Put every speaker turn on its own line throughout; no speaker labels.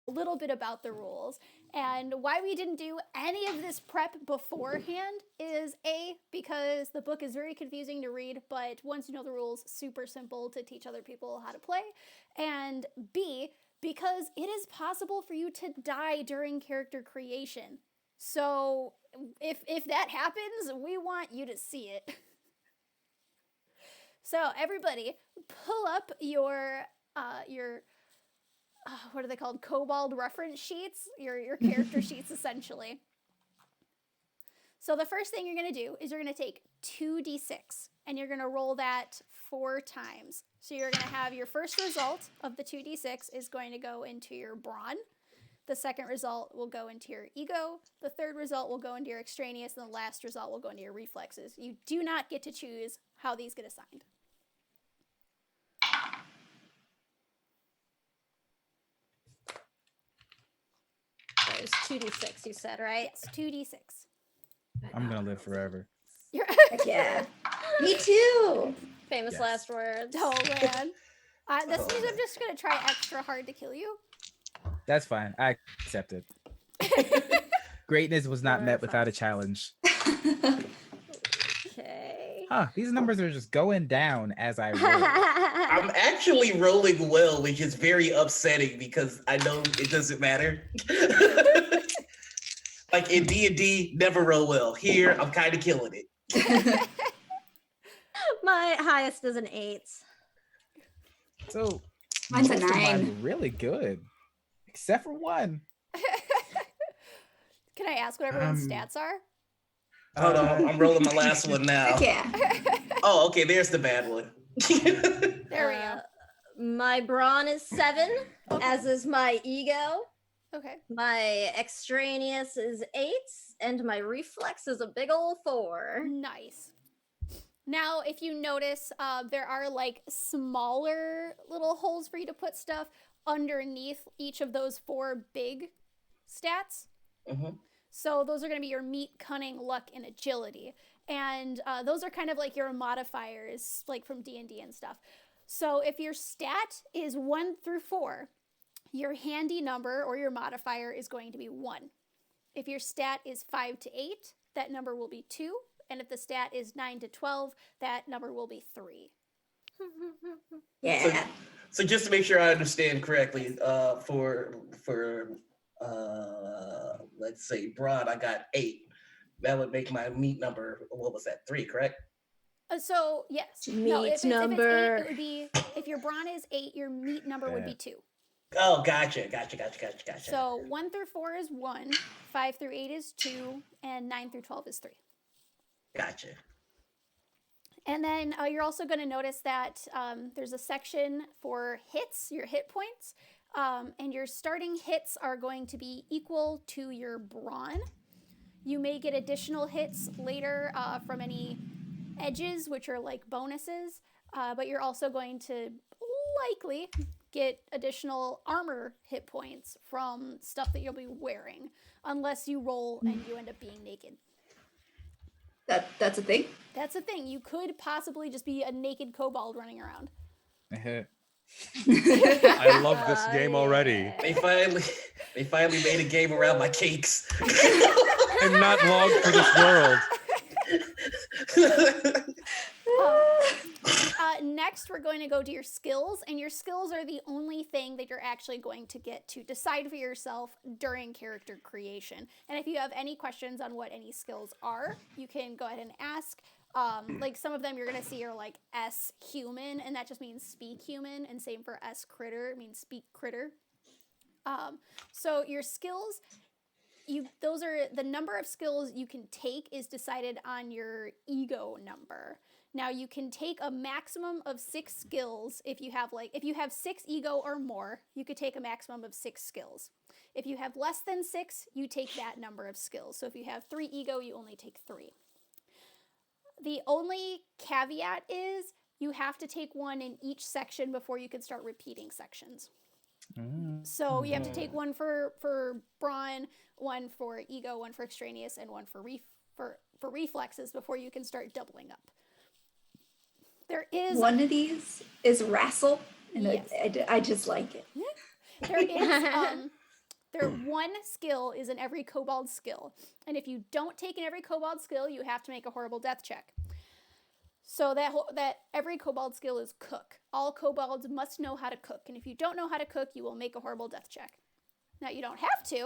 a little bit about the rules. And why we didn't do any of this prep beforehand is A, because the book is very confusing to read, but once you know the rules, super simple to teach other people how to play. And B, because it is possible for you to die during character creation. So if that happens, we want you to see it. So everybody, pull up your what are they called? Kobold reference sheets, your character sheets essentially. So the first thing you're going to do is you're going to take 2d6 and you're going to roll that 4 times. So you're going to have your first result of the 2d6 is going to go into your brawn. The second result will go into your ego. The third result will go into your extraneous. And the last result will go into your reflexes. You do not get to choose how these get assigned.
There's 2d6, you said, right?
Yes, 2d6.
I'm gonna live forever.
Yeah. Me too.
Famous
Yes.
last words.
Oh, man. This means I'm just going to try extra hard to kill you.
That's fine. I accept it. Greatness was not met without a challenge.
Okay.
Huh, these numbers are just going down as I roll.
I'm actually rolling well, which is very upsetting because I know it doesn't matter. Like in D&D, never roll well. Here, I'm kind of killing it.
My highest is an 8.
So
Mine's a
most of mine
9.
were really good. Except for one.
Can I ask what everyone's stats are?
Hold on, I'm rolling my last one now.
Heck yeah.
Oh, okay, there's the bad one.
There we go.
My brawn is 7,
Okay.
as is my ego.
Okay.
My extraneous is 8, and my reflex is a big ol' 4.
Nice. Now, if you notice, there are like smaller little holes for you to put stuff underneath each of those 4 big stats.
Mhm.
So those are going to be your meat, cunning, luck, and agility. And those are kind of like your modifiers, like from D&D and stuff. So if your stat is 1 through 4, your handy number or your modifier is going to be 1. If your stat is 5 to 8, that number will be 2. And if the stat is 9 to 12, that number will be 3.
Yeah.
So just to make sure I understand correctly, for let's say broad, I got 8. That would make my meat number, what was that, 3, correct?
So yes,
Meat
if it's
number.
8, it would be, if your brawn is 8, your meat number would be 2.
Oh, gotcha.
So 1 through 4 is 1, 5 through 8 is 2, and 9 through 12 is 3.
Gotcha.
And then you're also going to notice that there's a section for hits, your hit points, and your starting hits are going to be equal to your brawn. You may get additional hits later from any edges, which are like bonuses, but you're also going to likely get additional armor hit points from stuff that you'll be wearing, unless you roll and you end up being naked.
That's a thing.
That's the thing. You could possibly just be a naked kobold running around.
I love this game already.
They finally made a game around my cakes.
I'm not long for this world.
Next, we're going to go to your skills, and your skills are the only thing that you're actually going to get to decide for yourself during character creation. And if you have any questions on what any skills are, you can go ahead and ask. Like some of them you're going to see are like S human, and that just means speak human, and same for S critter, it means speak critter. So your skills, those are the number of skills you can take is decided on your ego number. Now you can take a maximum of 6 skills if you have 6 ego or more, you could take a maximum of 6 skills. If you have less than 6, you take that number of skills. So if you have 3 ego, you only take 3. The only caveat is you have to take one in each section before you can start repeating sections. So you have to take one for brawn, one for ego, one for extraneous, and one for reflexes before you can start doubling up. There is
one of these is wrestle, and
Yes.
I just like it.
There is One skill is in every kobold skill. And if you don't take in every kobold skill, you have to make a horrible death check. So that every kobold skill is cook. All kobolds must know how to cook. And if you don't know how to cook, you will make a horrible death check. Now, you don't have to.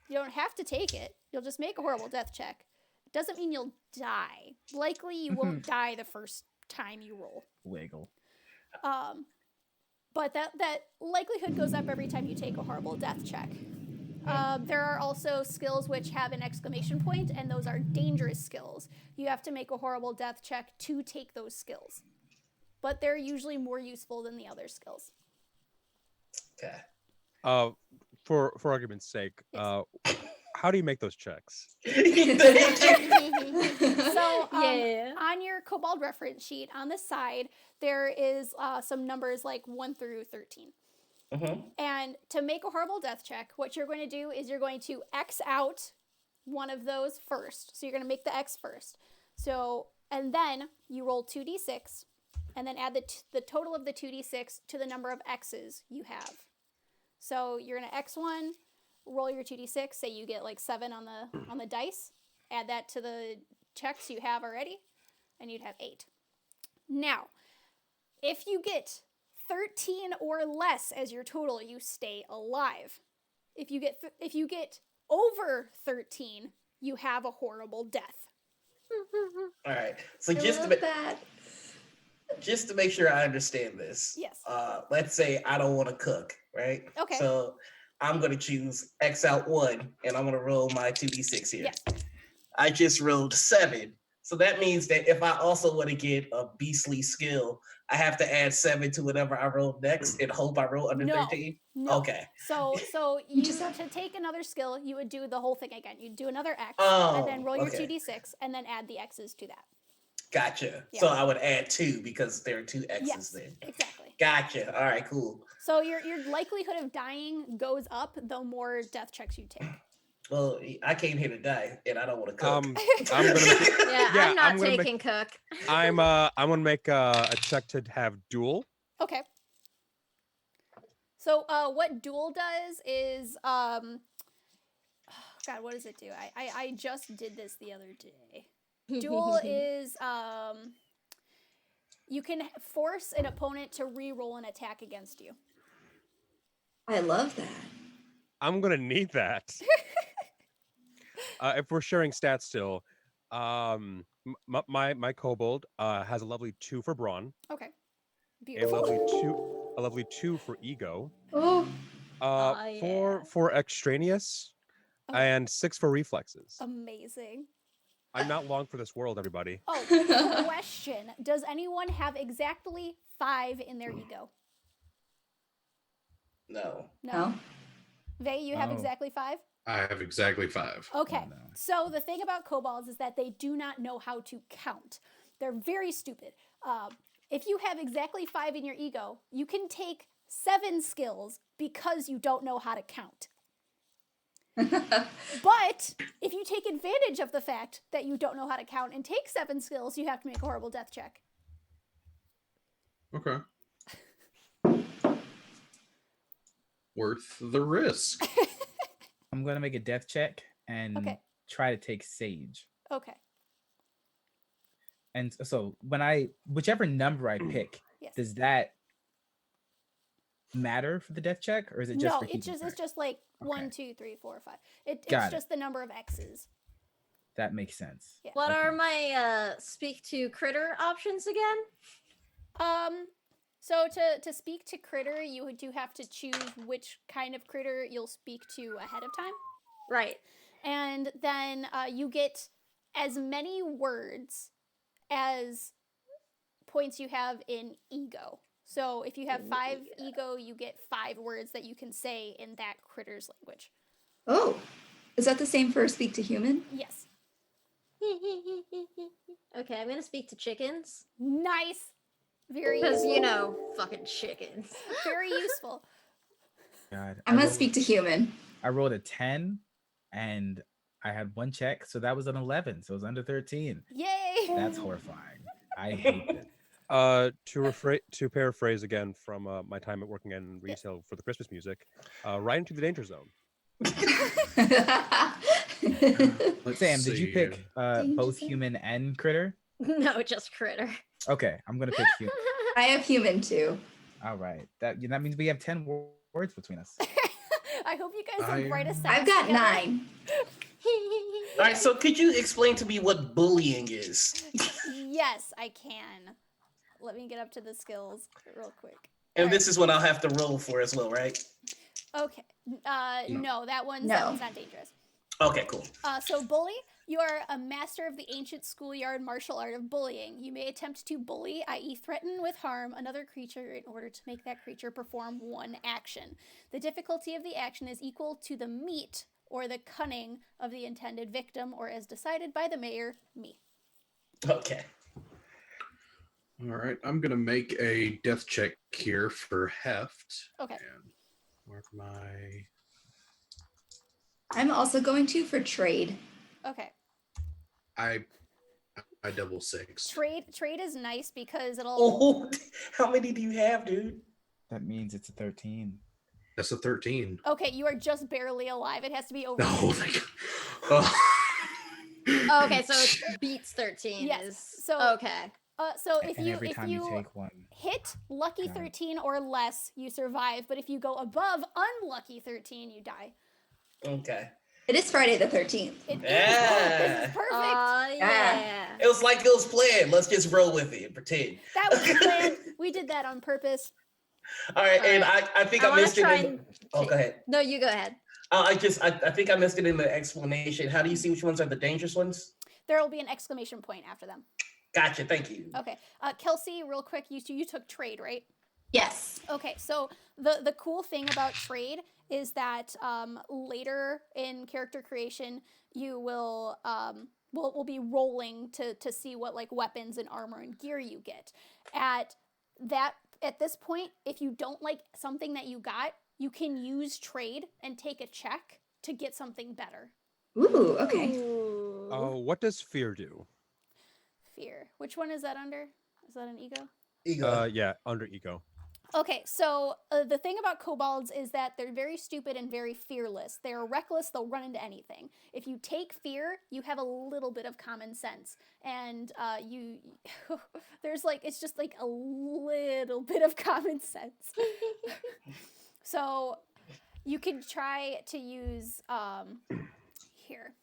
You don't have to take it. You'll just make a horrible death check. It doesn't mean you'll die. Likely, you won't die the first time you roll.
Wiggle.
But that likelihood goes up every time you take a horrible death check. There are also skills which have an exclamation point, and those are dangerous skills. You have to make a horrible death check to take those skills. But they're usually more useful than the other skills.
Okay.
For argument's sake,
Yes.
how do you make those checks?
So
Yeah.
on your Kobold reference sheet, on the side, there is some numbers like 1 through 13. And to make a horrible death check, what you're going to do is you're going to X out one of those first. So you're going to make the X first. So, and then you roll 2d6, and then add the total of the 2d6 to the number of X's you have. So you're going to X1, roll your 2d6, say you get like 7 on the dice, add that to the checks you have already, and you'd have 8. Now, if you get 13 or less as your total, you stay alive. If you get over 13, you have a horrible death.
All right. So
I
just to
love that.
just to make sure I understand this.
Yes.
Let's say I don't want to cook, right?
Okay.
So I'm going to choose X out 1, and I'm going to roll my 2d6 here.
Yes.
I just rolled 7. So that means that if I also want to get a beastly skill, I have to add 7 to whatever I roll next and hope I roll under
No.
13?
No.
Okay.
So
You
you
just have-
to take another skill, you would do the whole thing again. You'd do another X,
Oh,
and then roll your
okay.
2d6, and then add the X's to that.
Gotcha.
Yeah.
So I would add 2 because there are 2 X's
Yes,
there.
exactly.
Gotcha. All right, cool.
So your likelihood of dying goes up the more death checks you take.
Well, I came here to die, and I don't want to cook.
I'm gonna make,
Yeah,
Yeah,
I'm not
I'm gonna make-
taking cook.
I'm gonna make a check to have duel.
Okay. So what duel does is God, what does it do? I just did this the other day. Duel is you can force an opponent to re-roll an attack against you.
I love that.
I'm gonna need that. If we're sharing stats still, my kobold has a lovely 2 for brawn,
Okay.
a
Beautiful.
lovely 2 for ego,
Oh,
yeah.
for extraneous,
Oh.
and 6 for reflexes.
Amazing.
I'm not long for this world, everybody.
Oh, question. Does anyone have exactly 5 in their ego?
No.
no.
Vey, you have
Oh.
exactly 5?
I have exactly 5.
Okay.
Oh, no.
So the thing about kobolds is that they do not know how to count. They're very stupid. If you have exactly 5 in your ego, you can take 7 skills because you don't know how to count. But if you take advantage of the fact that you don't know how to count and take 7 skills, you have to make a horrible death check.
Okay. Worth the risk.
I'm gonna make a death check and
Okay.
try to take Sage.
Okay.
And so whichever number I pick,
Yes.
does that matter for the death check, or is it just
No,
for
it's
keeping
just
track?
like
Okay.
1, 2, 3, 4, 5. It's
Got it.
just the number of X's.
That makes sense.
Yeah.
What are
Okay.
my speak to critter options again?
So to speak to critter, you do have to choose which kind of critter you'll speak to ahead of time.
Right.
And then you get as many words as points you have in ego. So if you have 5 ego, you get 5 words that you can say in that critter's language.
Oh, is that the same for speak to human?
Yes.
Okay, I'm gonna speak to chickens.
Nice. Very
Because,
useful.
fucking chickens.
Very useful.
God,
I'm gonna speak to human.
I rolled a 10, and I had 1 check, so that was an 11. So it was under 13.
Yay.
That's horrifying. I hate it.
To paraphrase again from my time at working in retail for the Christmas music, right into the danger zone.
Let's
Sam, did you
see
pick
here.
Danger
both
zone.
human and critter?
No, just critter.
Okay, I'm gonna pick human.
I have human too.
All right, that means we have 10 words between us.
I hope you guys like write a sentence.
I've got
together.
9.
All right, so could you explain to me what bullying is?
Yes, I can. Let me get up to the skills real quick.
And
All
this is what I'll have to roll for as well, right?
Okay. No, that one's
No.
not dangerous.
Okay, cool.
So bully, you are a master of the ancient schoolyard martial art of bullying. You may attempt to bully, i.e. threaten with harm, another creature in order to make that creature perform one action. The difficulty of the action is equal to the meat or the cunning of the intended victim, or as decided by the mayor, me.
Okay.
All right, I'm gonna make a death check here for heft.
Okay.
And mark my.
I'm also going to for trade.
Okay.
I double 6.
Trade is nice because it'll...
Oh, how many do you have, dude?
That means it's a 13.
That's a 13.
Okay, you are just barely alive. It has to be over.
Oh my god. Oh.
Okay, so it beats 13.
Yes,
Is...
so-
okay.
So if
And
you
every time you take one.
hit lucky
God.
13 or less, you survive. But if you go above unlucky 13, you die.
Okay.
It is Friday the 13th.
It is.
Yeah.
This is perfect.
Yeah.
It was like it was planned. Let's just roll with it and pretend.
That was planned. We did that on purpose.
All right,
All
and
right.
I think
I
I
want
missed
to
it.
try
In,
and...
oh, go ahead.
No, you go ahead.
I think I missed it in the explanation. How do you see which ones are the dangerous ones?
There will be an exclamation point after them.
Gotcha. Thank you.
Okay. Kelsey, real quick, you took trade, right?
Yes.
Okay, so the cool thing about trade is that later in character creation, you will will be rolling to see what like weapons and armor and gear you get. At this point, if you don't like something that you got, you can use trade and take a check to get something better.
Ooh, okay.
Ooh.
Oh, what does fear do?
Fear. Which one is that under? Is that an ego?
Ego.
Yeah, under ego.
Okay, so the thing about kobolds is that they're very stupid and very fearless. They're reckless, they'll run into anything. If you take fear, you have a little bit of common sense. And there's like, it's just like a little bit of common sense. So you can try to use, here.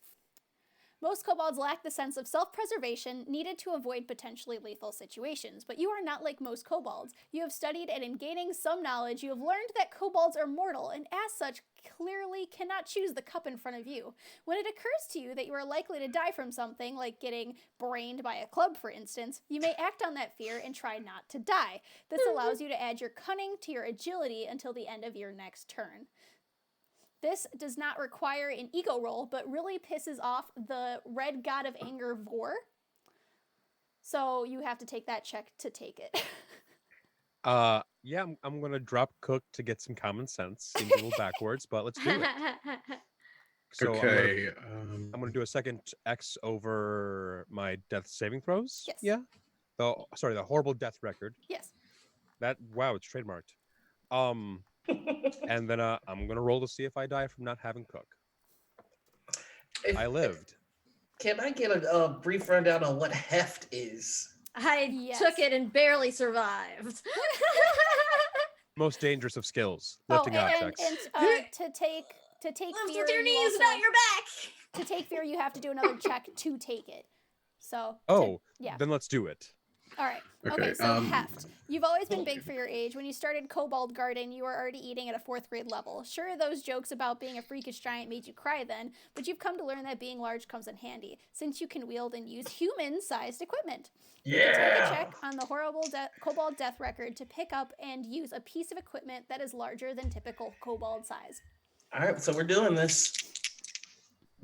Most kobolds lack the sense of self-preservation needed to avoid potentially lethal situations, but you are not like most kobolds. You have studied and in gaining some knowledge, you have learned that kobolds are mortal and as such clearly cannot choose the cup in front of you. When it occurs to you that you are likely to die from something, like getting brained by a club for instance, you may act on that fear and try not to die. This allows you to add your cunning to your agility until the end of your next turn. This does not require an ego roll, but really pisses off the red god of anger, Vor. So you have to take that check to take it.
Yeah, I'm gonna drop cook to get some common sense. Seems a little backwards, but let's do it. So
Okay.
I'm gonna do a second X over my death saving throws.
Yes.
Yeah. The horrible death record.
Yes.
Wow, it's trademarked. And then I'm gonna roll to see if I die from not having cook. I lived.
Can I get a brief rundown on what heft is?
I
Yes.
took it and barely survived.
Most dangerous of skills, lifting objects.
And to take
Lift
fear,
with your
you
knees,
also-
not your back.
to take fear, you have to do another check to take it. So yeah.
Then let's do it.
All right.
Okay,
Okay, so heft. You've always been big for your age. When you started Kobold Garden, you were already eating at a 4th grade level. Sure, those jokes about being a freakish giant made you cry then, but you've come to learn that being large comes in handy, since you can wield and use human-sized equipment. You can take a check on the horrible Kobold death record to pick up and use a piece of equipment that is larger than typical Kobold size.
All right, so we're doing this.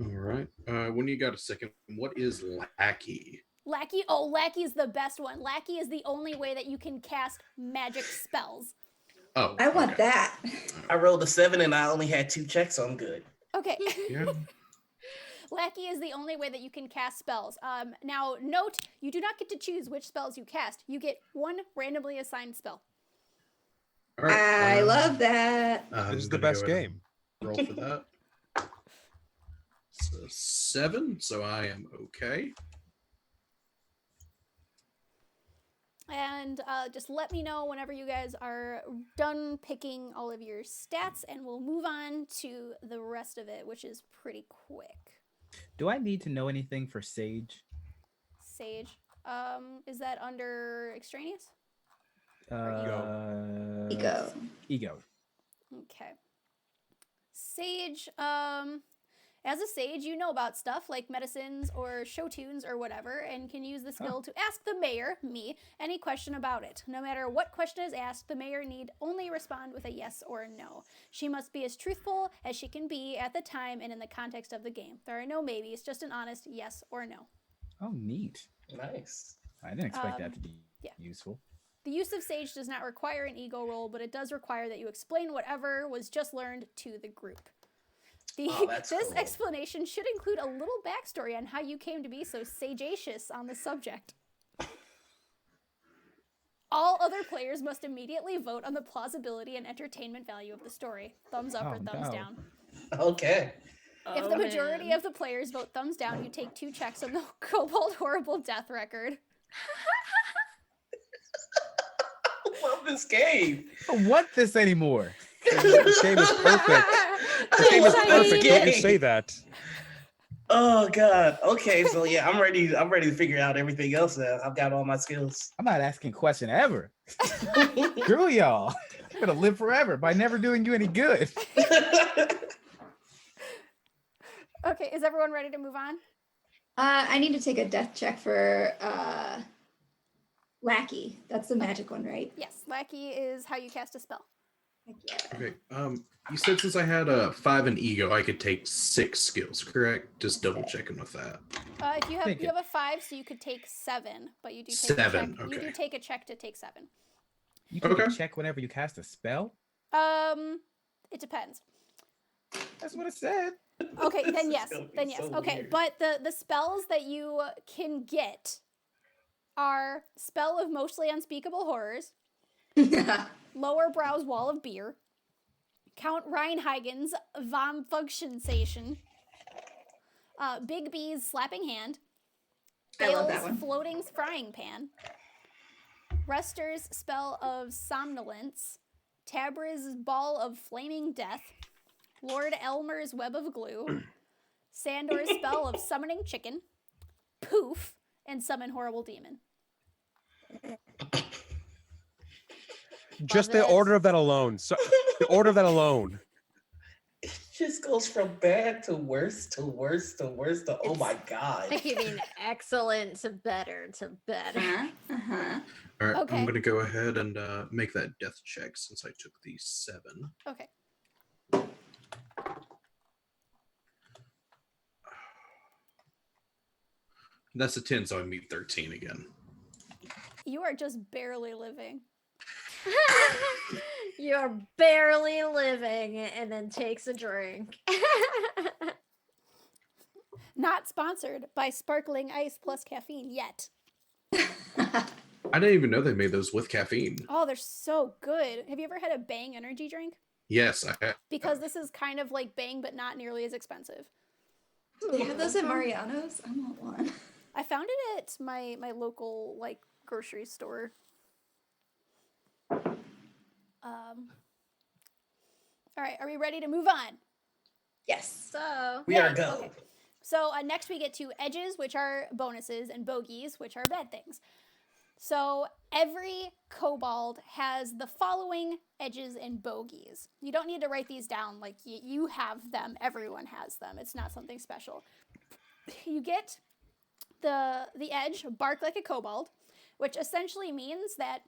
All right. When you got a second, what is lackey?
Lackey is the best one. Lackey is the only way that you can cast magic spells.
Oh,
I want
okay.
that.
I rolled a 7 and I only had 2 checks, so I'm good.
Okay.
Yeah.
Lackey is the only way that you can cast spells. Now, note, you do not get to choose which spells you cast. You get one randomly assigned spell.
All right.
I love that.
I'm
This is the
gonna
best
go ahead
game.
and roll for that. It's a 7, so I am okay.
And just let me know whenever you guys are done picking all of your stats, and we'll move on to the rest of it, which is pretty quick.
Do I need to know anything for Sage?
Sage. Is that under extraneous?
Ego.
Ego.
Okay. Sage, as a sage, you know about stuff like medicines or show tunes or whatever, and can use the skill to ask the mayor, me, any question about it. No matter what question is asked, the mayor need only respond with a yes or a no. She must be as truthful as she can be at the time and in the context of the game. There are no maybes, just an honest yes or no.
Oh, neat.
Nice.
I didn't expect that to be
yeah.
useful.
The use of Sage does not require an ego roll, but it does require that you explain whatever was just learned to the group. This
cool.
explanation should include a little backstory on how you came to be so sagacious on the subject. All other players must immediately vote on the plausibility and entertainment value of the story. Thumbs up or thumbs down.
Okay.
If the majority of the players vote thumbs down, you take 2 checks on the Kobold horrible death record.
I love this game.
I don't want this anymore.
The game is perfect. The game is perfect. Don't you say that?
Oh god. Okay, so yeah, I'm ready. I'm ready to figure out everything else now. I've got all my skills.
I'm not asking a question ever. Screw y'all. I'm gonna live forever by never doing you any good.
Okay, is everyone ready to move on?
I need to take a death check for Lackey. That's the magic one, right?
Yes, Lackey is how you cast a spell.
Heck yeah.
Okay. You said since I had a 5 in ego, I could take 6 skills, correct? Just double checking with that.
If you have a 5, so you could take 7, but you do take
7,
a check. You
okay.
do take a check to take 7.
You can
Okay.
check whenever you cast a spell.
It depends.
That's what it said.
Okay,
This
then
is
yes.
gonna be
Then yes.
so
Okay,
weird.
but the spells that you can get are Spell of Mostly Unspeakable Horrors, Lower Brow's Wall of Beer, Count Reinhagen's Vom Function, Big B's Slapping Hand,
I love that
Bale's
one.
Floating Frying Pan, Rester's Spell of Somnolence, Tabra's Ball of Flaming Death, Lord Elmer's Web of Glue, Sandor's Spell of Summoning Chicken, Poof, and Summon Horrible Demon.
Just the
it.
order of that alone. So the order of that alone.
It just goes from bad to worse to worse to worse to oh my god.
You mean excellent to better to better.
Uh-huh.
All right,
Okay.
I'm going to go ahead and make that death check since I took the 7.
Okay.
That's a 10, so I meet 13 again.
You are just barely living.
You're barely living and then takes a drink.
Not sponsored by Sparkling Ice plus caffeine yet.
I didn't even know they made those with caffeine.
Oh, they're so good. Have you ever had a Bang energy drink?
Yes, I have.
Because this is kind of like Bang, but not nearly as expensive.
They have those at Mariano's. I want one.
I found it at my local like grocery store. All right, are we ready to move on?
Yes.
So
We are
Yeah,
go.
okay. So next we get to edges, which are bonuses, and bogeys, which are bad things. So every kobold has the following edges and bogeys. You don't need to write these down. Like you have them. Everyone has them. It's not something special. You get the edge, bark like a kobold, which essentially means that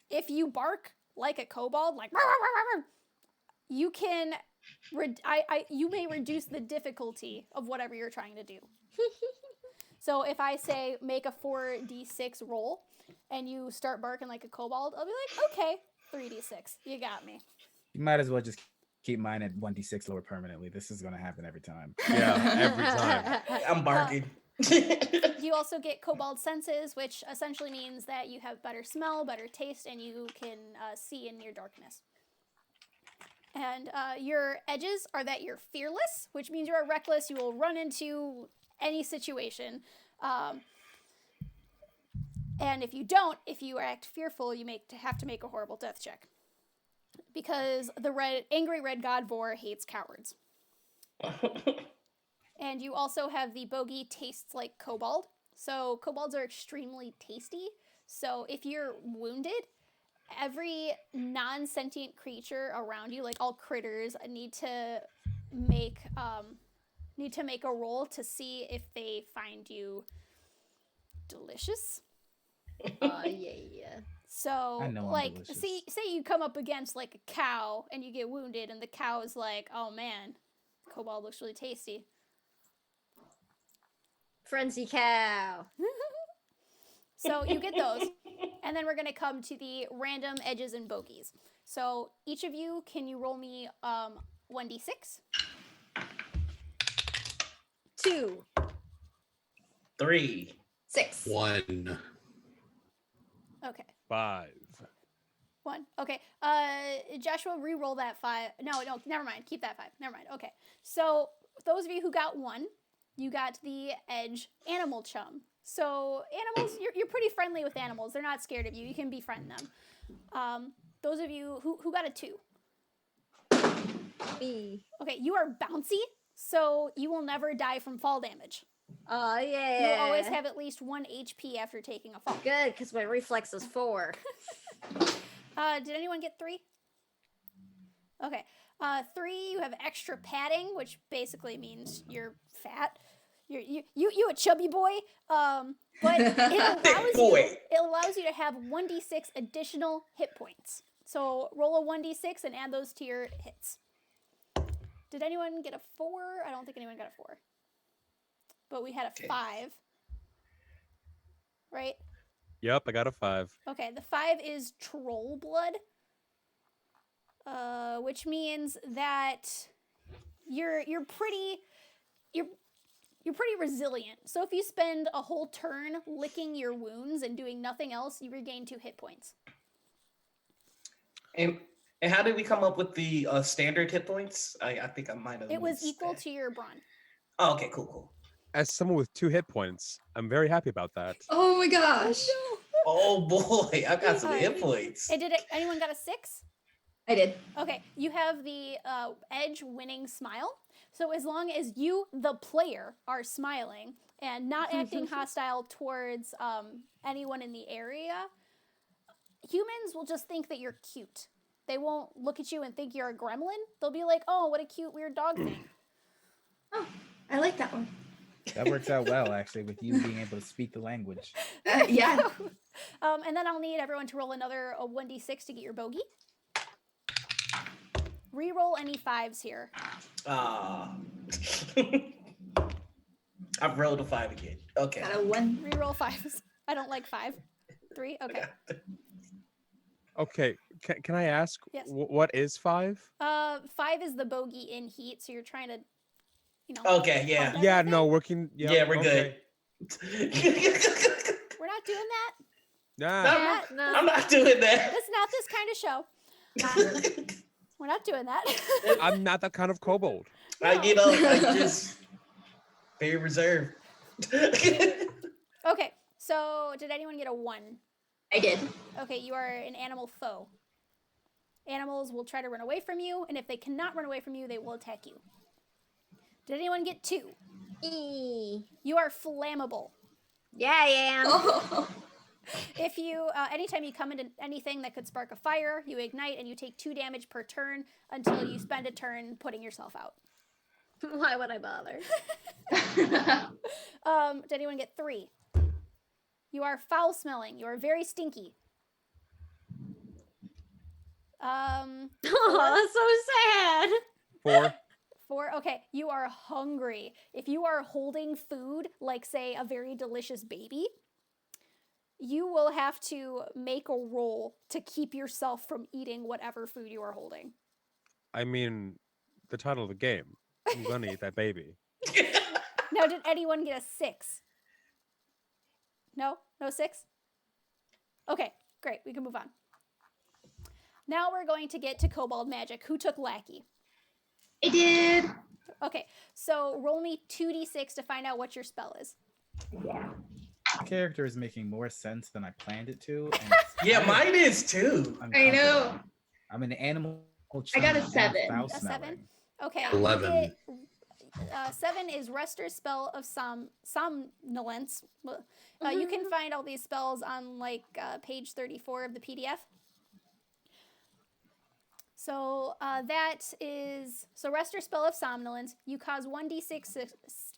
if you bark like a kobold, like you can you may reduce the difficulty of whatever you're trying to do. So if I say make a 4d6 roll and you start barking like a kobold, I'll be like, okay, 3d6, you got me.
You might as well just keep mine at 1d6 lower permanently. This is going to happen every time.
Yeah, every time.
I'm barking.
You also get kobold senses, which essentially means that you have better smell, better taste, and you can see in near darkness. And your edges are that you're fearless, which means you're reckless. You will run into any situation. And if you act fearful, you have to make a horrible death check. Because the angry red god Vor hates cowards. And you also have the bogey tastes like kobold. So kobolds are extremely tasty. So if you're wounded, every non-sentient creature around you, like all critters, need to make a roll to see if they find you delicious.
Yeah.
So,
I know I'm
like,
delicious.
say you come up against like a cow and you get wounded, and the cow is like, "Oh man, kobold looks really tasty."
Frenzy cow.
So you get those, and then we're gonna come to the random edges and bogeys. So each of you, can you roll me 1d6?
2.
3.
6.
1.
Okay.
5.
1. Okay. Joshua, re-roll that 5. No, never mind. Keep that 5. Never mind. Okay. So those of you who got 1, you got the edge animal chum. So animals, you're pretty friendly with animals. They're not scared of you. You can befriend them. Those of you who got a 2.
Me.
Okay, you are bouncy, so you will never die from fall damage.
Oh yeah.
You'll always have at least 1 HP after taking a fall.
Good, because my reflex is 4.
Did anyone get 3? Okay. 3, you have extra padding, which basically means you're fat. You a chubby boy. But it allows you to have 1d6 additional hit points. So roll a 1d6 and add those to your hits. Did anyone get a 4? I don't think anyone got a 4. But we had a 5. Right?
Yep, I got a 5.
Okay, the 5 is troll blood. Which means that you're pretty resilient. So if you spend a whole turn licking your wounds and doing nothing else, you regain 2 hit points.
And how did we come up with the standard hit points? I think I might have.
It was
missed
equal
that.
to your brawn.
Oh, okay, cool.
As someone with 2 hit points, I'm very happy about that.
Oh my gosh.
Oh boy, I got some
Alright.
hit points.
And anyone got a 6?
I did.
Okay, you have the edge winning smile. So as long as you, the player, are smiling and not acting hostile towards anyone in the area, humans will just think that you're cute. They won't look at you and think you're a gremlin. They'll be like, "Oh, what a cute weird dog thing."
Oh, I like that one.
That works out well, actually, with you being able to speak the language.
Yeah.
And then I'll need everyone to roll another 1d6 to get your bogey. Reroll any 5s here.
I've rolled a 5 again. Okay.
Got a 1.
Reroll 5s. I don't like 5. 3? Okay.
Okay, can I ask,
Yes.
what is 5?
5 is the bogey in heat, so you're trying to,
Okay, yeah.
help
Yeah,
everything.
no, working.
Yeah, we're
okay.
good.
We're not doing that.
Nah.
Not-
No.
I'm not doing that.
That's not this kind of show. We're not doing that.
I'm not that kind of kobold.
I'm just very reserved.
Okay, so did anyone get a 1?
I did.
Okay, you are an animal foe. Animals will try to run away from you, and if they cannot run away from you, they will attack you. Did anyone get 2? You are flammable.
Yeah, I am.
Oh.
If you, anytime you come into anything that could spark a fire, you ignite and you take 2 damage per turn until you spend a turn putting yourself out.
Why would I bother?
Did anyone get 3? You are foul smelling. You are very stinky.
Oh, that's so sad.
4.
4. Okay, you are hungry. If you are holding food, like say a very delicious baby, you will have to make a roll to keep yourself from eating whatever food you are holding.
I mean, the title of the game. I'm gonna eat that baby.
Now, did anyone get a 6? No 6? Okay, great. We can move on. Now we're going to get to Kobold magic. Who took Lackey?
I did.
Okay, so roll me 2d6 to find out what your spell is.
Yeah.
Character is making more sense than I planned it to. And
Yeah, mine is too.
I know.
I'm an animal.
I got a
child,
7.
foul
A 7?
smelling.
Okay.
11.
7 is Rester's spell of somnolence. You can find all these spells on page 34 of the PDF. So Rester's spell of somnolence. You cause 1d6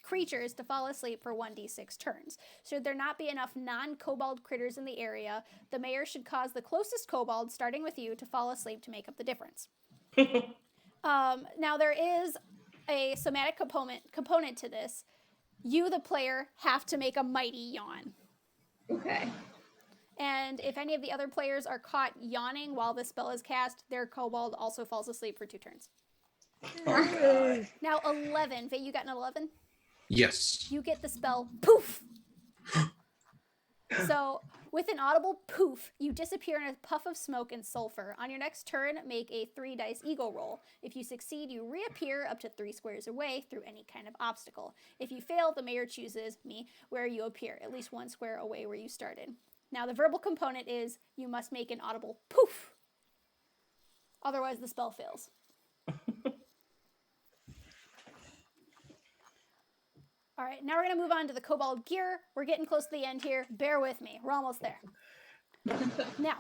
creatures to fall asleep for 1d6 turns. Should there not be enough non-kobold critters in the area, the mayor should cause the closest kobold, starting with you, to fall asleep to make up the difference. Now there is a somatic component to this. You, the player, have to make a mighty yawn.
Okay.
And if any of the other players are caught yawning while the spell is cast, their kobold also falls asleep for 2 turns.
Oh, God.
Now 11. Vay, you got an 11?
Yes.
You get the spell poof. So with an audible poof, you disappear in a puff of smoke and sulfur. On your next turn, make a 3-dice ego roll. If you succeed, you reappear up to 3 squares away through any kind of obstacle. If you fail, the mayor chooses where you appear, at least 1 square away where you started. Now the verbal component is you must make an audible poof. Otherwise the spell fails. All right, now we're going to move on to the kobold gear. We're getting close to the end here. Bear with me. We're almost there. Now,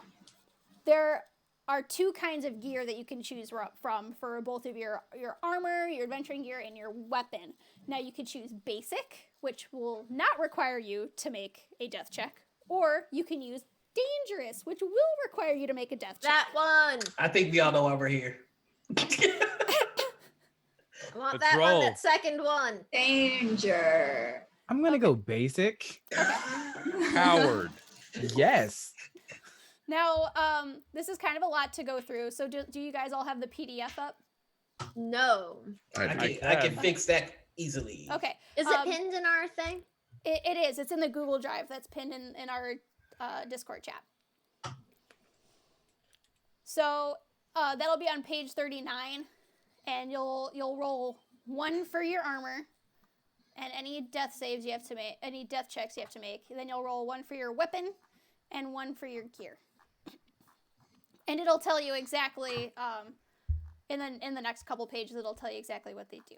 there are 2 kinds of gear that you can choose from for both of your armor, your adventuring gear, and your weapon. Now, you can choose basic, which will not require you to make a death check, or you can use dangerous, which will require you to make a death check.
That one.
I think we all know why we're here.
I want
Let's
that one,
roll.
that second one.
Danger.
I'm gonna go basic.
Coward.
Yes.
Now, this is kind of a lot to go through, so do you guys all have the PDF up?
No.
I can fix that easily.
Okay.
Is it pinned in our thing?
It is. It's in the Google Drive that's pinned in our Discord chat. So that'll be on page 39, and you'll roll 1 for your armor, and any death saves you have to make, any death checks you have to make. Then you'll roll 1 for your weapon, and 1 for your gear. And it'll tell you exactly in the next couple pages. It'll tell you exactly what they do.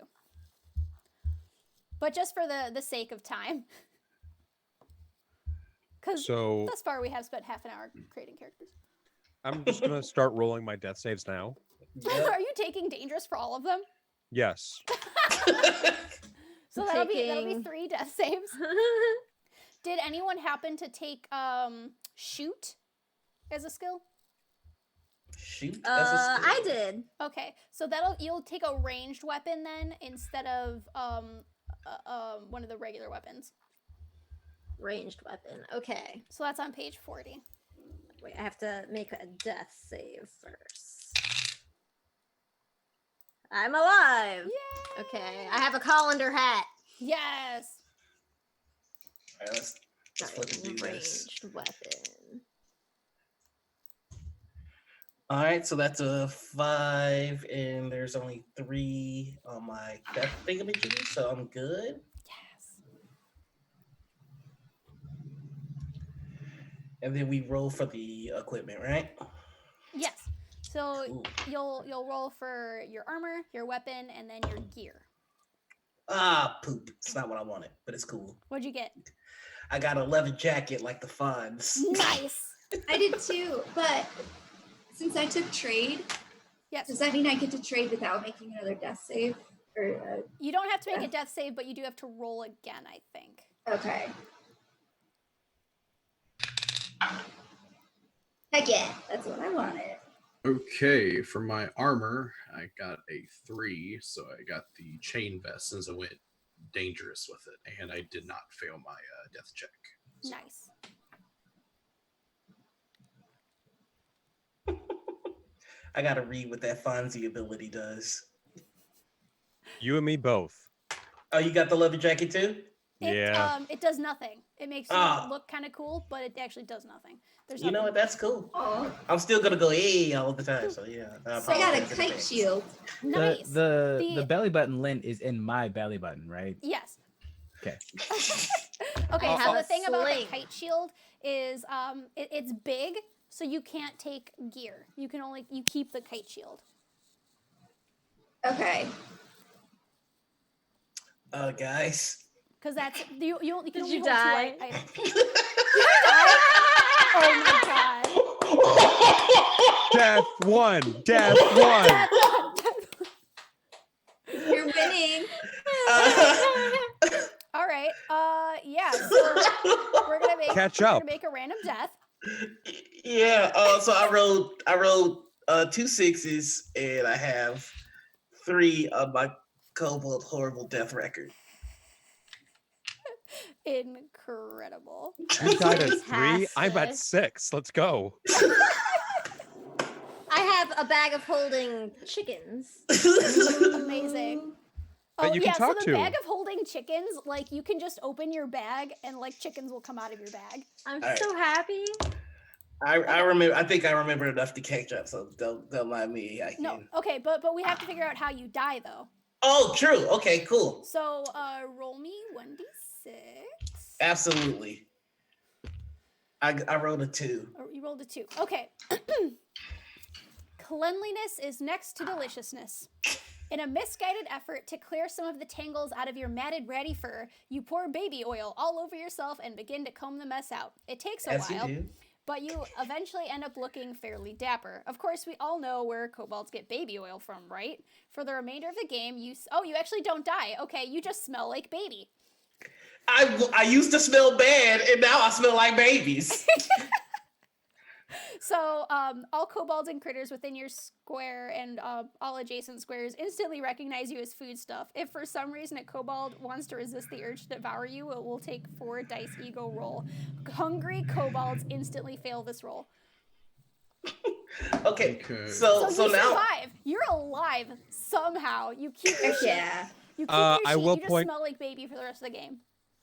But just for the sake of time, because
So
thus far we have spent half an hour creating characters.
I'm just gonna start rolling my death saves now.
Yep.
Are you taking dangerous for all of them?
Yes.
So that'll be
Taking-
3 death saves. Did anyone happen to take shoot as a skill?
Shoot. That's a skill.
I did.
Okay, so you'll take a ranged weapon then instead of one of the regular weapons.
Ranged weapon. Okay.
So that's on page 40.
Wait, I have to make a death save first. I'm alive.
Yay!
Okay. I have a colander hat.
Yes.
All right, let's fucking do this.
Ranged weapon.
All right, so that's a 5, and there's only 3 on my death thingamajiggy, so I'm good.
Yes.
And then we roll for the equipment, right?
Yes. So
Cool.
you'll roll for your armor, your weapon, and then your gear.
Ah, poop. It's not what I wanted, but it's cool.
What'd you get?
I got a leather jacket like the Fonz.
Nice.
I did too, but since I took trade,
Yes.
does that mean I get to trade without making another death save? Or
You don't have to make a death save, but you do have to roll again, I think.
okay. Heck yeah, that's what I wanted.
Okay, for my armor, I got a 3, so I got the chain vest since I went dangerous with it, and I did not fail my death check.
Nice.
I gotta read what that Fonzie ability does.
You and me both.
Oh, you got the leather jacket too?
It does nothing. It makes you
Ah.
look kind of cool, but it actually does nothing. There's
You know
nothing.
what? That's cool.
Oh,
I'm still gonna go all the time. So yeah.
I got a
apologize in
kite
advance.
shield.
Nice.
The belly button lint is in my belly button, right?
Yes.
Okay.
Okay,
I
so
have
the
a
thing about the
sling.
kite shield is it's big, so you can't take gear. You keep the kite shield.
Okay.
Guys.
Because that's you can
Did
only
you
hold two
die?
items. Did you die? Oh my god.
Death one. Death one.
You're winning.
All right. Yeah. So we're gonna make
Catch
we're
up.
gonna make a random death.
Yeah. So I rolled 2 6s, and I have 3 on my Kobold horrible death record.
Incredible.
You died at 3. I'm at
Fantastic.
6. Let's go.
I have a bag of holding chickens.
Amazing.
That
Oh
you can
yeah,
talk
so the
to.
bag of holding chickens, like you can just open your bag and like chickens will come out of your bag.
I'm
All right.
so happy.
I remember. I think I remember enough to catch up. So don't mind me. I can.
No, okay, but we have to figure out how you die though.
Oh, true. Okay, cool.
So roll me 1d6.
Absolutely. I rolled a 2.
Oh, you rolled a 2. Okay. Cleanliness is next to deliciousness. In a misguided effort to clear some of the tangles out of your matted ratty fur, you pour baby oil all over yourself and begin to comb the mess out. It takes a
As you
while,
do.
but you eventually end up looking fairly dapper. Of course, we all know where kobolds get baby oil from, right? For the remainder of the game, you actually don't die. Okay, you just smell like baby.
I used to smell bad, and now I smell like babies.
So, all kobolds and critters within your square and all adjacent squares instantly recognize you as foodstuff. If for some reason a kobold wants to resist the urge to devour you, it will take 4 dice ego roll. Hungry kobolds instantly fail this roll.
Okay.
Okay.
So
So you
now.
survive. You're alive somehow. You keep your
Heck
shit.
yeah.
You keep your
I
shit.
will
You just
point-
smell like baby for the rest of the game.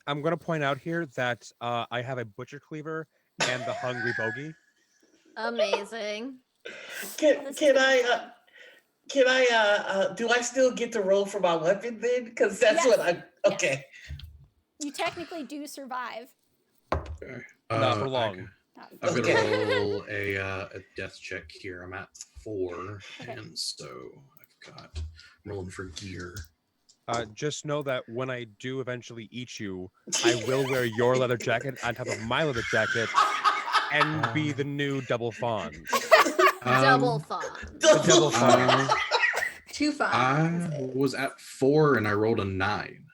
I'm going to point out here that I have a butcher cleaver and the hungry bogey.
Amazing.
Can
This is
can
gonna
I
be fun.
can I do I still get to roll for my weapon then? Because that's
Yes.
what I okay.
You technically do survive.
Okay.
Not for
I-
long.
I'm
Okay.
gonna roll a death check here. I'm at 4,
Okay.
and so I've got I'm rolling for gear.
Just know that when I do eventually eat you, I will wear your leather jacket on top of my leather jacket and be the new double fawn.
Double
Um,
fun.
The double fawn.
Too fun.
I was at 4 and I rolled a 9.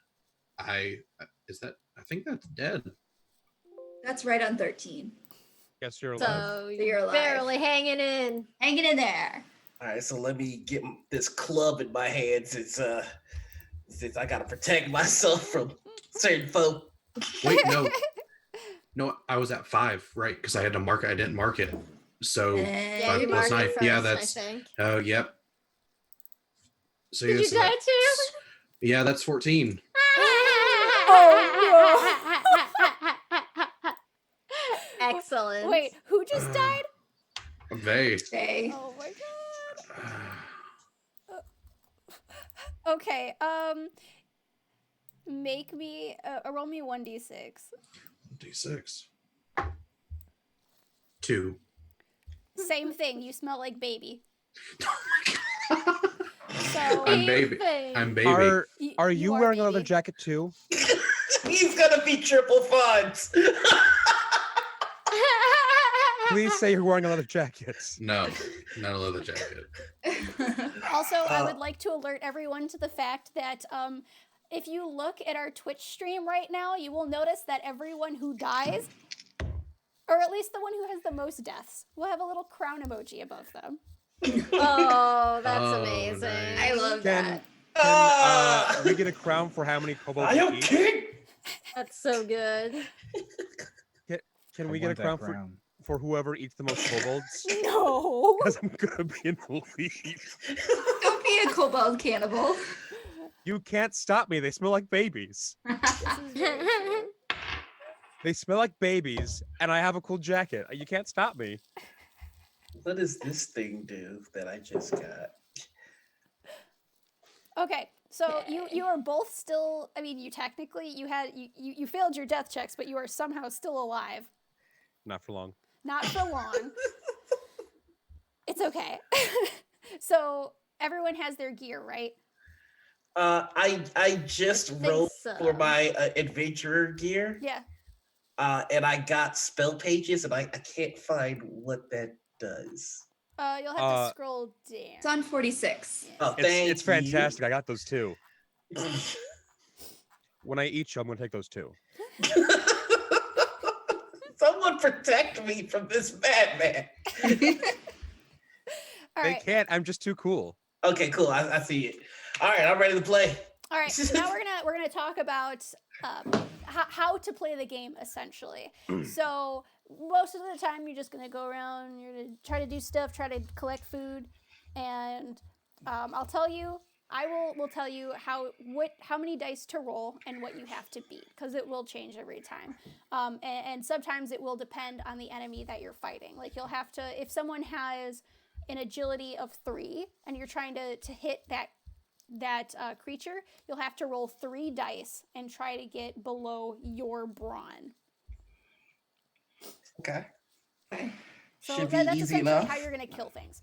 I think that's dead.
That's right on 13.
Guess you're alive.
So
you're
you're
alive.
barely hanging in.
Hanging in there.
All right, so let me get this club in my hand since I gotta protect myself from certain folk.
Wait, no, I was at 5, right? Because I had to mark it. I didn't mark it. So
Yeah,
5
you
plus
marked
9.
it first,
Yeah,
I
that's.
think.
Oh, yep. So
Did
yeah,
you
so
die
that's-
too?
Yeah, that's 14.
Excellent.
Wait, who just died?
They.
Stay.
Oh my god. Okay, make me roll me 1d6.
D6. 2.
Same thing. You smell like baby. So
I'm baby.
Thing.
I'm baby.
Are you wearing a leather
baby.
jacket too?
He's gonna be triple funds.
Please say you're wearing a leather jacket.
No, not a leather jacket.
Also, I would like to alert everyone to the fact that if you look at our Twitch stream right now, you will notice that everyone who dies, or at least the one who has the most deaths, will have a little crown emoji above them.
Oh, that's
Oh,
amazing.
nice.
I love
Can,
that.
can we get a crown for how many kobolds
I
we
am
eat?
king.
That's so good.
Can
I
we get a
want that
crown for whoever eats the most kobolds?
No.
Because I'm gonna be in the lead.
Don't be a kobold cannibal.
You can't stop me. They smell like babies.
This is very true.
They smell like babies, and I have a cool jacket. You can't stop me.
What does this thing do that I just got?
Okay, so you are both still. I mean, you technically you failed your death checks, but you are somehow still alive.
Not for long.
Not for long. It's okay. So everyone has their gear, right?
I just
think
rolled
so.
for my adventurer gear.
Yeah.
And I got spell pages, and I can't find what that does.
You'll have to scroll down.
It's on 46.
Yeah.
Oh, thank
It's fantastic. I got those too. When I eat you, I'm gonna take those too.
Someone protect me from this madman.
All
They
right.
can't. I'm just too cool.
Okay, cool. I see it. All right, I'm ready to play.
All right. So now we're gonna talk about how to play the game essentially. So most of the time you're just gonna go around. You're gonna try to do stuff, try to collect food, and I'll tell you. I will tell you how many dice to roll and what you have to beat, because it will change every time. And sometimes it will depend on the enemy that you're fighting. Like you'll have to, if someone has an agility of 3 and you're trying to hit that creature, you'll have to roll 3 dice and try to get below your brawn.
Okay.
Okay.
So
Should be
that's
easy
essentially
enough.
how you're going to kill things.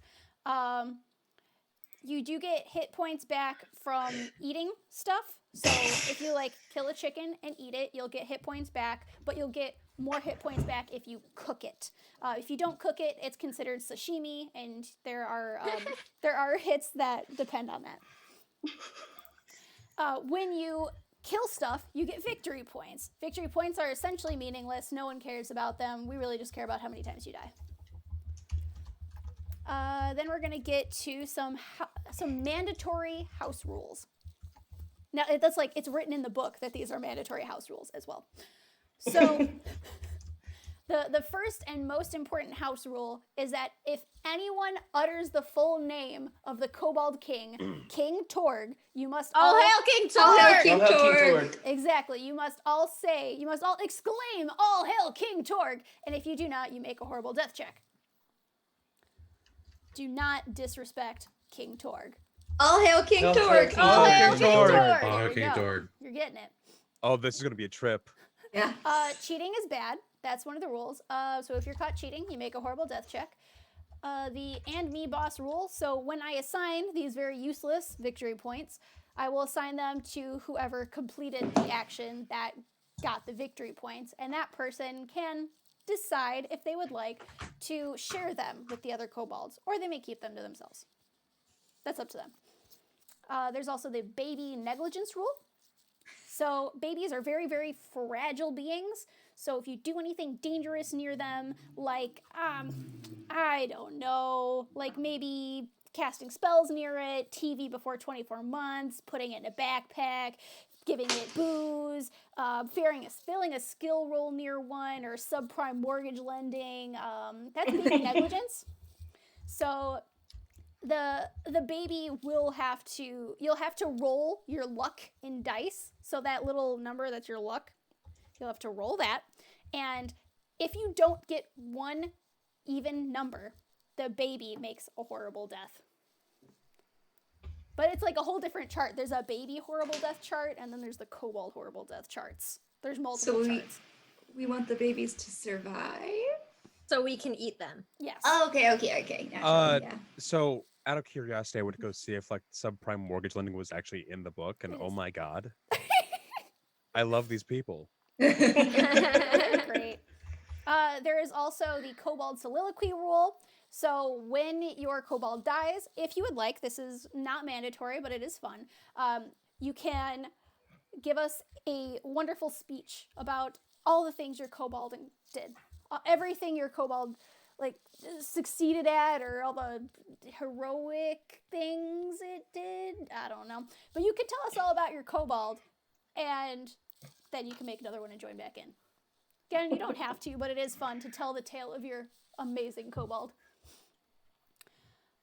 You do get hit points back from eating stuff. So if you like kill a chicken and eat it, you'll get hit points back, but you'll get more hit points back if you cook it. If you don't cook it, it's considered sashimi, and there are hits that depend on that. When you kill stuff, you get victory points. Victory points are essentially meaningless. No one cares about them. We really just care about how many times you die. Then we're gonna get to some mandatory house rules. Now that's like it's written in the book that these are mandatory house rules as well. So the first and most important house rule is that if anyone utters the full name of the Kobold King, King Torg, you must
All hail King Torg!
All hail
I'll
King
help you
Torg.
toward-
Exactly. You must all exclaim, "All hail King Torg!" And if you do not, you make a horrible death check. Do not disrespect King Torg.
All hail King
All hail
Torg.
King
All hail
King
King
Torg.
Torg.
All
There
hail
we
King
go.
Torg.
You're getting it.
Oh, this is gonna be a trip.
Yeah.
Cheating is bad. That's one of the rules. So if you're caught cheating, you make a horrible death check. The and me boss rule. So when I assign these very useless victory points, I will assign them to whoever completed the action that got the victory points, and that person can decide if they would like to share them with the other kobolds, or they may keep them to themselves. That's up to them. There's also the baby negligence rule. So babies are very, very fragile beings. So if you do anything dangerous near them, like, I don't know, like maybe casting spells near it, TV before 24 months, putting it in a backpack, giving it booze, filling a skill roll near one, or subprime mortgage lending, that's baby negligence. So the baby you'll have to roll your luck in dice. So that little number that's your luck, you'll have to roll that. And if you don't get one even number, the baby makes a horrible death. But it's like a whole different chart. There's a baby horrible death chart, and then there's the kobold horrible death charts. There's multiple
So
charts.
we want the babies to survive.
So we can eat them.
Yes.
Oh, okay. Naturally, yeah.
So out of curiosity, I went to go see if like subprime mortgage lending was actually in the book, and oh my god, I love these people.
They're great. There is also the kobold soliloquy rule. So when your kobold dies, if you would like, this is not mandatory, but it is fun, you can give us a wonderful speech about all the things your kobold did. Everything your kobold like succeeded at, or all the heroic things it did. I don't know. But you can tell us all about your kobold, and then you can make another one and join back in. Again, you don't have to, but it is fun to tell the tale of your amazing kobold.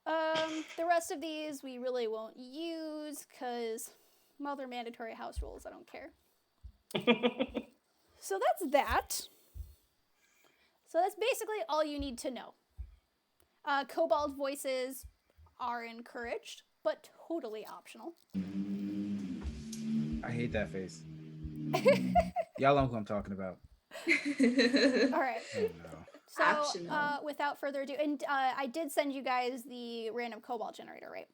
The rest of these we really won't use because Well, they're mandatory house rules. I don't care. So that's that. So that's basically all you need to know. Kobold voices are encouraged, but totally optional.
I hate that face. Y'all know who I'm talking about.
All right.
Oh no.
So,
Optional.
without further ado, and I did send you guys the random Kobold generator, right?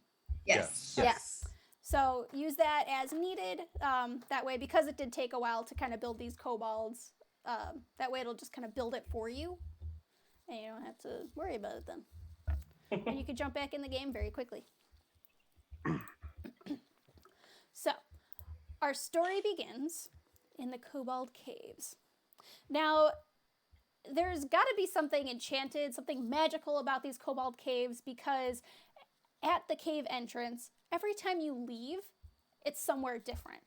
Yes.
Yes.
So use that as needed. That way, because it did take a while to kind of build these Kobolds, that way it'll just kind of build it for you, and you don't have to worry about it then. And you can jump back in the game very quickly. So, our story begins in the Kobold Caves. Now, there's got to be something enchanted, something magical about these Kobold Caves, because at the cave entrance, every time you leave, it's somewhere different.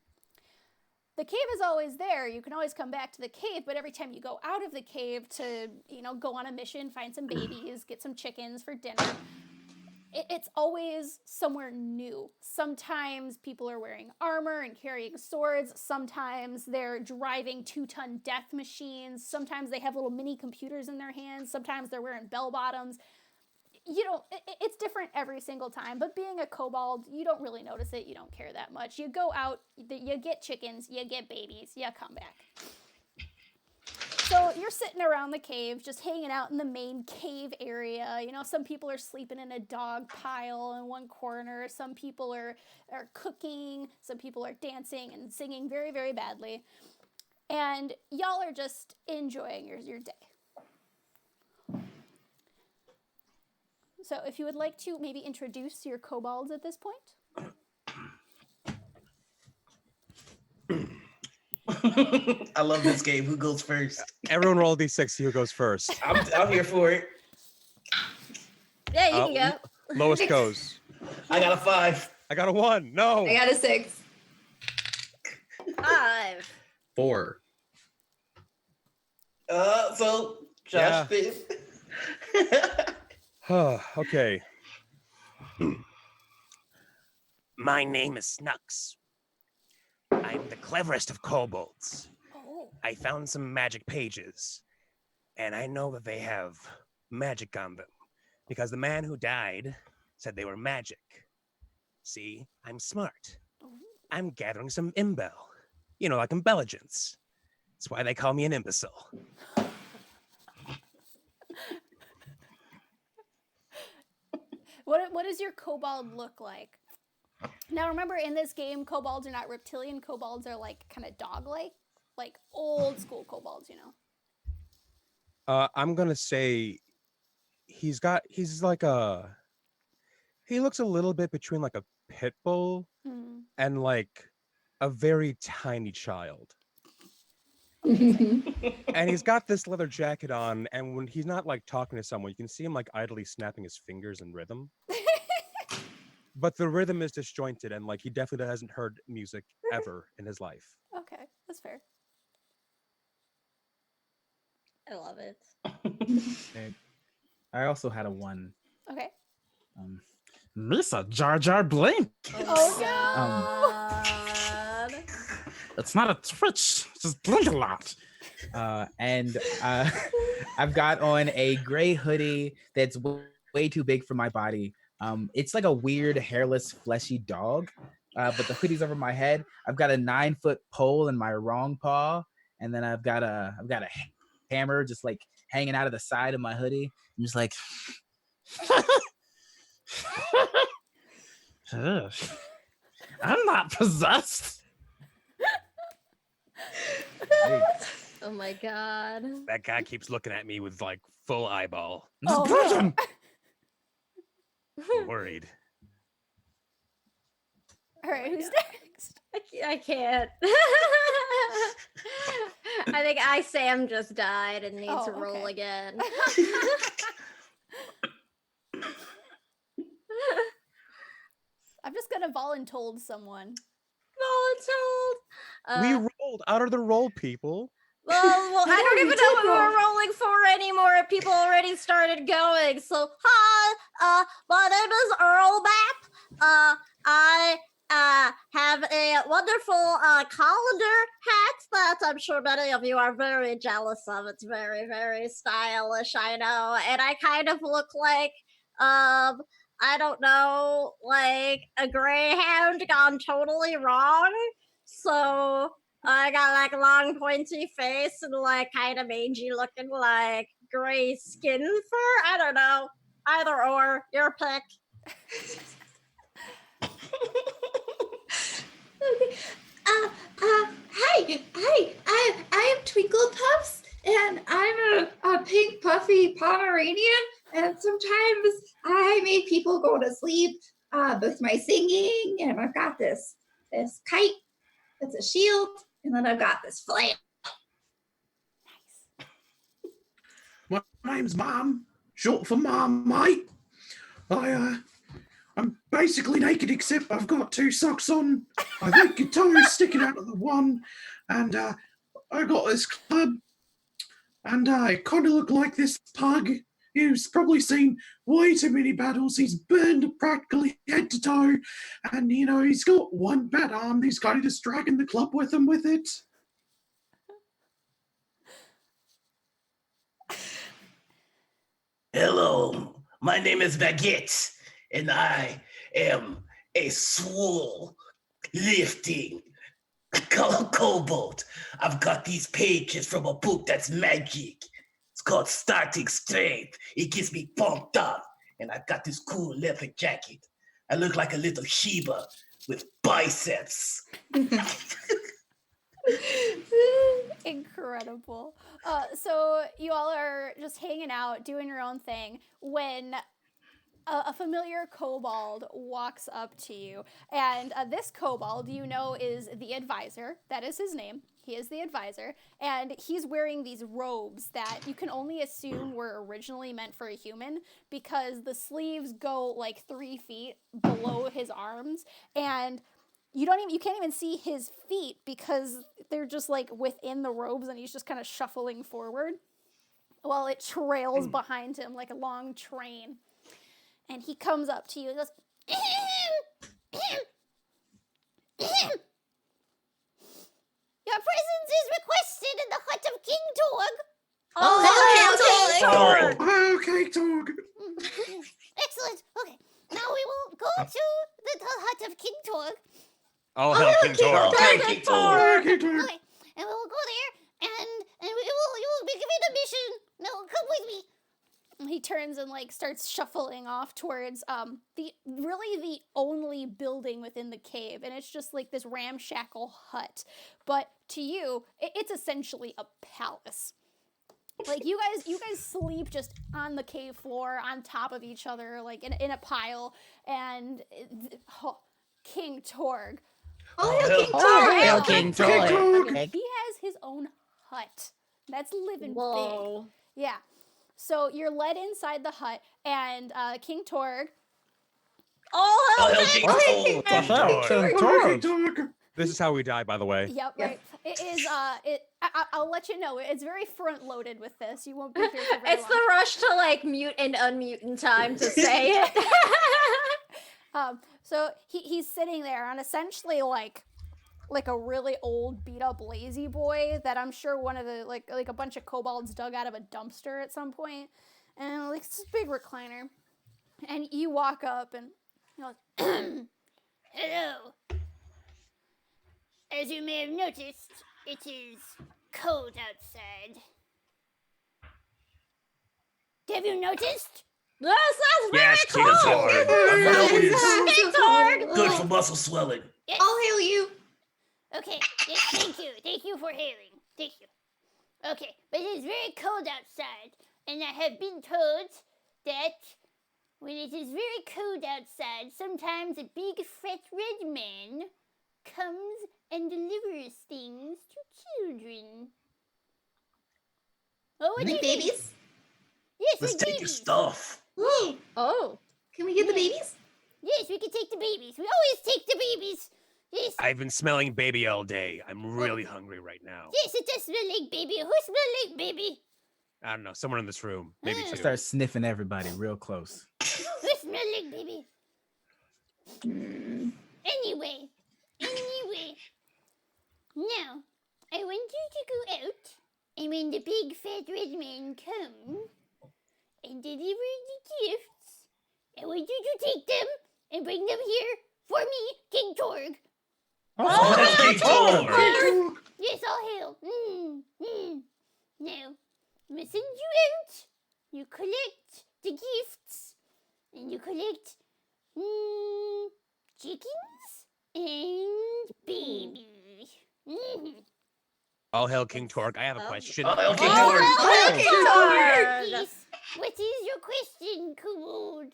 The cave is always there. You can always come back to the cave, but every time you go out of the cave to, go on a mission, find some babies, get some chickens for dinner, it's always somewhere new. Sometimes people are wearing armor and carrying swords. Sometimes they're driving 2-ton death machines. Sometimes they have little mini computers in their hands. Sometimes they're wearing bell bottoms. It's different every single time, but being a kobold, you don't really notice it. You don't care that much. You go out, you get chickens, you get babies, you come back. So you're sitting around the cave, just hanging out in the main cave area. Some people are sleeping in a dog pile in one corner. Some people are cooking. Some people are dancing and singing very, very badly. And y'all are just enjoying your day. So if you would like to maybe introduce your kobolds at this point.
I love this game. Who goes first?
Everyone roll D6. See who goes first.
I'm here for it.
Yeah, you can go.
Lowest goes.
I got a 5.
I got a 1. No.
I got a 6.
5.
4.
So Josh did.
Okay.
My name is Snux. I'm the cleverest of kobolds.
Oh.
I found some magic pages, and I know that they have magic on them because the man who died said they were magic. See, I'm smart. I'm gathering some imbel. Like embelligence. That's why they call me an imbecile.
What does your kobold look like? Now remember, in this game, kobolds are not reptilian. Kobolds are like kind of dog-like, like old school kobolds,
I'm gonna say he looks a little bit between like a pit bull and like a very tiny child. And he's got this leather jacket on, and when he's not like talking to someone, you can see him like idly snapping his fingers in rhythm. But the rhythm is disjointed, and like he definitely hasn't heard music ever in his life.
Okay, that's fair.
I love it.
Okay. I also had a 1.
Okay.
Misa Jar Jar Blink.
Oh no!
God.
It's not a twitch, just blink a lot.
And I've got on a gray hoodie that's way too big for my body. It's like a weird hairless fleshy dog, but the hoodie's over my head. I've got a 9-foot pole in my wrong paw, and then I've got a hammer just like hanging out of the side of my hoodie. I'm just like,
I'm not possessed.
Oh my god.
That guy keeps looking at me with like full eyeball.
Oh,
Brilliant.
I'm worried.
All right, who's next?
I can't. I think Sam just died and needs to roll
okay.
again.
I'm just gonna voluntold someone.
Voluntold.
We rolled out of the roll, people.
Well, I don't even know what we were rolling for anymore. People already started going. So, hi, my name is Earl Map. have a wonderful colander hat that I'm sure many of you are very jealous of. It's very, very stylish, I know. And I kind of look like, I don't know, like a greyhound gone totally wrong. So I got like a long pointy face and like kind of mangy looking, like gray skin fur. I don't know. Either or, your pick.
Okay. Hi, I am Twinkle Puffs, and I'm a pink puffy Pomeranian, and sometimes I make people go to sleep with my singing, and I've got this kite that's a shield, and then I've got this flail.
My name's Mom, short for Mom, mate. I'm basically naked except I've got 2 socks on. I've got guitars sticking out of the one, and I got this club, and I kind of look like this pug. He's probably seen way too many battles. He's burned practically head to toe, and he's got one bad arm. He's kind of just dragging the club with him with it.
Hello, my name is Baguette, and I am a swole lifting kobold. I've got these pages from a book that's magic. It's called Starting Strength. It gets me pumped up, and I've got this cool leather jacket. I look like a little Sheba with biceps.
Incredible. So you all are just hanging out, doing your own thing, when a familiar kobold walks up to you. And this kobold, is the advisor. That is his name. He is the advisor. And he's wearing these robes that you can only assume were originally meant for a human, because the sleeves go like 3 feet below his arms. And you can't even see his feet because they're just like within the robes, and he's just kind of shuffling forward while it trails behind him like a long train. And he comes up to you and goes, "Your presence is requested in the hut of King Torg."
Okay, Torg.
Excellent. Okay. Now we will go to the hut of King Torg.
All hail King Torg.
King Torg.
Okay. And we will go there, and you will be given a mission. No, come with me. And he turns and starts shuffling off towards the only building within the cave, and it's just like this ramshackle hut. But to you, it's essentially a palace. Like you guys sleep just on the cave floor on top of each other, like in a pile. And King Torg.
Hail King Torg.
He has his own hut. That's living
Whoa.
big. Yeah. So you're led inside the hut, and King Torg.
King Torg.
This is how we die, by the way.
Yep, right. It is. I'll let you know. It's very front loaded with this. You won't be here for very
It's the rush to mute and unmute in time to say it.
So he's sitting there on essentially like a really old beat up lazy boy that I'm sure one of the like a bunch of kobolds dug out of a dumpster at some point, and it's this big recliner, and you walk up and hello. As you may have noticed, it is cold outside. Have you noticed?
Yes, that's very
Yes, King
cool.
Torg.
King Torg.
Good for muscle swelling.
Yes.
I'll hail you.
Okay, yes, thank you. Thank you for hailing. Thank you. Okay, but it is very cold outside, and I have been told that when it is very cold outside, sometimes a big fat red man comes and delivers things to children. Oh, what do
Like
you think?
babies?
Yes,
Let's
like
take your
babies.
stuff.
Ooh,
Oh.
can we get the babies?
Yes, we can take the babies. We always take the babies. Yes,
I've been smelling baby all day. I'm really hungry right now.
yes, it does smell like baby. Who smells like baby?
I don't know, someone in this room, maybe
I
two.
Start sniffing everybody real close.
Who smells like baby? Anyway. Now, I want you to go out, and when the big fat red man comes and deliver the gifts, I want you to take them and bring them here for me, King Torg.
Oh, that's King Torg.
Yes, all hail. Now, I'm gonna send you out. You collect the gifts, and you collect chickens and baby.
All hail King Torg. I have a question.
Oh, hell, King
Oh,
Torg.
hell, King Torg!
Yes. What is your question, Kobold?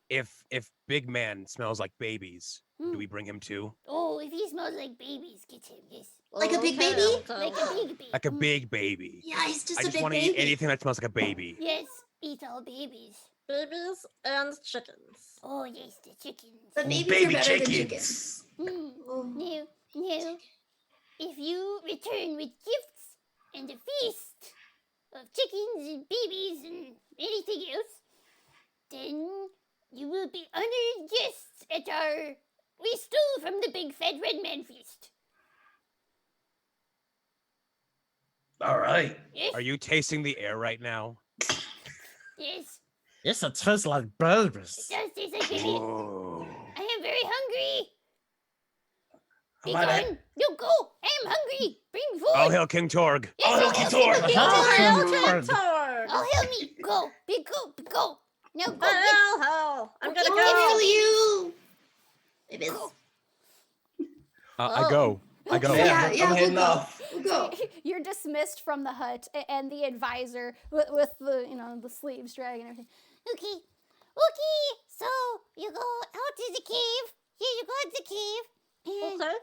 If Big Man smells like babies, do we bring him too?
Oh, if he smells like babies, get him. Yes.
Like a big baby?
Like a big baby.
Like a big baby.
Yeah, he's just
I
a
just
big
want to eat
baby.
anything that smells like a baby.
Yes, eat all babies.
Babies and chickens.
Oh, yes, the chickens.
But babies
Baby
are better than
chickens.
chickens. Oh.
Now, if you return with gifts and a feast of chickens and babies and anything else, then you will be honored guests at our we stole from the big fat red man feast.
All right.
Yes,
Are you tasting the air right now?
yes,
Yes, it tastes like babies.
it does taste like baby.
Oh.
I am very hungry. Be
Might I-
gone. No, go. I am hungry. Bring food.
All hail King Torg.
Yes,
All hail King
yes,
Torg.
yes,
Oh,
yes.
hell,
King
King
Torg.
Torg!
Oh, help me. Go. Go. Now go.
Hell, hell. I'm gonna
Get
go.
Kill you. Babies.
I go. I go.
Yeah,
I'm
we'll
heading
go.
off.
We'll go.
You're dismissed from the hut, and the advisor with the the sleeves dragging and everything. Okay. So you go out to the cave. Yeah, you go out the cave. And
Okay.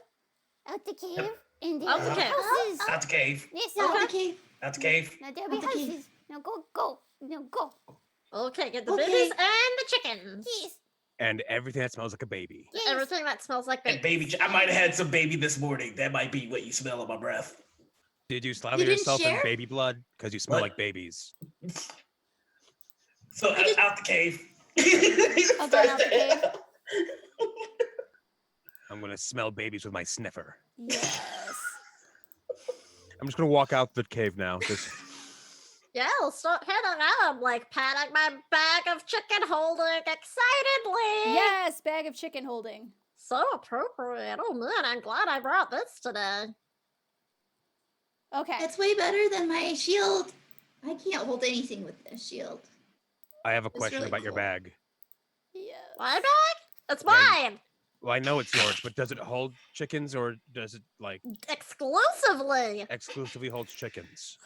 out the cave, and there
Out
are
the cave.
houses.
Out the cave.
Yes,
Yeah,
okay.
okay.
Out the cave.
Now there'll be
Out the cave.
houses. Now go. Now go.
Okay, get the
Okay.
babies and the chickens.
Yes.
And everything that smells like a baby.
Yes.
Everything that smells like
And
baby.
baby, I might have had some baby this morning. That might be what you smell on my breath.
Did you slather
You didn't
yourself in
share?
baby blood? Because you smell
What?
like babies.
So out the cave.
I'll go out the cave.
I'm gonna smell babies with my sniffer.
Yes.
I'm just gonna walk out the cave now. Just
Yeah, I'll start heading out. I'm like patting my bag of chicken holding excitedly.
Yes, bag of chicken holding.
So appropriate. Oh man, I'm glad I brought this today.
Okay.
That's way better than my shield. I can't hold anything with this shield.
I have a
It's
question
really
about your
cool.
bag.
Yes.
My bag? It's
Yeah,
mine.
Well, I know it's yours, but does it hold chickens or does it like
Exclusively.
exclusively holds chickens?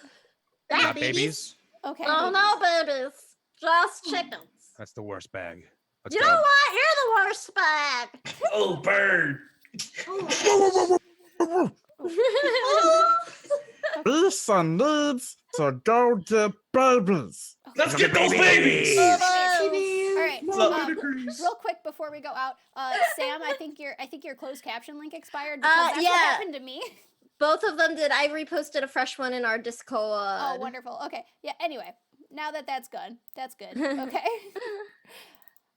Yeah,
Not
babies?
babies?
Okay.
Oh no, babies. Just chickens.
That's the worst bag. Let's
You
go.
know what? You're the worst bag.
Oh, bird.
Oh,
Lisa needs to go get babies.
Let's
Look
get
at
those
babies.
babies.
All right.
Ludicrous.
Real quick before we go out, Sam, I think your closed caption link expired because that's what
yeah.
happened to me.
Both of them did. I reposted a fresh one in our Discord.
Oh, wonderful. Okay. Yeah. Anyway, now that's good. That's good. Okay.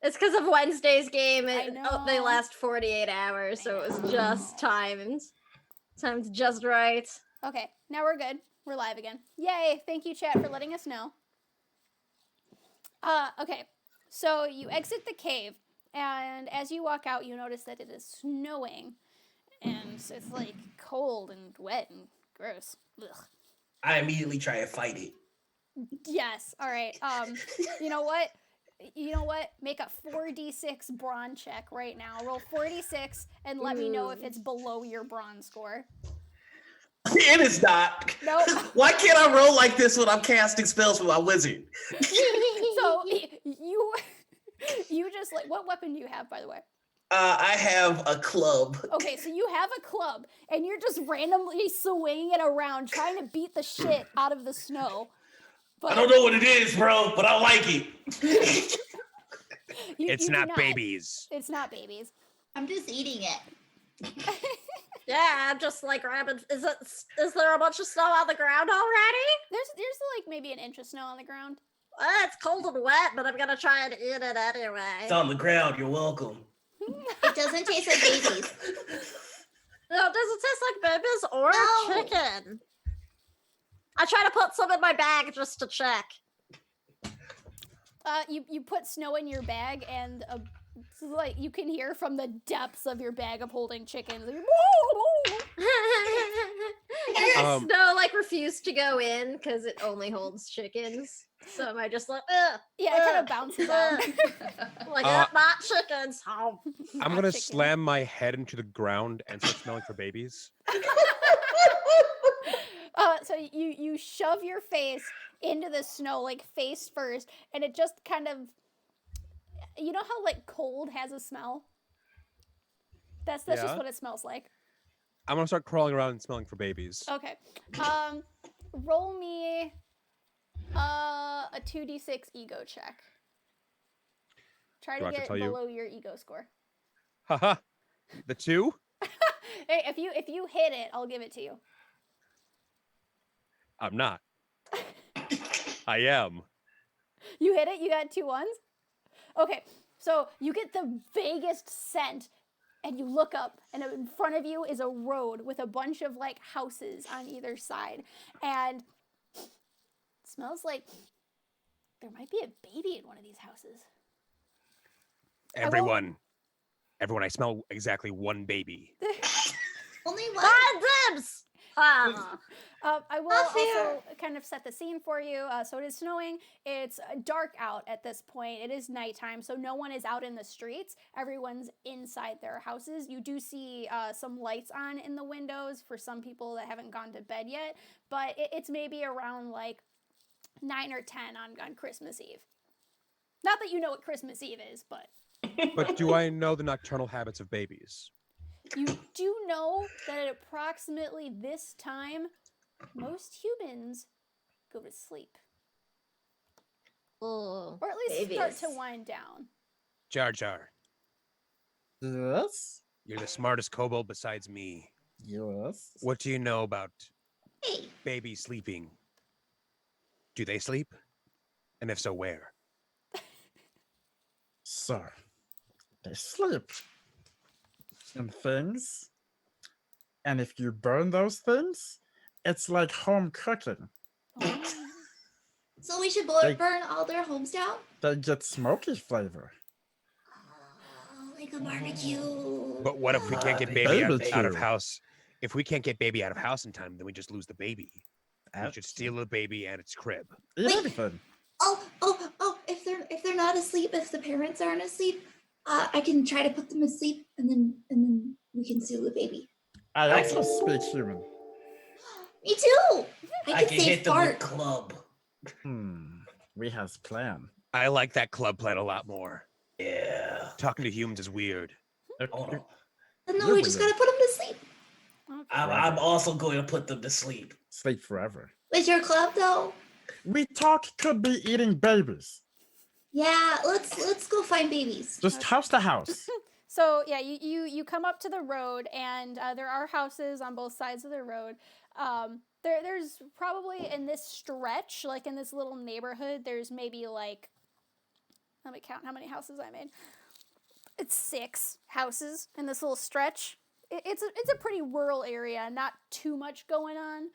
It's because of Wednesday's game.
I
They
know.
last 48 hours, so it was just timed. Timed just right.
Okay. Now we're good. We're live again. Yay! Thank you, chat, for letting us know. Okay. So you exit the cave, and as you walk out, you notice that it is snowing, and it's like cold and wet and gross. Ugh.
I immediately try and fight it.
Yes. All right. You know what? Make a 4d6 brawn check right now. Roll 4d6 and let me know if it's below your brawn score.
It is not.
Nope.
Why can't I roll like this when I'm casting spells with my wizard?
So you just like, what weapon do you have, by the way?
I have a club.
Okay, so you have a club and you're just randomly swinging it around trying to beat the shit out of the snow. But
I don't know what it is, bro, but I like it.
It's
you do
not babies.
It's not babies.
I'm just eating it.
Yeah, I'm just like grabbing. Is there a bunch of snow on the ground already?
There's like maybe an inch of snow on the ground.
It's cold and wet, but I'm gonna try and eat it anyway.
It's on the ground. You're welcome.
It doesn't taste like babies.
No, it doesn't taste like babies or
No.
chicken. I try to put some in my bag just to check.
You put snow in your bag, and like you can hear from the depths of your bag of holding chickens. Like,
Snow like refused to go in because it only holds chickens. So am I just like,
yeah, it kind of bounces out.
like
Uh,
not chickens. Oh.
I'm
Not
gonna
chicken.
slam my head into the ground and start smelling for babies.
So you shove your face into the snow, like face first, and it just kind of, you know how like cold has a smell? That's just
Yeah.
what it smells like.
I'm gonna start crawling around and smelling for babies.
Okay. Roll me a 2d6 ego check. Try
Do I
to
have to
get
tell you?
below your ego score.
Haha. The 2?
Hey, if you hit it, I'll give it to you.
I'm not. I am.
You hit it? You got 2 ones? Okay, so you get the vaguest scent, and you look up, and in front of you is a road with a bunch of like houses on either side, and it smells like there might be a baby in one of these houses.
Everyone, I smell exactly one baby.
Only one.
Dibs! Ah.
I will
Not fair.
also kind of set the scene for you. So it is snowing. It's dark out at this point. It is nighttime, so no one is out in the streets. Everyone's inside their houses. You do see some lights on in the windows for some people that haven't gone to bed yet, but it's maybe around like 9 or 10 on Christmas Eve. Not that you know what Christmas Eve is, but
But do I know the nocturnal habits of babies?
you do know that at approximately this time, most humans go to sleep.
Oh.
Or at least start to
Babies.
wind down.
Jar Jar,
Yes.
you're the smartest kobold besides me.
Yes.
What do you know about
Hey,
babies sleeping? Do they sleep? And if so, where?
So, they sleep in things. And if you burn those things, it's like home cooking.
so we should
They-
burn all their homes down?
They get smoky flavor.
Oh, like a barbecue.
But what if we can't get
Ah,
baby
baby
out of
too.
house? If we can't get baby out of house in time, then we just lose the baby. We
Ouch.
should steal the baby and its crib.
Eat
Wait.
everything.
Oh! If they're not asleep, if the parents aren't asleep, I can try to put them asleep, and then we can steal the baby.
I
I
also
can-
speak human.
Me too.
I
can
can
say
hit them with
fart.
club.
We has plan.
I like that club plan a lot more.
Yeah.
Talking to humans is weird.
Oh no.
And then
You're
we just
weird.
gotta put them to sleep.
I'm also going to put them to sleep.
Sleep forever.
With your club though.
We talk could be eating babies.
Yeah, let's go find babies.
Just house to house.
So yeah, you come up to the road, and there are houses on both sides of the road. There's probably in this stretch, like in this little neighborhood, there's maybe like, let me count how many houses I made. It's 6 houses in this little stretch. It's a pretty rural area, not too much going on.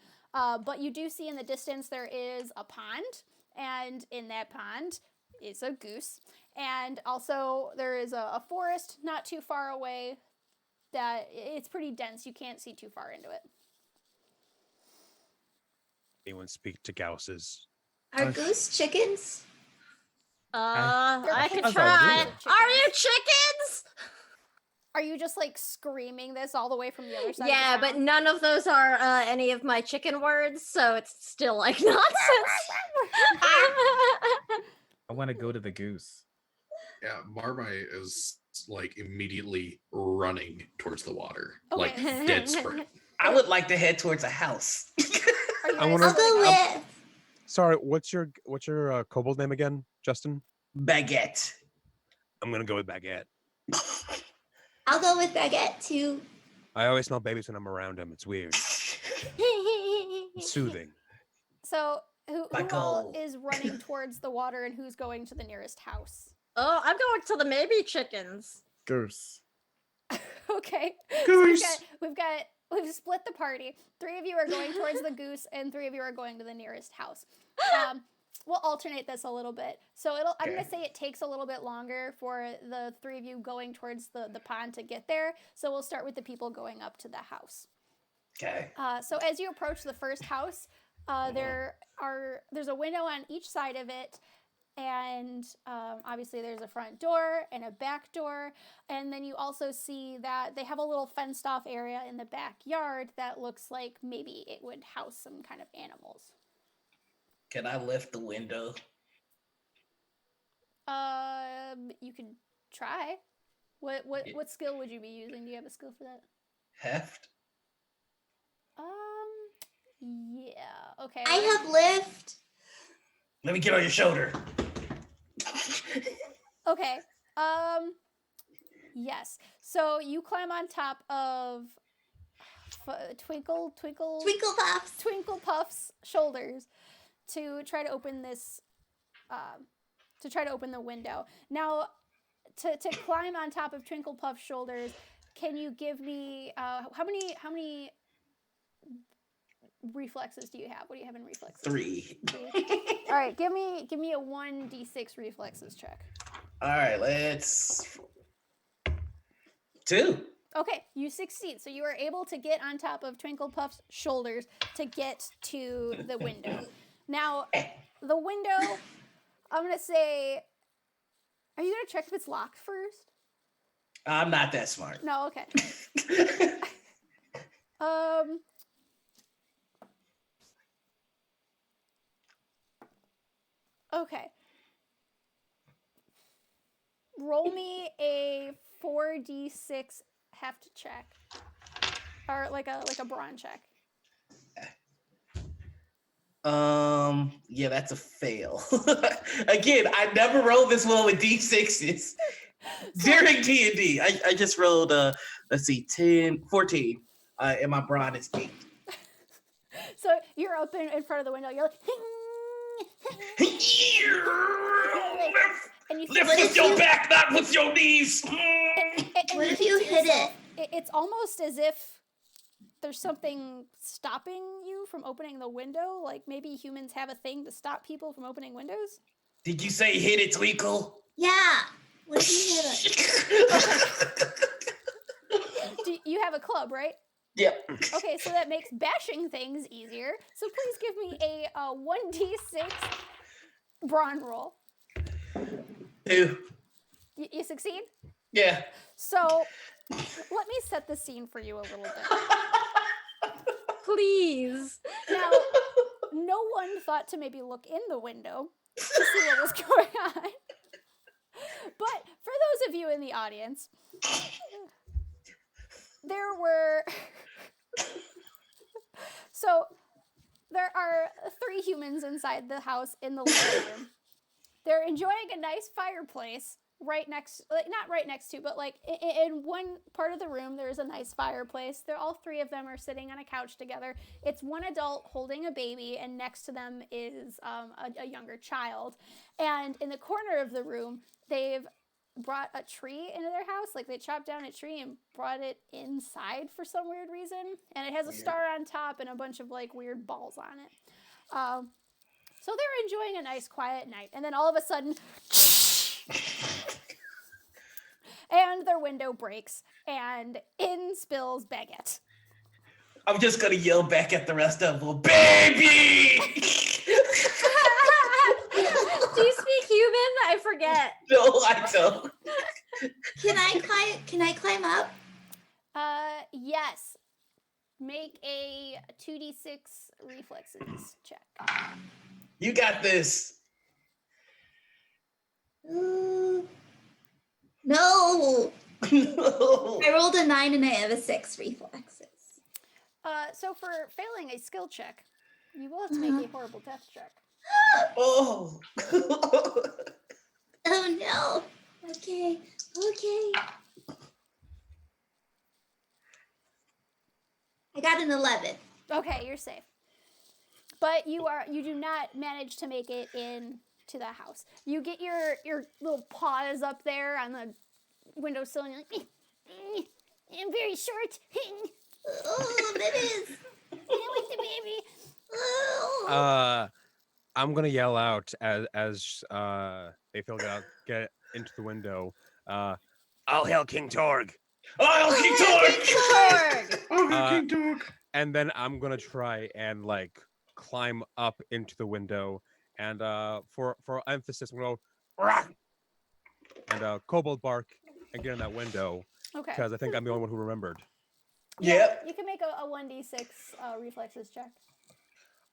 But you do see in the distance there is a pond, and in that pond is a goose. And also there is a forest not too far away that it's pretty dense. You can't see too far into it.
Anyone speak to Gausses?
Are goose chickens?
I can
That's
try.
ideal.
Are you chickens?
Are you just like screaming this all the way from the other side?
Yeah,
of the
but
town?
none of those are any of my chicken words, so it's still like nonsense.
I want to go to the goose.
Yeah, Marmite is like immediately running towards the water,
Okay.
like dead sprint.
I would like to head towards a house.
Are you
I
guys
wanna-
I'll go
like-
with.
Sorry, what's your kobold name again, Justin?
Baguette.
I'm gonna go with Baguette.
I'll go with Baguette too.
I always smell babies when I'm around them. It's weird. It's soothing.
So who
By
all
goal.
is running towards the water, and who's going to the nearest house?
Oh, I'm going to the maybe chickens.
Goose.
Okay.
Goose.
So we've split the party. 3 of you are going towards the goose, and 3 of you are going to the nearest house. We'll alternate this a little bit. So I'm gonna say it takes a little bit longer for the 3 of you going towards the pond to get there. So we'll start with the people going up to the house.
Okay.
So as you approach the first house, there's a window on each side of it, and obviously there's a front door and a back door, and then you also see that they have a little fenced off area in the backyard that looks like maybe it would house some kind of animals.
Can I lift the window?
You can try. What skill would you be using? Do you have a skill for that?
Heft?
Yeah. Okay.
I have lift.
Let me get on your shoulder.
Okay. Yes. So you climb on top of Twinkle Puff's shoulders to try to open this. To try to open the window. Now, to climb on top of Twinkle Puff's shoulders, can you give me how many reflexes do you have? What do you have in reflexes?
3.
All right, give me a 1d6 reflexes check.
All right, let's 2.
Okay, you succeed. So you are able to get on top of Twinkle Puff's shoulders to get to the window. Now, the window, I'm going to say, are you going to check if it's locked first?
I'm not that smart.
No, okay. Okay. Roll me a 4d6 heft check. Or like a brawn check.
Yeah, that's a fail. Again, I never rolled this well with D6s. During D&D, I just rolled, let's see, 14, and my brawn is 8.
So you're up in front of the window, you're like, and you
Lift with your back, not with your knees.
What if you hit it?
It's almost as if there's something stopping you from opening the window. Like maybe humans have a thing to stop people from opening windows.
Did you say hit it, Twinkle?
Yeah. What if you hit it?
You have a club, right?
Yep.
Okay, so that makes bashing things easier. So please give me a 1d6 brawn roll.
2.
You succeed?
Yeah.
So let me set the scene for you a little bit.
Please.
Now, no one thought to maybe look in the window to see what was going on. But for those of you in the audience, there are 3 humans inside the house in the living room. They're enjoying a nice fireplace not right next to, but like in one part of the room, there's a nice fireplace. All 3 of them are sitting on a couch together. It's one adult holding a baby, and next to them is a younger child. And in the corner of the room, they've brought a tree into their house. Like they chopped down a tree and brought it inside for some weird reason. And it has a star on top and a bunch of like weird balls on it. So they're enjoying a nice quiet night. And then all of a sudden, and their window breaks and in spills Baguette.
I'm just gonna yell back at the rest of them, baby!
Do you speak human? I forget.
No, I don't.
Can I climb up?
Yes. Make a 2d6 reflexes check.
You got this.
No.
No.
I rolled a 9 and I have a 6 reflexes.
So for failing a skill check, you will have to make a horrible death check.
Oh.
Oh no. Okay. I got an 11.
Okay, you're safe. But you do not manage to make it in to the house. You get your little paws up there on the windowsill and you're like, I'm very short.
Oh, that is.
I like the baby.
Oh.
I'm gonna yell out as they get into the window. All hail King Torg!
Oh, King Torg!
Oh,
Uh,
King Dog.
And then I'm gonna try and like climb up into the window, and for emphasis, I'm gonna go "Rah!" and Kobold bark and get in that window
Okay.
because I think I'm the only one who remembered.
Yep.
You can make a 1d6 reflexes check.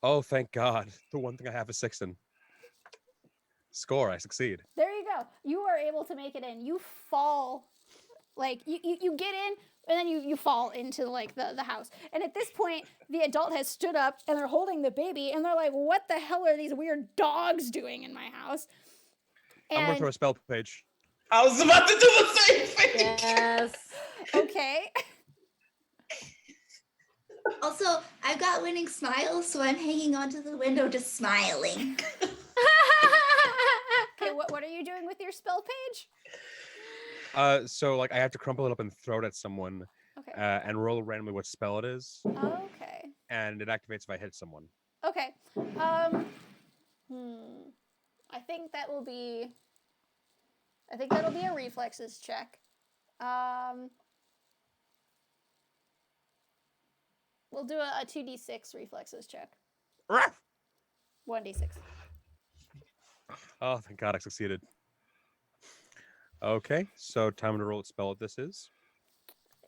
Oh, thank God! The one thing I have is 6 in. Score, I succeed.
There you go. You are able to make it in. You fall, like you get in, and then you fall into like the house. And at this point, the adult has stood up and they're holding the baby, and they're like, "What the hell are these weird dogs doing in my house?"
I'm gonna
And
throw a spell page.
I was about to do the same thing.
Yes.
okay,
Also, I've got winning smiles, so I'm hanging onto the window just smiling.
okay. What are you doing with your spell page?
So like I have to crumple it up and throw it at someone,
Okay.
and roll randomly what spell it is,
Okay.
and it activates if I hit someone.
Okay. I think that'll be a reflexes check. We'll do a 2d6 reflexes check.
Ruff!
1d6.
Oh, thank God I succeeded. Okay, so time to roll what spell this is.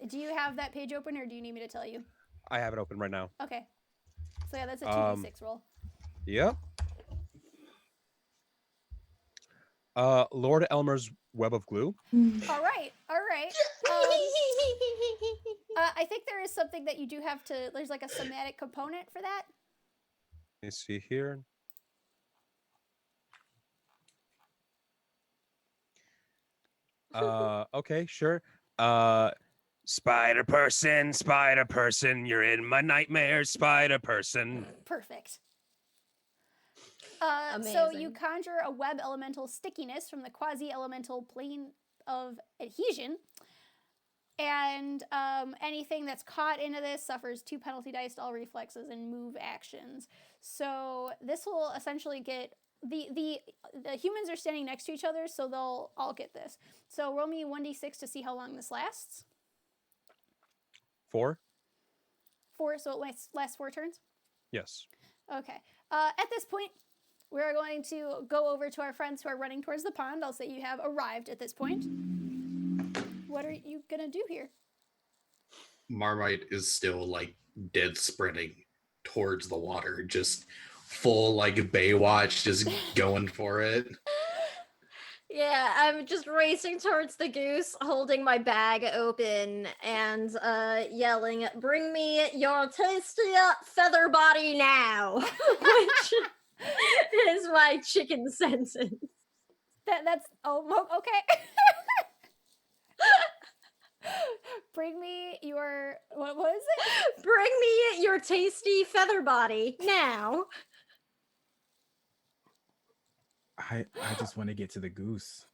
Do you have that page open, or do you need me to tell you?
I have it open right now.
Okay. So yeah, that's a 2d6 roll.
Yep. Lord Elmer's web of glue.
All right. I think there is something that you do have to. There's like a somatic component for that.
Let me see here. Okay, sure. Spider person, you're in my nightmares, spider person.
Perfect. So you
Amazing.
conjure a web elemental stickiness from the quasi-elemental plane of adhesion. And anything that's caught into this suffers 2 penalty dice to all reflexes and move actions. So this will essentially get the humans are standing next to each other, so they'll all get this. So roll me 1d6 to see how long this lasts.
4?
4, so it lasts 4 turns.
Yes.
Okay. At this point, we're going to go over to our friends who are running towards the pond. I'll say you have arrived at this point. What are you gonna do here?
Marmite is still like dead sprinting towards the water, just full like Baywatch, just going for it.
Yeah, I'm just racing towards the goose, holding my bag open and yelling, "Bring me your tasty feather body now!" Which is my chicken sentence.
That's okay. Bring me your what was it?
Bring me your tasty feather body now.
I just want to get to the goose.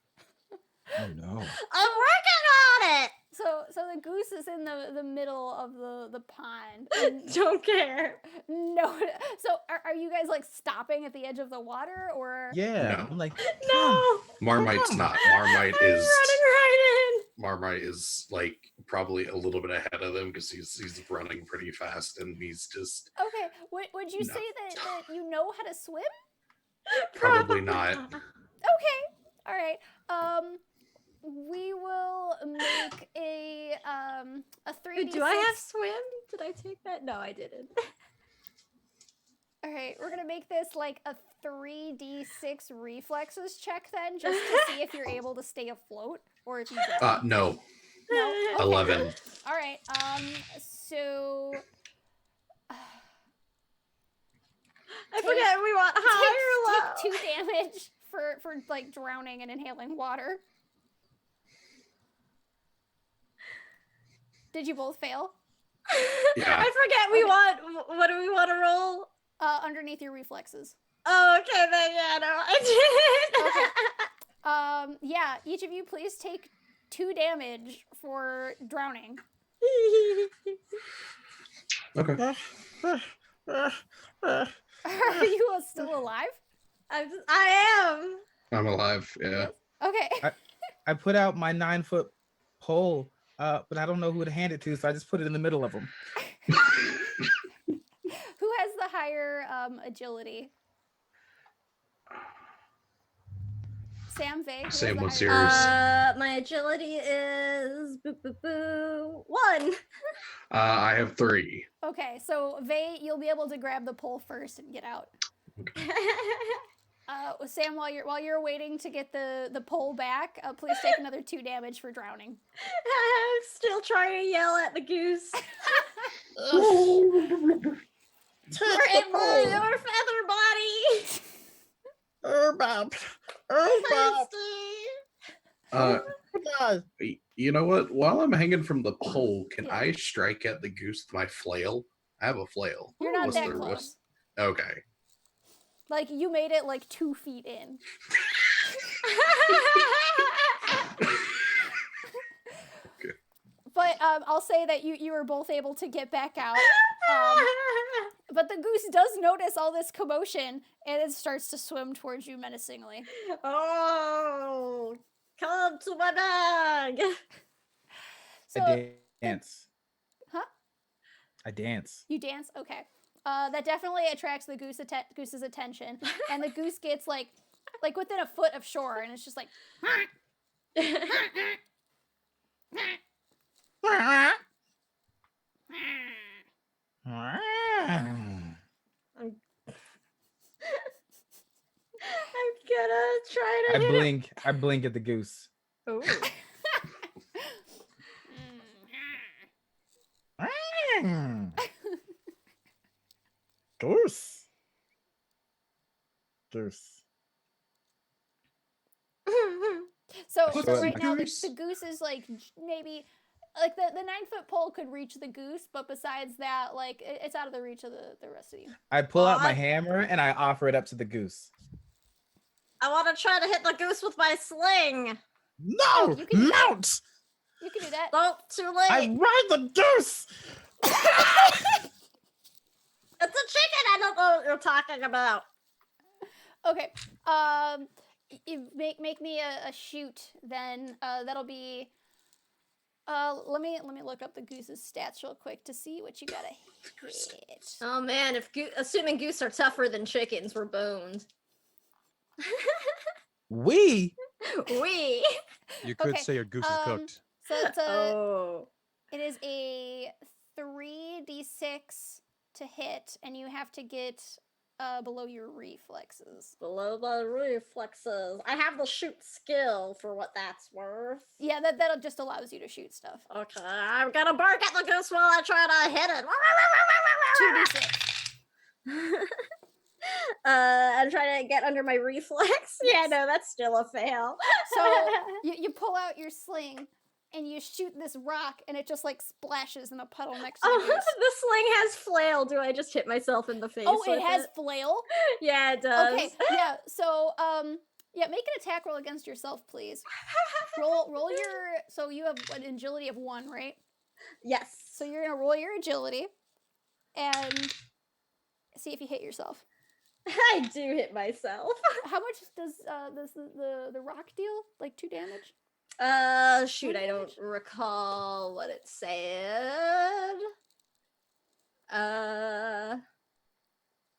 Oh no.
I'm working on it.
So the goose is in the middle of the pond. and-
Don't care.
no. So are you guys like stopping at the edge of the water, or?
Yeah.
No.
I'm like,
No.
Marmite's not. Marmite
I'm
is
running right
Marmite is like probably a little bit ahead of them because he's running pretty fast and he's just
Okay. Would you
No.
say that you know how to swim?
in.
Probably not.
Okay. All right. We will make a 3d6.
Do I have swim? Did I take that? No, I didn't.
All right, we're gonna make this like a 3d6 reflexes check then, just to see if you're able to stay afloat or if you drown.
No.
No? Okay.
11.
All right. So
I forget we want high or low.
take 2 damage for like drowning and inhaling water. Did you both fail?
Yeah.
I forget we want. What do we want to roll?
Underneath your reflexes.
Oh, okay, then yeah, no, I did.
Yeah, each of you please take 2 damage for drowning.
Okay.
Are you still alive?
I am.
I'm alive. Yeah.
Yes. Okay.
I put out my 9-foot pole, but I don't know who to hand it to, so I just put it in the middle of them.
Who has the higher agility? Sam, Vay? Who
Same
has
with
the higher
yours.
My agility is 1.
I have 3.
Okay, so Vay, you'll be able to grab the pole first and get out. Sam, while you're waiting to get the pole back, please take another 2 damage for drowning.
I'm still trying to yell at the goose.
Take the pole.
Your feather body.
Bob. Bob. God.
You know what? While I'm hanging from the pole, can
Yeah.
I strike at the goose with my flail? I have a flail.
You're not
What's
that
the-
close.
what's- Okay.
Like, you made it like 2 feet in.
Okay.
But I'll say that you were both able to get back out. But the goose does notice all this commotion, and it starts to swim towards you menacingly.
Oh, come to my bag.
So,
I dance.
Huh?
I dance.
You dance? Okay. That definitely attracts the goose's attention, and the goose gets like within a foot of shore, and it's just like.
I'm gonna try to hit him.
I blink at the goose.
Ooh.
Goose. Goose.
So
What's
right
the
now
goose?
the goose is like maybe like the 9-foot pole could reach the goose, but besides that, like it's out of the reach of the rest of you.
I pull out my
I-
hammer and I offer it up to the goose.
I want to try to hit the goose with my sling.
No!
you can do that.
Mount!
You can do that.
Don't too
I
late.
ride the goose!
It's a chicken. I don't know what you're talking about.
Okay. You make me a shoot. Then that'll be. Let me look up the goose's stats real quick to see what you gotta hit.
Oh man, assuming goose are tougher than chickens, we're boned.
We
We.
You could
Okay,
say your goose is cooked.
So it's a.
Oh.
It is a 3d6 to hit, and you have to get below your reflexes.
Below my reflexes. I have the shoot skill for what that's worth.
Yeah, that just allows you to shoot stuff.
Okay, I'm gonna bark at the goose while I try to hit it.
2d6.
I'm trying to get under my reflex. Yeah, no, that's still a fail.
So you pull out your sling and you shoot this rock, and it just like splashes in a puddle next to the
Oh,
goose.
the sling has flail. Do I just hit myself in the face?
Oh, it
with
has flail.
Yeah, it does.
Okay, yeah. So yeah, make an attack roll against yourself, please. Roll your. So you have an agility of 1, right?
Yes.
So you're gonna roll your agility, and see if you hit yourself.
I do hit myself.
How much does the rock deal? Like 2 damage?
Shoot,
One
I don't
damage?
recall what it said.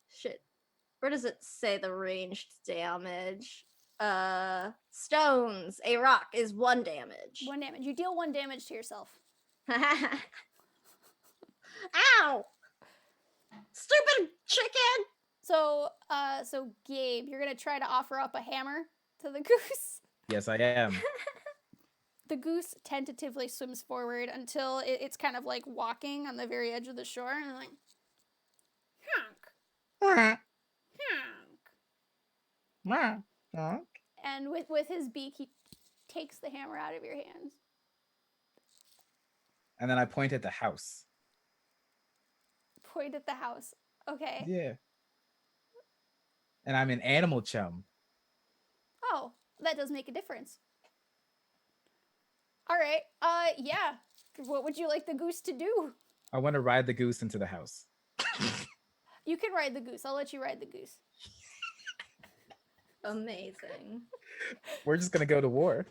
Shit. Where does it say the ranged damage? Stones. A rock is 1 damage.
1 damage. You deal 1 damage to yourself.
Ow! Stupid chicken!
So Gabe, you're gonna try to offer up a hammer to the goose.
Yes, I am.
The goose tentatively swims forward until it's kind of like walking on the very edge of the shore, and like, honk, honk. And with his beak, he takes the hammer out of your hands.
And then I point at the house.
Point at the house. Okay.
Yeah. And I'm an animal chum.
Oh, that does make a difference. All right. Yeah. What would you like the goose to do?
I want to ride the goose into the house.
You can ride the goose. I'll let you ride the goose.
Amazing.
We're just gonna go to war.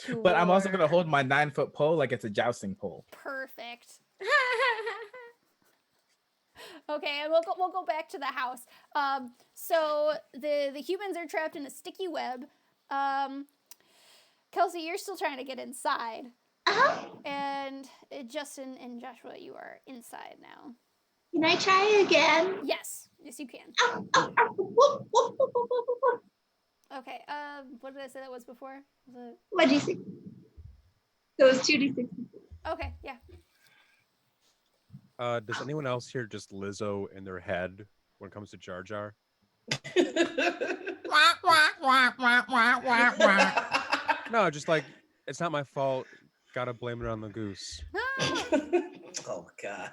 To
But I'm also gonna
war.
hold my 9-foot pole like it's a jousting pole.
Perfect. Okay, and we'll go back to the house. So the humans are trapped in a sticky web. Kelsey, you're still trying to get inside, and Justin and Joshua, you are inside now.
Can I try again?
Yes, you can. Okay. What did I say that was before? Was it...
What do you think? So it's 2d6.
Okay, yeah.
Does anyone else hear just Lizzo in their head when it comes to Jar Jar? No, just like it's not my fault. Gotta blame it on the goose.
Oh God.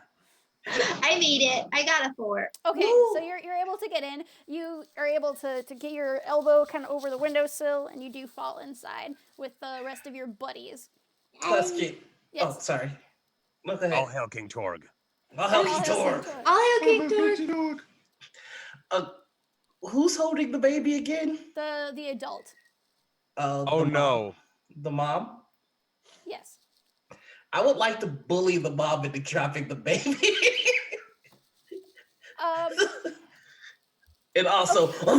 I made it. I got a 4.
Okay,
Woo!
so you're able to get in. You are able to get your elbow kind of over the windowsill, and you do fall inside with the rest of your buddies.
Husky.
Yes.
Oh, sorry. No, go ahead.
All hail King Torg.
I'll help you, Torg.
All hail King
Oh,
Torg.
dirty dog.
Who's holding the baby again?
The adult.
Oh
The mom.
no.
The mom?
Yes.
I would like to bully the mom into dropping the baby. And also,
Give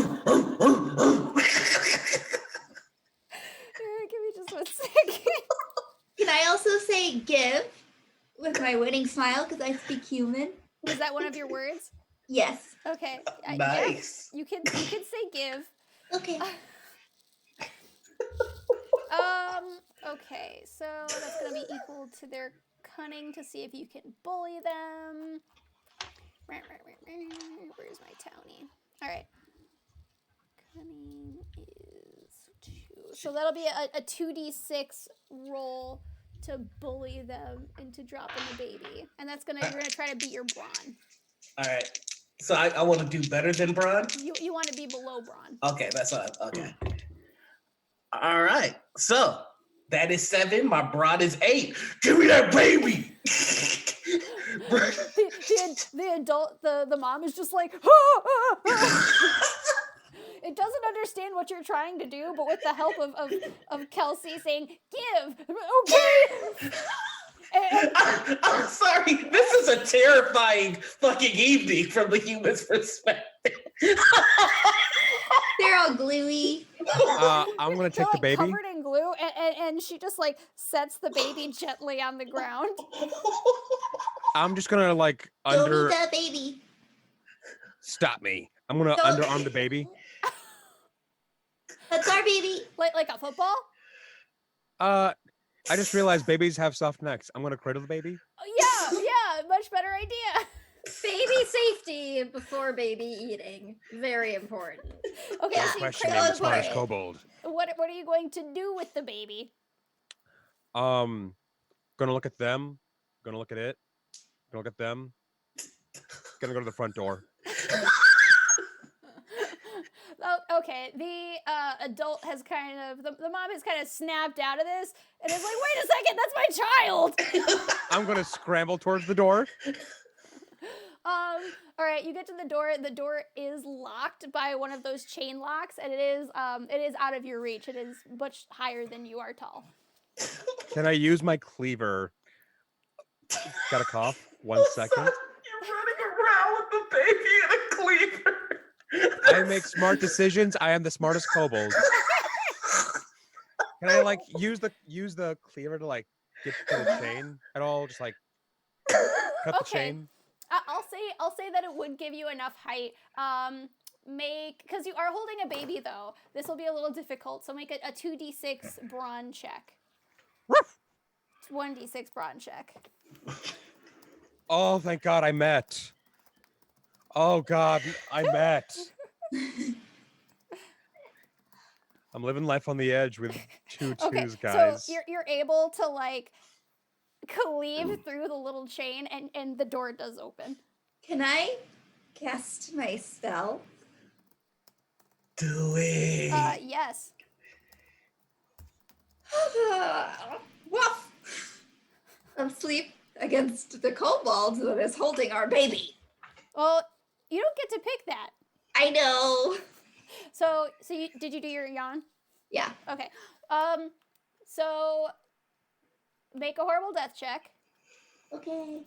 me just 1 second.
Can I also say give with my winning smile because I speak human?
Is that one of your words?
Yes.
Okay. Yeah,
nice.
you can say give.
Okay.
Okay, so that's gonna be equal to their cunning to see if you can bully them. Where's my townie? All right. Cunning is 2. So that'll be a 2d6 roll to bully them into dropping the baby. And that's you're gonna try to beat your brawn.
All right. So I want to do better than Braun.
You want to be below brawn.
Okay, that's all. Okay. All right. So that is 7. My Braun is 8. Give me that baby.
The adult, the mom is just like, it doesn't understand what you're trying to do, but with the help of Kelsey saying, give, okay. And,
I'm sorry. This is a terrifying fucking evening from the human's perspective.
They're all gluey.
I'm gonna
they're
take the
like
baby.
covered in glue, and she just like sets the baby gently on the ground.
I'm just gonna like
Go
under.
meet the baby.
Stop me. I'm gonna
Go-
underarm the baby.
That's our baby.
Like a football?
I just realized babies have soft necks. I'm gonna cradle the baby.
Yeah, much better idea.
Baby safety before baby eating. Very important.
Okay,
Yeah.
so you
Question
cradle
name
the
is Spanish
baby.
Kobold.
What are you going to do with the baby?
Gonna look at them. Gonna look at it. Gonna look at them. Gonna go to the front door.
Okay, the adult has kind of the mom has kind of snapped out of this and is like, wait a second, that's my child.
I'm gonna scramble towards the door.
All right, you get to the door. The door is locked by one of those chain locks, and it is out of your reach. It is much higher than you are tall.
Can I use my cleaver? Got a cough? 1 second.
You're running around with the baby and a cleaver.
I make smart decisions. I am the smartest kobold. Can I like use the cleaver to like get to the chain at all? Just like cut the chain.
I'll say that it would give you enough height. Because you are holding a baby though. This will be a little difficult. So make a 2d6 brawn check. It's 1d6 brawn check.
Oh, thank God I met. Oh God, I met. I'm living life on the edge with 2 twos, guys.
So you're able to like cleave through the little chain, and the door does open.
Can I cast my spell?
Do it.
Yes.
Woof! Asleep against the kobold that is holding our baby.
Well, you don't get to pick that.
I know.
So did you do your yawn?
Yeah.
Okay. So make a horrible death check.
Okay.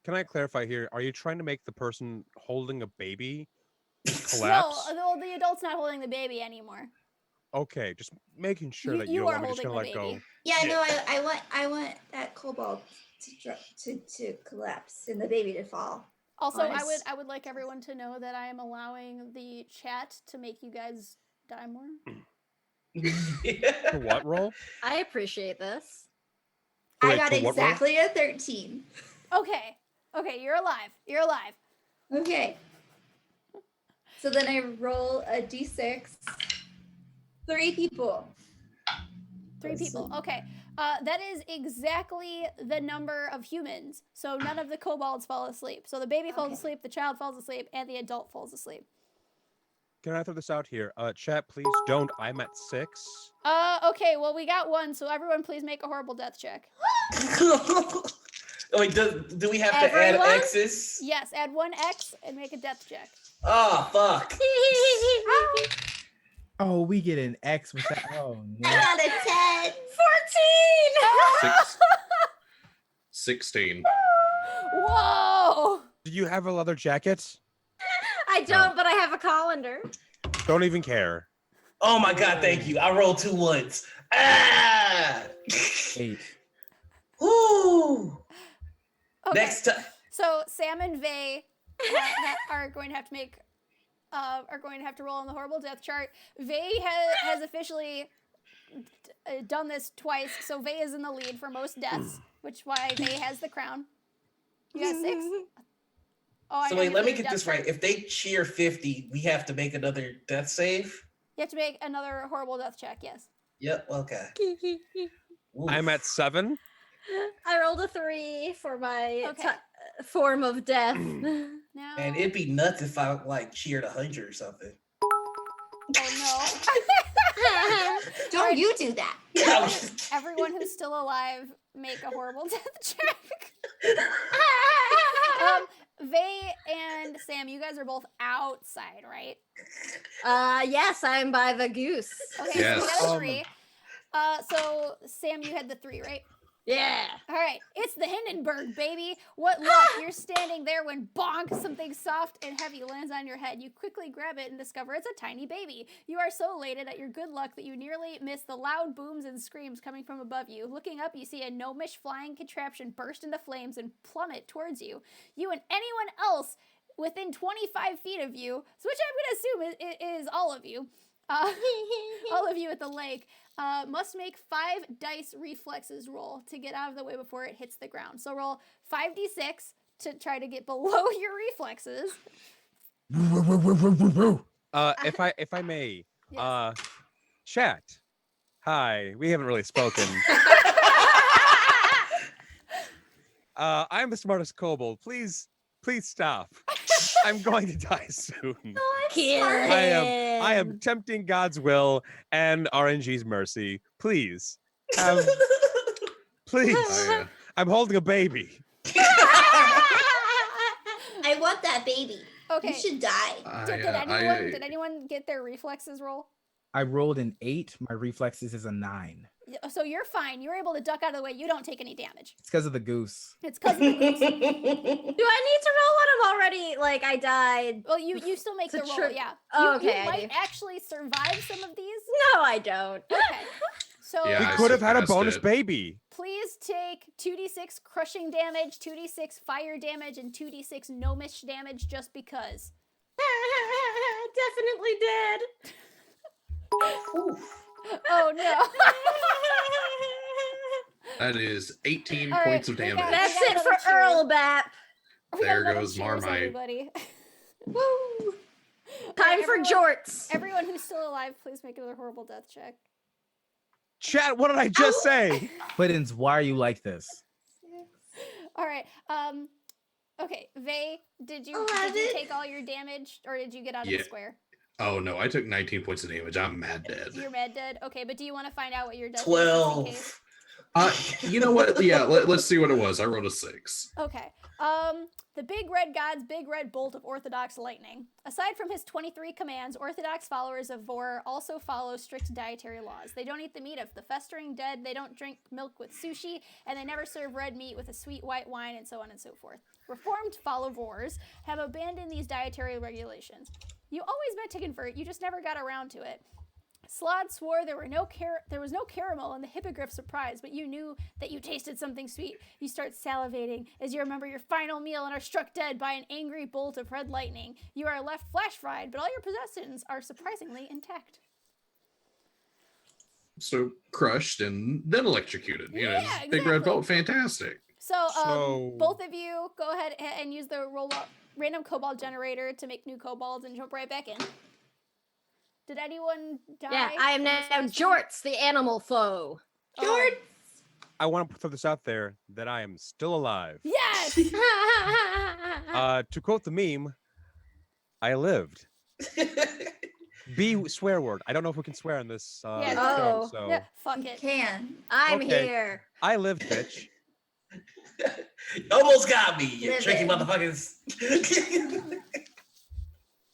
Can I clarify here? Are you trying to make the person holding a baby
No,
collapse?
the adult's not holding the baby anymore.
Okay, just making sure
You-
that
you
you don't
are
want me just
holding
gonna
the
let
baby.
go.
Yeah, no, I want that kobold to collapse and the baby to fall.
Also,
Nice.
I would like everyone to know that I am allowing the chat to make you guys die more.
For what roll?
I appreciate this.
Wait,
I got
for what roll?
exactly a 13.
Okay. Okay, you're alive. You're alive.
Okay. So then I roll a d6. 3 people.
3 people. Okay. That is exactly the number of humans. So none of the kobolds fall asleep. So the baby falls
Okay.
asleep, the child falls asleep, and the adult falls asleep.
Can I throw this out here? Chat, please don't. I'm at 6.
Okay, well, we got 1, so everyone please make a horrible death check.
Wait, do we have to
Everyone?
add X's?
Yes, add 1x and make a death check.
Oh, fuck.
Oh, we get an X with that. Oh no.
I got a 10.
14!
16.
Whoa!
Do you have a leather jacket?
I don't, but I have a colander.
Don't even care.
Oh my god, thank you. I rolled 2 ones. Ah!
8.
Woo!
Okay.
Next time.
So Sam and Vay are going to have to make are going to have to roll on the horrible death chart. Vay has officially done this twice, so Vay is in the lead for most deaths, which is why Vay has the crown. You got 6. Oh, I
So
know
wait,
you're
let me
doing
get
death
this right.
chart.
If they cheer 50, we have to make another death save?
You have to make another horrible death check. Yes.
Yep, okay. Oof.
I'm at 7.
I rolled a 3 for my
Okay.
form of death.
Now.
And it'd be nuts if I like cheered 100 or something.
Oh
Don't
Alright.
you do that.
I was
no! Everyone who's still alive, make a horrible death check. Vay and Sam, you guys are both outside, right?
Yes, I'm by the goose.
Okay,
Yes.
so you got a 3. So Sam, you had the 3, right?
Yeah.
All right, it's the Hindenburg, baby. What luck! You're standing there when bonk, something soft and heavy lands on your head. You quickly grab it and discover it's a tiny baby. You are so elated at your good luck that you nearly miss the loud booms and screams coming from above you. Looking up, you see a gnomish flying contraption burst into flames and plummet towards you. You and anyone else within 25 feet of you, which I'm going to assume is all of you, all of you at the lake, must make 5 dice reflexes roll to get out of the way before it hits the ground. So roll 5d6 to try to get below your reflexes.
If I may,
Yes.
chat. Hi, we haven't really spoken. I'm the smartest kobold. Please stop. I'm going to die soon.
Kill
I am
him.
tempting God's will and RNG's mercy. Please. Please.
I,
I'm holding a baby.
I want that baby.
Okay.
You should die.
Did anyone get their reflexes roll?
I rolled an 8. My reflexes is a 9.
So you're fine. You're able to duck out of the way. You don't take any damage.
It's because of the goose.
It's because of the goose.
Do I need to roll when I'm already like I died?
Well, you still make
It's
the
a
roll,
trip.
yeah.
Oh,
You
okay, I
might
do.
actually survive some of these.
No, I don't.
Okay. So
Yeah,
We
I
could have had a
surpassed
bonus
it.
baby.
please take 2d6 crushing damage, 2d6 fire damage, and 2d6 gnomish damage just because.
Definitely dead.
Oh no.
that is 18
All right,
points of
we got-
damage.
That's
got
it for
another cheer.
Earl Bap.
We got
There
another
goes
cheers,
Marmite.
everybody.
Woo.
All
Time
right,
for
everyone-
jorts.
Everyone who's still alive, please make another horrible death check.
Chat, what did I just say?
Puddins, why are you like this?
All right. Okay, Vay, did you
11.
take all your damage, or did you get out of the
Yeah.
square?
Oh no, I took 19 points of damage. I'm mad dead.
You're mad dead. Okay, but do you want to find out what your death is, just in case?
12.
You know what? Yeah, let's see what it was. I rolled a 6.
Okay. The big red god's big red bolt of Orthodox lightning. Aside from his 23 commands, Orthodox followers of Vor also follow strict dietary laws. They don't eat the meat of the festering dead, they don't drink milk with sushi, and they never serve red meat with a sweet white wine, and so on and so forth. Reformed followers have abandoned these dietary regulations. You always meant to convert, you just never got around to it. Slod swore there was no caramel in the hippogriff surprise, but you knew that you tasted something sweet. You start salivating as you remember your final meal and are struck dead by an angry bolt of red lightning. You are left flash-fried, but all your possessions are surprisingly intact.
So crushed and then electrocuted. You know,
Yeah,
big red
exactly.
bolt, fantastic.
So, both of you go ahead and use the random kobold generator to make new kobolds and jump right back in. Did anyone die?
Yeah, I am now Jorts, the animal foe.
Jorts!
I want to throw this out there that I am still alive.
Yes!
To quote the meme, I lived. B swear word. I don't know if we can swear on this
Yeah,
show, so
Yeah, fuck it.
Can.
I'm
Okay.
here.
I lived, bitch.
You almost got me, you tricky
Living.
motherfuckers.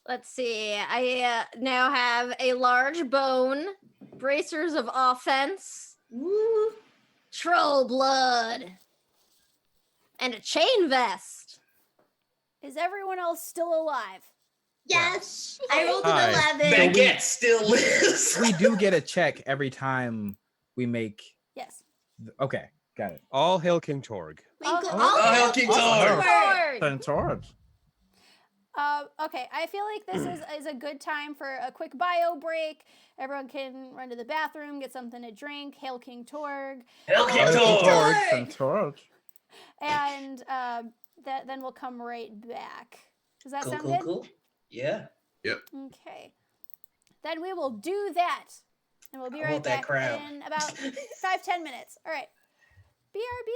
Let's see. I now have a large bone, bracers of offense,
Woo.
troll blood, and a chain vest.
Is everyone else still alive?
Yes. I rolled an
Hi.
11.
Baguette still lives.
We do get a check every time we make.
Yes.
Okay, got it.
All hail King Torg.
Winkle.
Oh,
Oh, hell, King Torg.
Thank Torg.
Okay, I feel like this is a good time for a quick bio break. Everyone can run to the bathroom, get something to drink. Hail King Torg.
Hell, King
Thank
Torg.
Torg. Thank Torg.
And then we'll come right back. Does that
Cool,
sound
cool,
good?
cool. Yeah.
Okay. Then we will do that. And we'll be
I
right
want that
back
crown.
in about 5-10 minutes. All right. BRB.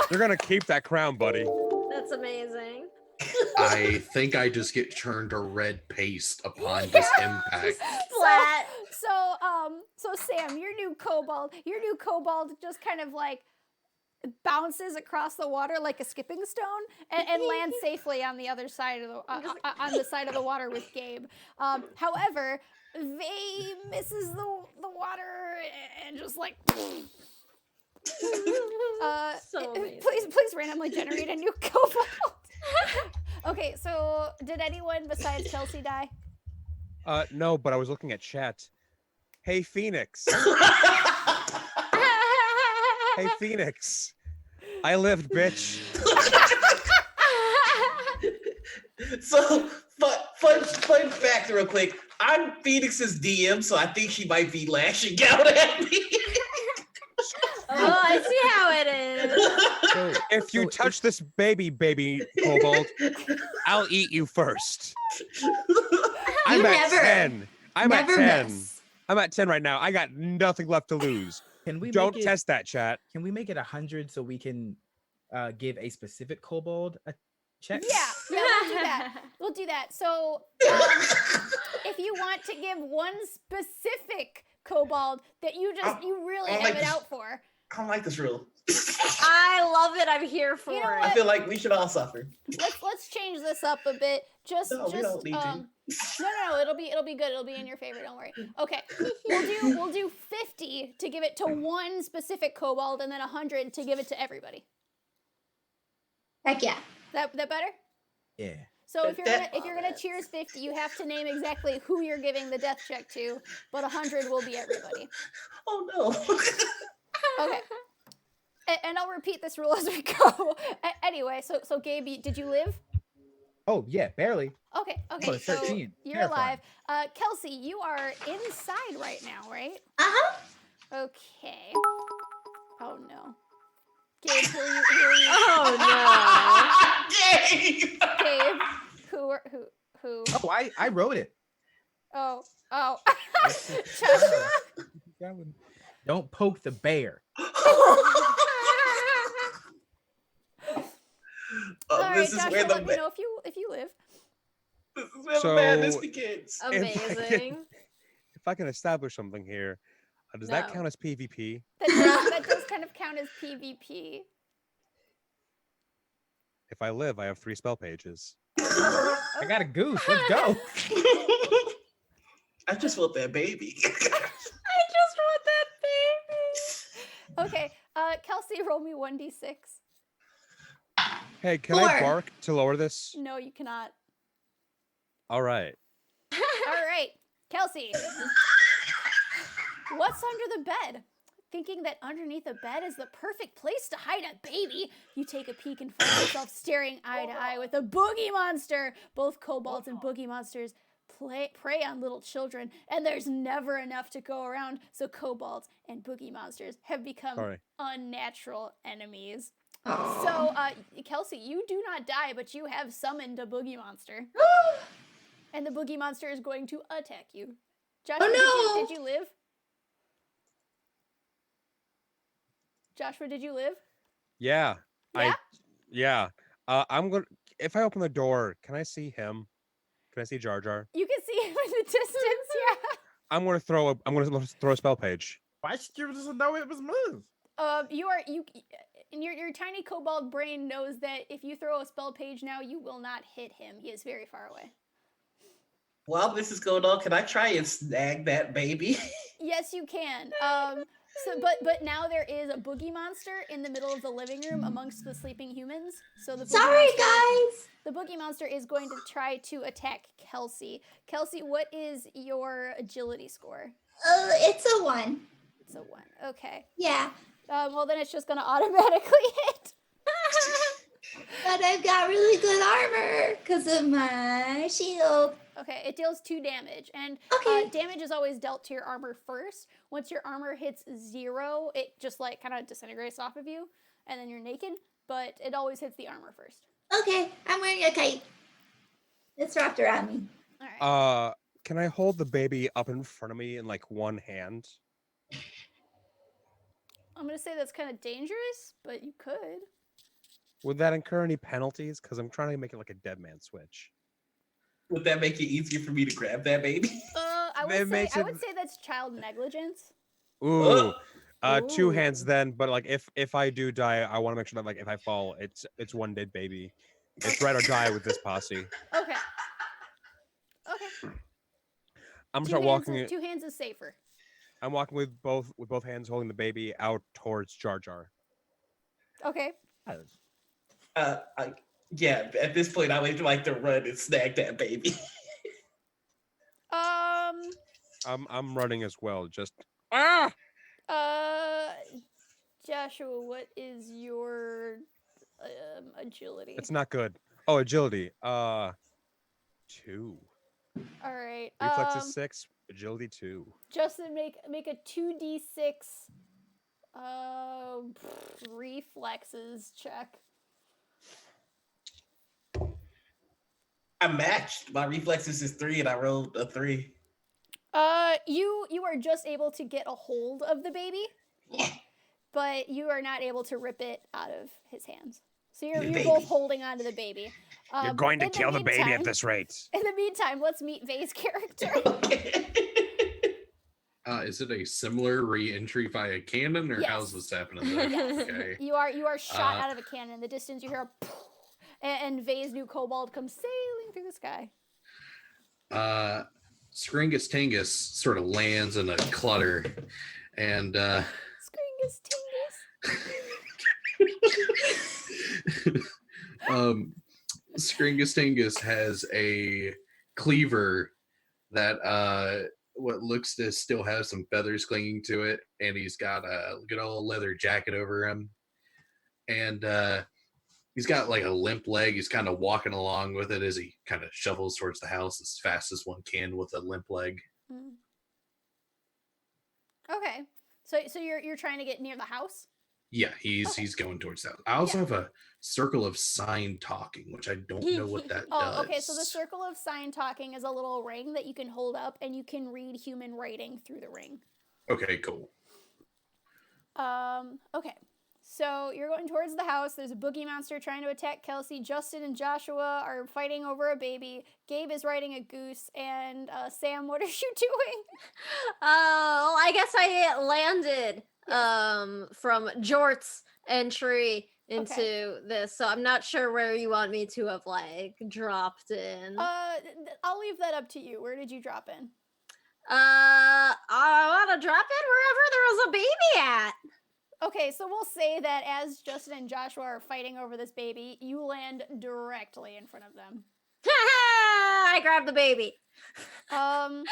You're gonna keep that crown, buddy.
That's amazing.
I think I just get turned to red paste upon this impact.
Splat.
So Sam, your new kobold just kind of like bounces across the water like a skipping stone and lands safely on the other side of the on the side of the water with Gabe. However, they misses the water and just like
So amazing.
please randomly generate a new kobold. Okay, so did anyone besides Kelsey die?
No, but I was looking at chat. Hey, Phoenix. Hey, Phoenix. I lived, bitch.
So, fun fact, real quick. I'm Phoenix's DM, so I think she might be lashing out at me.
Oh, I see how it is.
So if you touch this baby kobold, I'll eat you first. I'm at 10. I'm at 10. I'm at 10 right now. I got nothing left to lose.
Can we
Don't
make it,
test that, chat.
Can we make it 100 so we can give a specific kobold a check?
Yeah, we'll do that. So if you want to give one specific kobold that you really have it out for.
I don't like this rule.
I love it. I'm here for
You know
it.
I feel like we should all suffer.
Let's change this up a bit.
We don't need to.
No, it'll be good. It'll be in your favor. Don't worry. Okay, we'll do 50 to give it to one specific kobold, and then 100 to give it to everybody.
Heck yeah.
That better?
Yeah.
So if you're gonna cheers 50, you have to name exactly who you're giving the death check to, but 100 will be everybody.
Oh no.
Okay. And I'll repeat this rule as we go. Anyway, so Gabe, did you live?
Oh yeah, barely.
Okay.
Oh,
So
13.
you're
Terrifying.
alive. Kelsey, you are inside right now, right?
Uh-huh.
Okay. Oh no. Gabe, who are you?
Oh
Gabe, who?
Oh, I wrote it.
Oh. Joshua?
Don't poke the bear.
All right,
This is
Joshua,
where
let me know if you live.
This is where
So-
the madness begins.
no. Amazing.
If I can establish something here, does that count as PvP?
That does kind of count as PvP.
If I live, I have 3 spell pages.
I got a goose. Let's go.
I just want that baby.
I just want that baby.
Okay, Kelsey, roll me 1d6.
Hey, can I
4.
bark to lower this?
No, you cannot.
All right.
All right, Kelsey. What's under the bed? Thinking that underneath the bed is the perfect place to hide a baby, you take a peek and find yourself staring eye to eye with a boogie monster. Both kobolds and boogie monsters prey on little children, and there's never enough to go around, so kobolds and boogie monsters have become unnatural enemies. So, Kelsey, you do not die, but you have summoned a boogie monster. And the boogie monster is going to attack you. Joshua, did you live? Joshua, did you live?
Yeah.
Yeah?
I'm gonna. If I open the door, can I see him? Can I see Jar Jar?
You can see him in the distance, yeah.
I'm gonna throw a spell page.
Why should you just know it was moved?
Your tiny kobold brain knows that if you throw a spell page now, you will not hit him. He is very far away.
While this is going on, can I try and snag that baby?
Yes, you can. But now there is a boogie monster in the middle of the living room amongst the sleeping humans. So the boogie monster is going to try to attack Kelsey. Kelsey, what is your agility score?
It's a 1.
It's a 1. Okay.
Yeah.
Well, then it's just going to automatically hit.
But I've got really good armor because of my shield.
Okay, it deals 2 damage, and damage is always dealt to your armor first. Once your armor hits 0, it just like kind of disintegrates off of you, and then you're naked. But it always hits the armor first.
Okay, I'm wearing a cape. It's wrapped around me.
All right.
Can I hold the baby up in front of me in like one hand?
I'm gonna say that's kind of dangerous, but you could.
Would that incur any penalties? Because I'm trying to make it like a dead man switch.
Would that make it easier for me to grab that baby?
I
It
would say
makes
I
it-
would say that's child negligence.
Ooh.
Oh,
Two hands
Ooh.
then, but like if I do die, I want to make sure that like if I fall, it's one dead baby. It's ride or die with this posse.
Okay. Okay.
I'm gonna start walking it.
2 hands is safer.
I'm walking with both hands holding the baby out towards Jar Jar.
Okay.
Yeah, at this point, I would like to run and snag that baby.
I'm running as well. Just
Joshua, what is your agility?
it's not good. Oh, agility. 2.
All right.
Reflex is 6. Agility 2.
Justin, make a 2d6 reflexes check.
I matched. My reflexes is 3, and I rolled a 3.
You are just able to get a hold of the baby, but you are not able to rip it out of his hands. So you're
baby.
both holding onto the baby.
You're going to
in the
kill the baby at
meantime-
this rate.
In the meantime, let's meet Vay's character.
Is it a similar re-entry via cannon, or
Yes.
how's this happening? There?
Yes.
Okay.
You are shot out of a cannon. In the distance, you hear a and Vay's new kobold comes sailing through the sky.
Skringus Tingus sort of lands in a clutter, and
Skringus tingus.
Skringus Tingus has a cleaver that what looks to still have some feathers clinging to it, and he's got a good old leather jacket over him, and he's got like a limp leg. He's kind of walking along with it as he kind of shuffles towards the house as fast as one can with a limp leg.
Mm. Okay, so you're trying to get near the house.
Yeah, he's going towards that. I also have a circle of sign talking, which I don't know what that does.
Oh, okay. So the circle of sign talking is a little ring that you can hold up, and you can read human writing through the ring.
Okay, cool.
Okay. So you're going towards the house. There's a boogie monster trying to attack Kelsey. Justin and Joshua are fighting over a baby. Gabe is riding a goose. And Sam, what are you doing?
Oh, I guess I landed from Jort's entry into this, so I'm not sure where you want me to have like dropped in.
I'll leave that up to you. Where did you drop in?
I want to drop in wherever there was a baby at.
Okay, so we'll say that as Justin and Joshua are fighting over this baby, you land directly in front of them.
I grabbed the baby.
That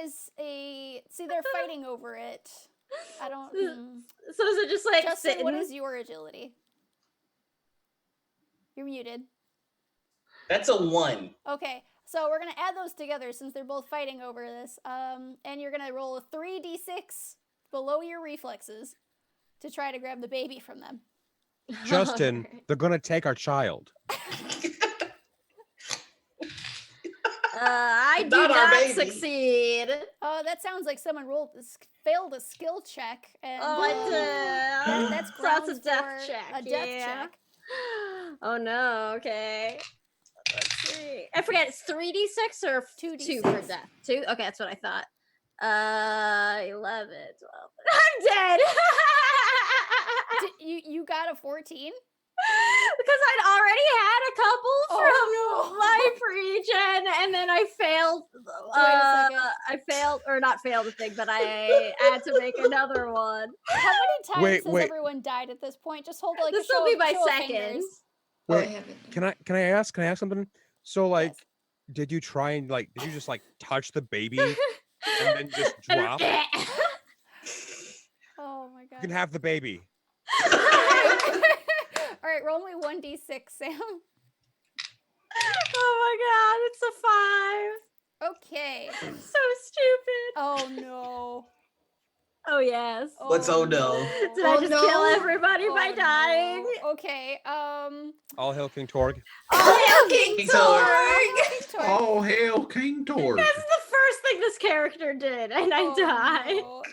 is a... See, they're fighting over it. I don't...
So is it just like
Justin,
sitting?
what is your agility? You're muted.
That's a 1.
Okay, so we're going to add those together since they're both fighting over this. And you're going to roll a 3d6 below your reflexes to try to grab the baby from them.
Justin, they're gonna take our child.
I do
Not our
not
baby.
succeed.
That sounds like someone failed a skill check. And
Oh, I did.
that's
So
grounds
that's a death
for
check.
a death
yeah.
check.
Oh no. Okay. Let's see. I forget. It's 3d6 or
2d6.
2 for death. 2. Okay, that's what I thought. 11, 12. I'm dead.
You got a 14?
Because I'd already had a couple
Oh,
from
no.
my pre-gen, and then I failed.
Wait a second.
I failed, or not failed a thing, but I had to make another one.
How many times
Wait,
has
wait.
everyone died at this point? Just hold like
This
a show
will be
of-
my
show of
second.
fingers.
Oh, I
Wait,
haven't.
can I ask something? So like,
Yes.
did you try and like, did you just like touch the baby and then just drop? You
Oh my god.
can have the baby.
All right, roll me 1d6, Sam.
Oh my god, it's a 5.
Okay.
So stupid.
Oh no.
Oh yes.
What's oh no?
Did I
Oh,
just
no.
kill everybody by
Oh,
dying?
no. Okay.
All hail King Torg.
Oh, King
King
Torg!
All hail King Torg.
That's the first thing this character did, and I died.
No.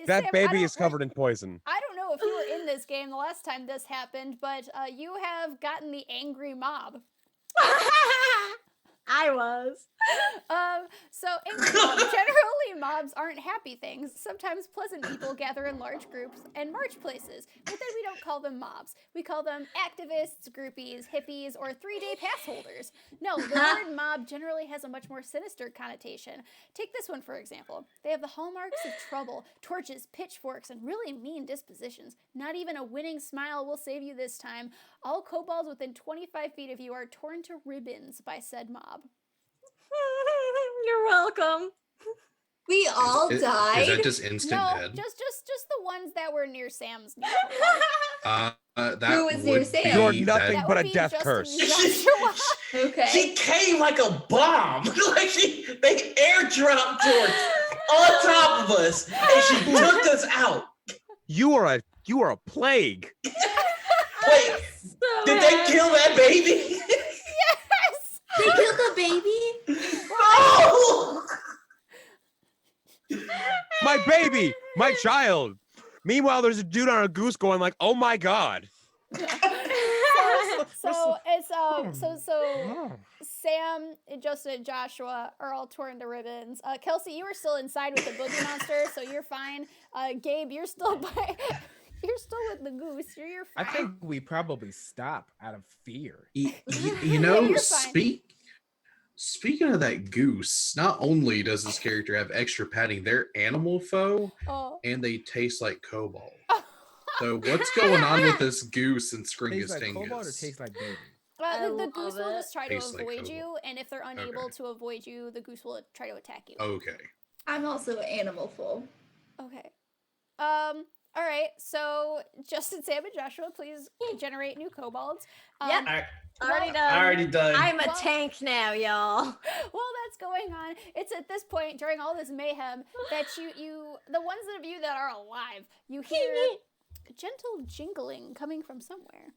That
Sam, I
baby
don't-
is covered in poison.
I don't know if you were in this game the last time this happened, but you have gotten the angry mob.
I was.
So angry mob. Generally, mobs aren't happy things. Sometimes pleasant people gather in large groups and march places, but then we don't call them mobs. We call them activists, groupies, hippies, or 3-day pass holders. No, the word mob generally has a much more sinister connotation. Take this one, for example. They have the hallmarks of trouble, torches, pitchforks, and really mean dispositions. Not even a winning smile will save you this time. All kobolds within 25 feet of you are torn to ribbons by said mob.
You're welcome.
We all died.
Is that just instant
No,
dead?
just the ones that were near Sam's new
That
Who was near
would
Sam?
be
You're
that-
nothing
That
but
would
a
be
death
Justin
curse.
Joshua.
Okay.
She came like a bomb. Like they airdropped towards on top of us, and she took us out.
You are a plague.
Wait,
So
did they
happy.
kill that baby?
Yes!
They killed the baby?
No!
My baby, my child. Meanwhile, there's a dude on a goose going like, "Oh my god."
So Sam, Justin, and Joshua are all torn to ribbons. Kelsey, you were still inside with the boogie monster, so you're fine. Gabe, you're still you're still with the goose. You're
I
fine.
think we probably stop out of fear.
You
Yeah,
know,
you're fine.
speaking of that goose, not only does this character have extra padding, they're animal foe
Oh.
and they taste like kobold. So what's going on with this goose and
Tastes like kobold or
Skringus?
tastes like baby?
I
The goose
love
will
it.
just try to
Tastes like
avoid
kobold.
you, and if they're unable
Okay.
to avoid you, the goose will try to attack you.
Okay.
I'm also animal full.
Okay. All right. So Justin, Sam, and Joshua, please generate new kobolds.
Yep.
I
Already
Well,
done.
already done.
I'm a
Well-
tank now, y'all.
While that's going on, it's at this point during all this mayhem that you the ones of you that are alive, you hear gentle jingling coming from somewhere.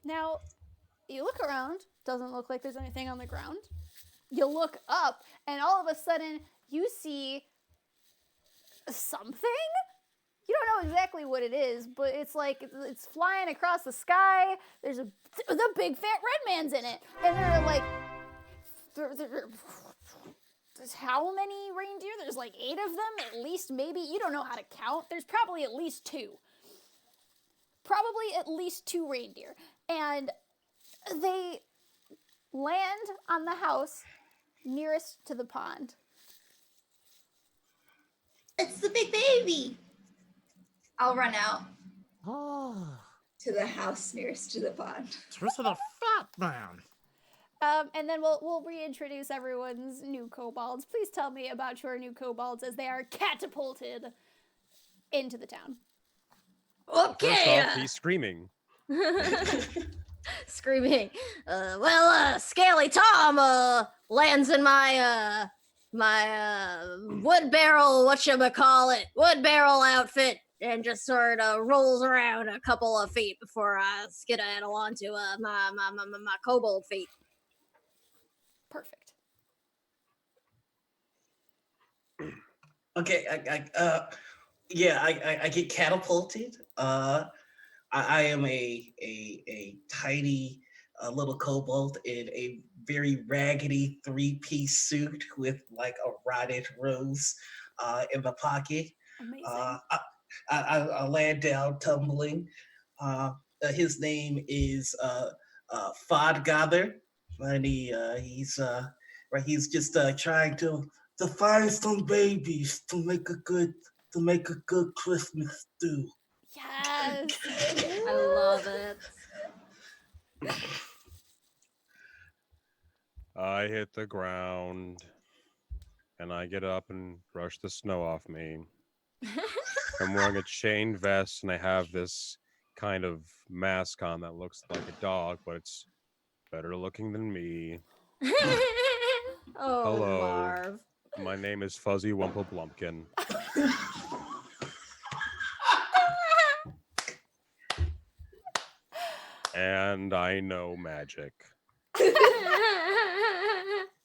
Now, you look around, doesn't look like there's anything on the ground. You look up, and all of a sudden, you see something? You don't know exactly what it is, but it's like it's flying across the sky. There's the big fat red man's in it, and they're like, there's how many reindeer? There's like 8 of them, at least. Maybe you don't know how to count. There's probably at least 2. Probably at least 2 reindeer, and they land on the house nearest to the pond.
It's the big baby. I'll run out
Oh,
to the house nearest to the pond.
where's the fat man?
And then we'll reintroduce everyone's new kobolds. Please tell me about your new kobolds as they are catapulted into the town.
First
Okay.
off, he's screaming.
Screaming. Scaly Tom lands in my wood barrel, wood barrel outfit, and just sort of rolls around a couple of feet before I skedaddle onto my kobold feet.
Perfect.
Okay, I get catapulted. I am a tiny little kobold in a very raggedy 3-piece suit with like a rotted rose in the pocket.
Amazing.
I land down tumbling. His name is Fodgather, and he's just trying to find some babies to make a good Christmas stew.
Yes.
I love it.
I hit the ground and I get up and brush the snow off me. I'm wearing a chain vest and I have this kind of mask on that looks like a dog, but it's better looking than me.
Oh,
Hello.
Marv.
My name is Fuzzy Wumple Blumpkin. And I know magic.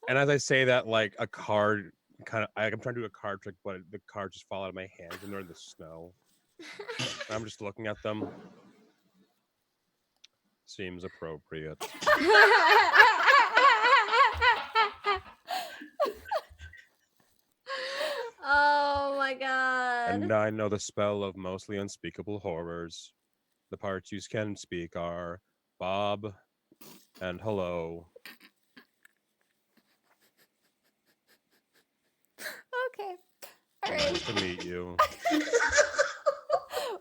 And as I say that, like a card I'm trying to do a card trick, but the cards just fall out of my hands and they're in the snow. I'm just looking at them. Seems appropriate.
Oh my god.
And I know the spell of mostly unspeakable horrors. The parts you can speak are Bob and hello.
Okay. All
Nice
right.
to meet you.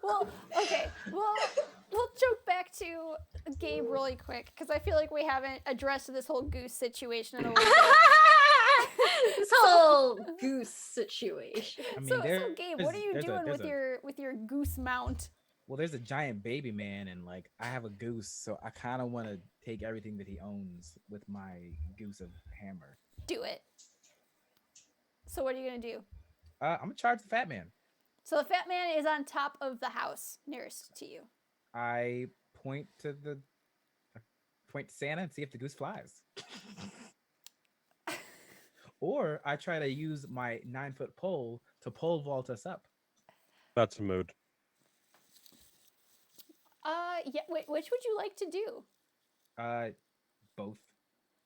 Well, okay. We'll joke back to Gabe really quick because I feel like we haven't addressed this whole goose situation in a little bit.
This whole goose situation.
I mean,
So Gabe, what are you
there's a-
doing
there's
with your goose mount?
well, there's a giant baby man, and like I have a goose, so I kind of want to take everything that he owns with my goose of hammer.
Do it. So what are you gonna do?
I'm gonna charge the fat man.
So the fat man is on top of the house nearest to you.
I point to Santa and see if the goose flies. Or I try to use my 9-foot pole to pole vault us up.
That's a mood.
Yeah. Wait, which would you like to do?
Both.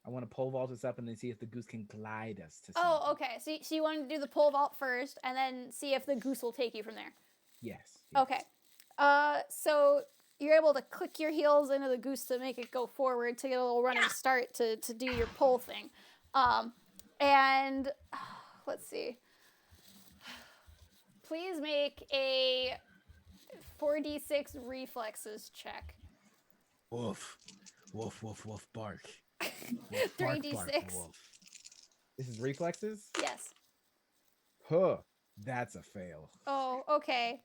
I want to pole vault us up and then see if the goose can glide us to.
Oh,
something.
okay. So you want to do the pole vault first, and then see if the goose will take you from there.
Yes.
Okay. So you're able to click your heels into the goose to make it go forward to get a little running start to do your pole thing. And let's see. Please make a 4d6 reflexes check.
Woof, woof, woof, woof, bark. Woof, bark,
3d6.
bark, woof. This is reflexes?
Yes.
Huh. That's a fail.
Oh, okay.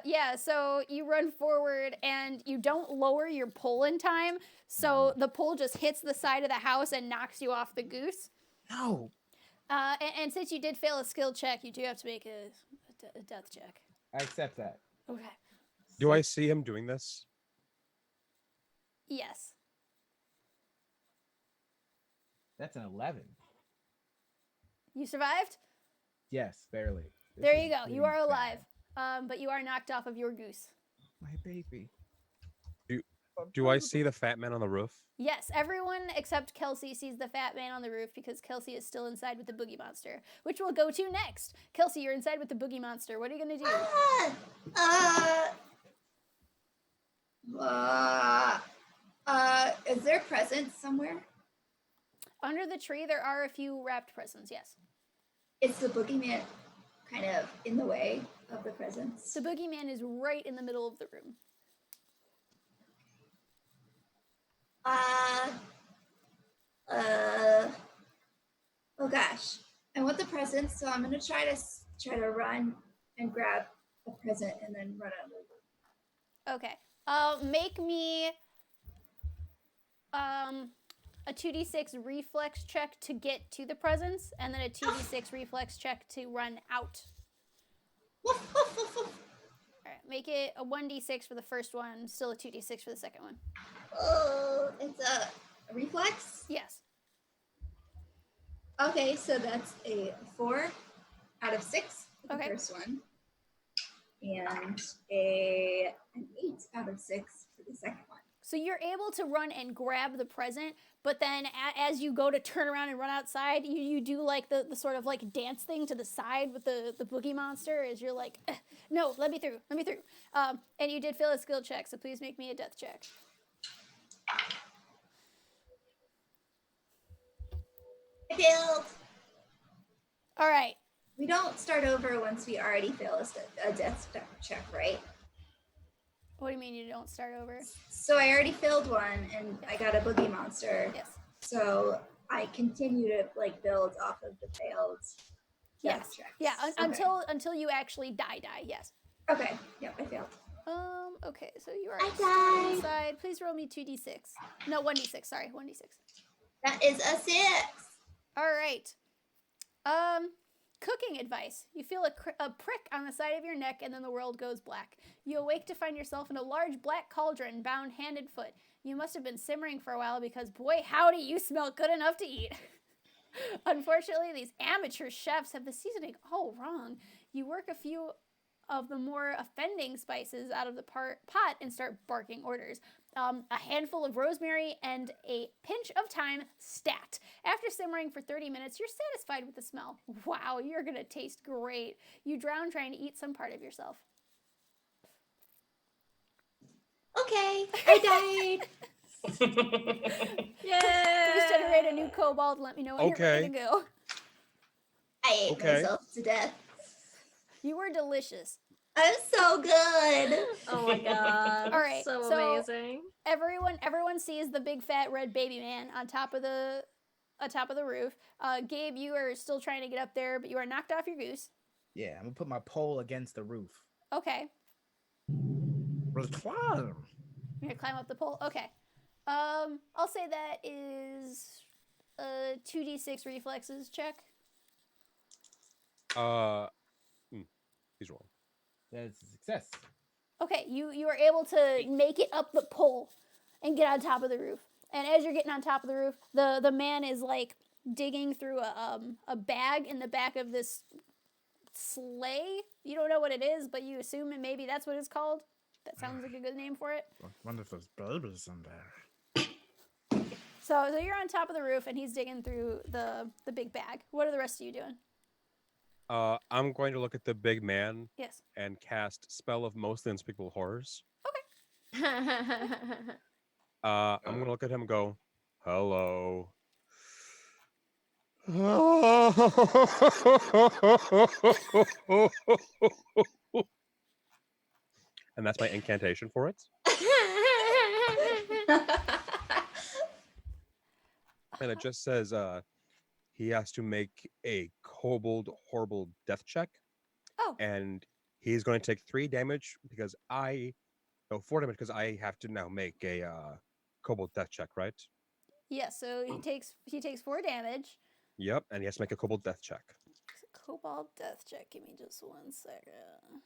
Yeah, so you run forward and you don't lower your pole in time, so the pole just hits the side of the house and knocks you off the goose.
No.
And since you did fail a skill check, you do have to make a death check.
I accept that.
Okay.
Do I see him doing this?
Yes.
That's an 11.
You survived?
Yes, barely. This
There
is
you go. You
getting
are alive.
bad.
But you are knocked off of your goose.
My baby.
Do I see the fat man on the roof?
Yes, everyone except Kelsey sees the fat man on the roof because Kelsey is still inside with the boogie monster, which we'll go to next. Kelsey, you're inside with the boogie monster. What are you going to do?
Is there presents somewhere?
Under the tree, there are a few wrapped presents, yes.
Is the boogeyman kind of in the way of the presents?
The boogeyman is right in the middle of the room.
Oh gosh, I want the presents, so I'm gonna try to run and grab a present and then run out of the room.
Okay. Make me a 2d6 reflex check to get to the presents, and then a 2d6 reflex check to run out. All right, make it a 1d6 for the first one, still a 2d6 for the second one.
Oh, it's a reflex?
Yes.
Okay, so that's a 4 out of 6 for the
Okay.
first one. And an 8 out of 6 for the second one.
So you're able to run and grab the present, but then as you go to turn around and run outside, you do like the sort of like dance thing to the side with the boogie monster as you're like, no, let me through. And you did fail a skill check, so please make me a death check.
I failed.
All right.
We don't start over once we already fail a death check, right?
What do you mean you don't start over?
So I already failed one and I got a boogie monster.
Yes.
So I continue to like build off of the failed death checks.
Yeah,
Okay.
until you actually die, yes.
Okay. Yep, I failed.
Okay, so you are
I died.
inside. Please roll me 2d6. No, 1d6, sorry, 1d6.
That is a 6.
All right. Cooking advice. You feel a prick on the side of your neck and then the world goes black. You awake to find yourself in a large black cauldron bound hand and foot. You must have been simmering for a while because boy howdy you smell good enough to eat. Unfortunately, these amateur chefs have the seasoning all wrong. You work a few of the more offending spices out of the pot and start barking orders. A handful of rosemary and a pinch of thyme stat. After simmering for 30 minutes, you're satisfied with the smell. Wow, you're gonna taste great. You drown trying to eat some part of yourself.
Okay, I died.
Please generate a new kobold and let me know when you're ready to go.
I ate
Okay.
myself to death.
You were delicious.
I'm so good.
Oh my god.
All right,
So
so-
amazing.
Everyone sees the big fat red baby man on top of the roof. Gabe, you are still trying to get up there, but you are knocked off your goose.
Yeah, I'm gonna put my pole against the roof.
Okay,
We'll climb.
you're gonna climb up the pole. Okay, I'll say that is a 2d6 reflexes check.
He's rolling.
That's a success.
Okay, you are able to make it up the pole and get on top of the roof. And as you're getting on top of the roof, the man is like digging through a bag in the back of this sleigh. You don't know what it is, but you assume maybe that's what it's called. That sounds like a good name for it.
I wonder if there's babies in there.
So you're on top of the roof and he's digging through the big bag. What are the rest of you doing?
I'm going to look at the big man
Yes.
and cast Spell of Most Unspeakable Horrors. I'm going to look at him and go, hello. And that's my incantation for it. And it just says he has to make a kobold horrible death check.
Oh.
And he's going to take 3 damage because 4 damage because I have to now make a kobold death check, right?
Yes, so he takes 4 damage.
Yep, and he has to make a kobold death check.
Kobold death check. Give me just 1 second.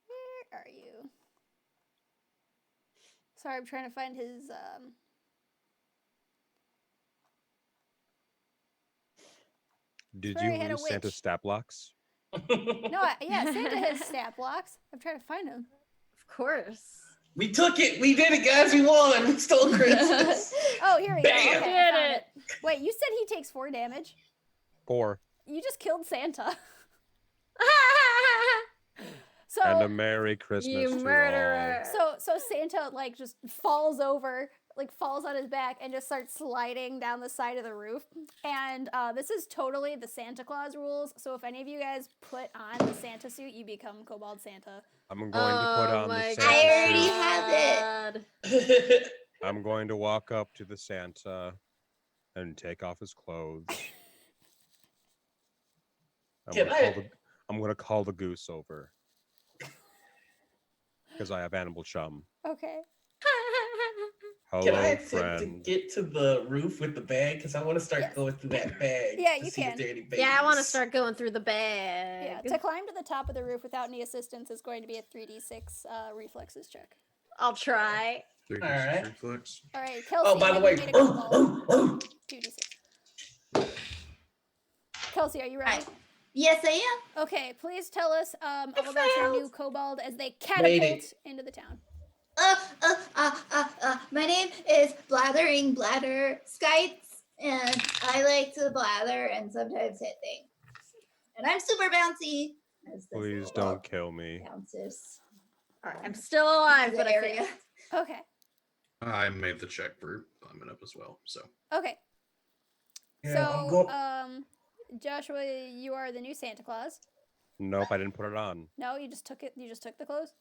Where are you? Sorry, I'm trying to find his
Did
Sorry, I
you
had a
lose Santa's
witch.
stat blocks?
No, yeah, Santa has stat blocks. I'm trying to find him.
Of course.
We took it. We did it, guys. We won. We stole Christmas.
Oh, here we go.
Bam!
Okay, I
Did
found
it.
Wait, you said he takes 4 damage?
4.
You just killed Santa.
And a
So
Merry Christmas
You
to
murderer.
so Santa like just falls over, like falls on his back and just starts sliding down the side of the roof. And this is totally the Santa Claus rules. So if any of you guys put on the Santa suit, you become Kobold Santa.
all. I'm going to put on the
my
Santa
I already
suit.
have
God.
I'm going to walk up to the Santa and take off his clothes.
Can I-
I'm going to call the goose over. Because I have animal chum.
Okay.
Hello,
Can I attempt
friend.
to get to the roof with the bag? Because I want to start
Yes.
going through that bag.
Yeah,
to
you
see
can.
If there are any babies.
Yeah, I want to start going through the bag.
Yeah, to climb to the top of the roof without any assistance is going to be a 3d6 reflexes check.
I'll try.
3D
Alright.
reflex.
All right, Kelsey.
Oh, by the
you
way,
made a kobold. 2d6. Kelsey, are you ready?
Yes, I am.
Okay, please tell us all about your new kobold as they catapult
Lady.
into the town.
My name is Blathering Bladder Skites, and I like to blather and sometimes hit things. And I'm super bouncy. as this
Please
little
don't kill me.
bounces.
All right, I'm still alive,
The
but I
area.
failed.
Okay,
I made the check for climbing up as well. So
okay.
Yeah, I'm
So,
go-
Joshua, you are the new Santa Claus.
Nope, I didn't put it on.
No, you just took it. You just took the clothes.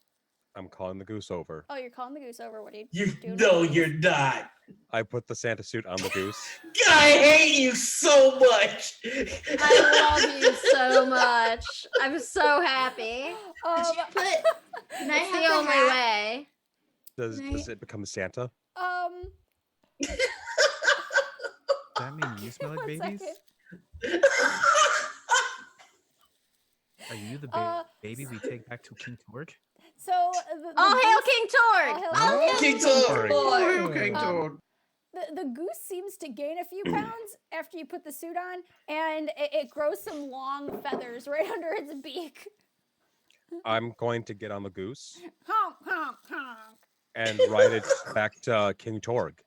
I'm calling the goose over.
Oh, you're calling the goose over. What are you
You
doing?
no,
with the
you're
goose?
not.
I put the Santa suit on the goose.
I hate you so much.
I love you so much. I'm so happy.
But can I
It's
have
the
the
only
hat?
way.
Does
Right.
it become Santa?
That mean you smell like
One
babies?
second.
Are you the
Uh,
baby we take back to King Torg?
So, the
All hail
goose-
King Torg!
All hail
Oh,
King
King
Torg.
Torg.
oh, King
Um,
Toad.
the goose seems to gain a few pounds after you put the suit on, and it grows some long feathers right under its beak.
I'm going to get on the goose
Honk, honk, honk.
and ride it back to King Torg.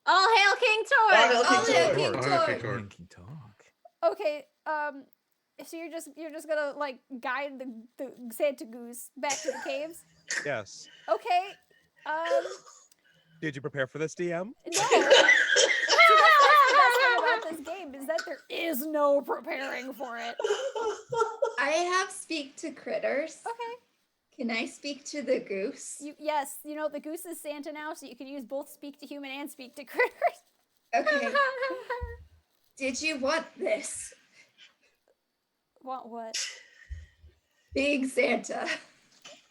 All hail King Torg!
All hail King
All hail
Torg.
King
Oh, okay,
Torg.
Torg.
King talk.
Okay, so you're just gonna like guide the Santa Goose back to the caves?
Yes.
Okay.
Did you prepare for this, DM?
No. See, that's the best thing about this game is that there is no preparing for it.
I have speak to critters.
Okay.
Can I speak to the goose?
Yes, the goose is Santa now, so you can use both speak to human and speak to critters.
Okay. Did you want this?
Want what?
Big Santa.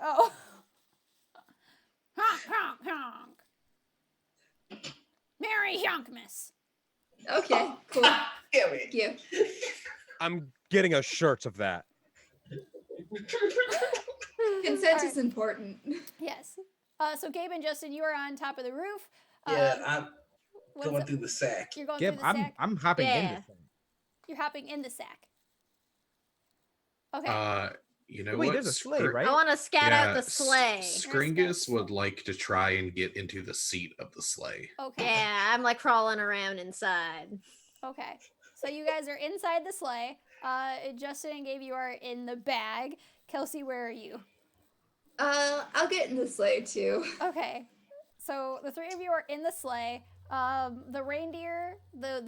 Oh. Honk, honk, honk. Merry Yonkmas.
Okay, cool.
Damn
Thank
it.
you.
I'm getting a shirt of that.
Consent
Alright.
is important.
Yes. So Gabe and Justin, you are on top of the roof.
Yeah,
Um,
I'm
what's
going
up?
through the sack.
You're going
Gib,
through the
I'm
sack.
I'm hopping in
Yeah.
this thing.
You're hopping in the sack. Okay.
You know
Wait,
what?
there's a sleigh,
Scr-
right?
I want to scout out the
S-
sleigh.
Skringus would like to try and get into the seat of the sleigh.
Okay.
Yeah, I'm like crawling around inside.
Okay. So you guys are inside the sleigh. Justin and Gabe, you are in the bag. Kelsey, where are you?
I'll get in the sleigh too.
Okay. So the three of you are in the sleigh. The reindeer, there's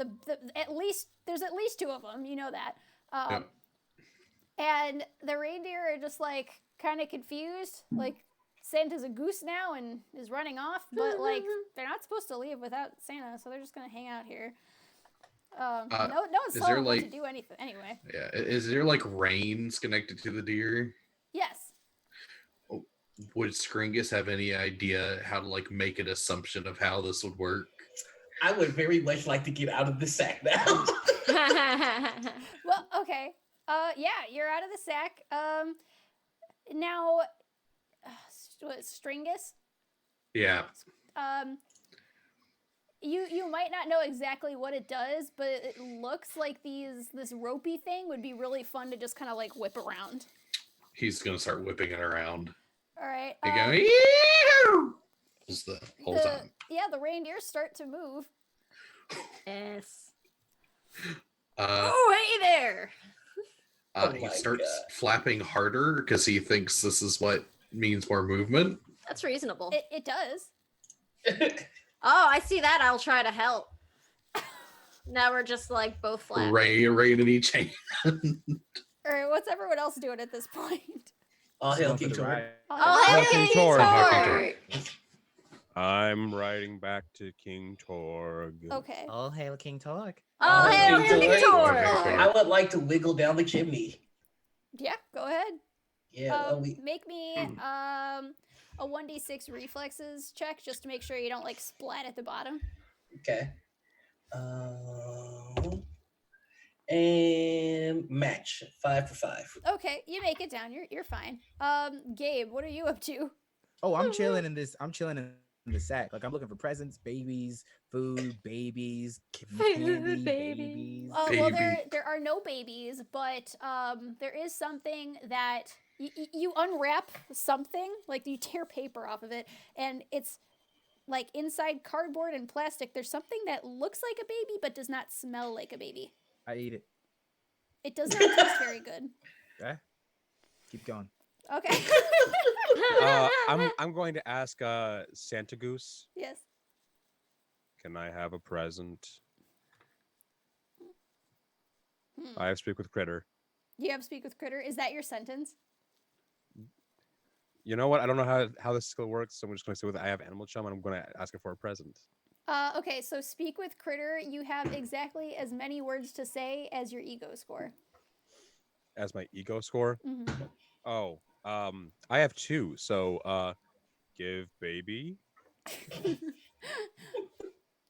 at least two of them. You know that.
Yep.
And the reindeer are just like kind of confused. Like Santa's a goose now and is running off, but like they're not supposed to leave without Santa, so they're just gonna hang out here. No one's
is
telling
there,
them what to
like-
do anything anyway.
Yeah. Is there like reins connected to the deer?
Yes.
Would Skringus have any idea how to like make an assumption of how this would work?
I would very much like to get out of the sack now.
Well, okay. Yeah, you're out of the sack. Now, what, Stringus?
Yeah.
You might not know exactly what it does, but it looks like this ropey thing would be really fun to just kind of like whip around.
He's gonna start whipping it around.
All right.
They go, "Eeeew!" Just the whole time.
Yeah, the reindeers start to move.
Yes.
Uh,
Oh, hey there.
Oh
he
my
starts
God.
flapping harder because he thinks this is what means more movement.
That's reasonable.
It does.
Oh, I see that. I'll try to help. Now we're just like both flat.
Rain in each hand.
All right, what's everyone else doing at this point?
All hail
Going for
King
the
Torg.
ride.
Oh, hey,
King
King
Torg.
Torg.
I'm riding back to King Torg.
Okay.
All hail King Torg.
Oh,
Oh,
hey,
King
King
Torg.
Torg.
I would like to wiggle down the chimney.
Yeah, go ahead.
Yeah.
Make me a 1d6 reflexes check just to make sure you don't like splat at the bottom.
Okay. And match 5 for 5.
Okay, you make it down. You're fine. Gabe, what are you up to?
Oh, I'm chilling in this. I'm chilling in the sack. Like I'm looking for presents, babies, food, babies, candy, babies.
Well,
Baby.
there are no babies, but there is something that you unwrap something, like you tear paper off of it, and it's like inside cardboard and plastic. There's something that looks like a baby but does not smell like a baby.
I eat it.
It does not taste very good.
Okay. Keep going.
Okay.
I'm going to ask Santa Goose,
Yes.
can I have a present?
Hmm.
I have speak with Critter.
You have speak with critter. Is that your sentence?
You know what? I don't know how this skill works, so I'm just going to say with I have animal chum and I'm going to ask it for a present.
Okay, so speak with critter. You have exactly as many words to say as your ego score.
As my ego score?
Mhm.
Oh, I have 2, so give baby.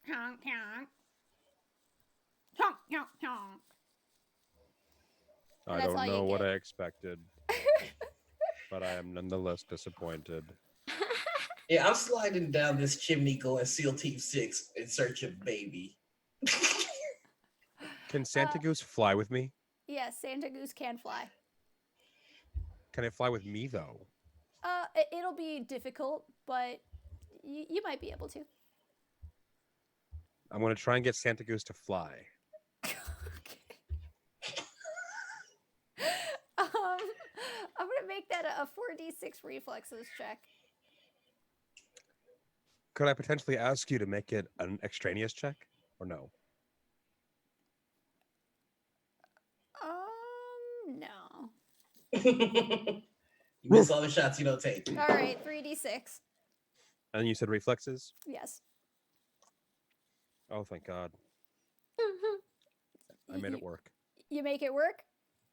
Honk, honk. Honk, honk, honk.
I
That's all
don't
you
know what
get.
I expected, but I am nonetheless disappointed.
Yeah, I'm sliding down this chimney going SEAL Team 6 in search of baby.
Can Santa Goose fly with me?
Yes, Santa Goose can fly.
Can it fly with me though?
It'll be difficult, but you might be able to.
I'm gonna try and get Santa Goose to fly.
I'm gonna make that a 4d6 reflexes check.
Could I potentially ask you to make it an extraneous check, or no?
No.
You miss all the shots you don't take.
All right, 3d6.
And you said reflexes?
Yes.
Oh, thank God. I made it work.
You make it work?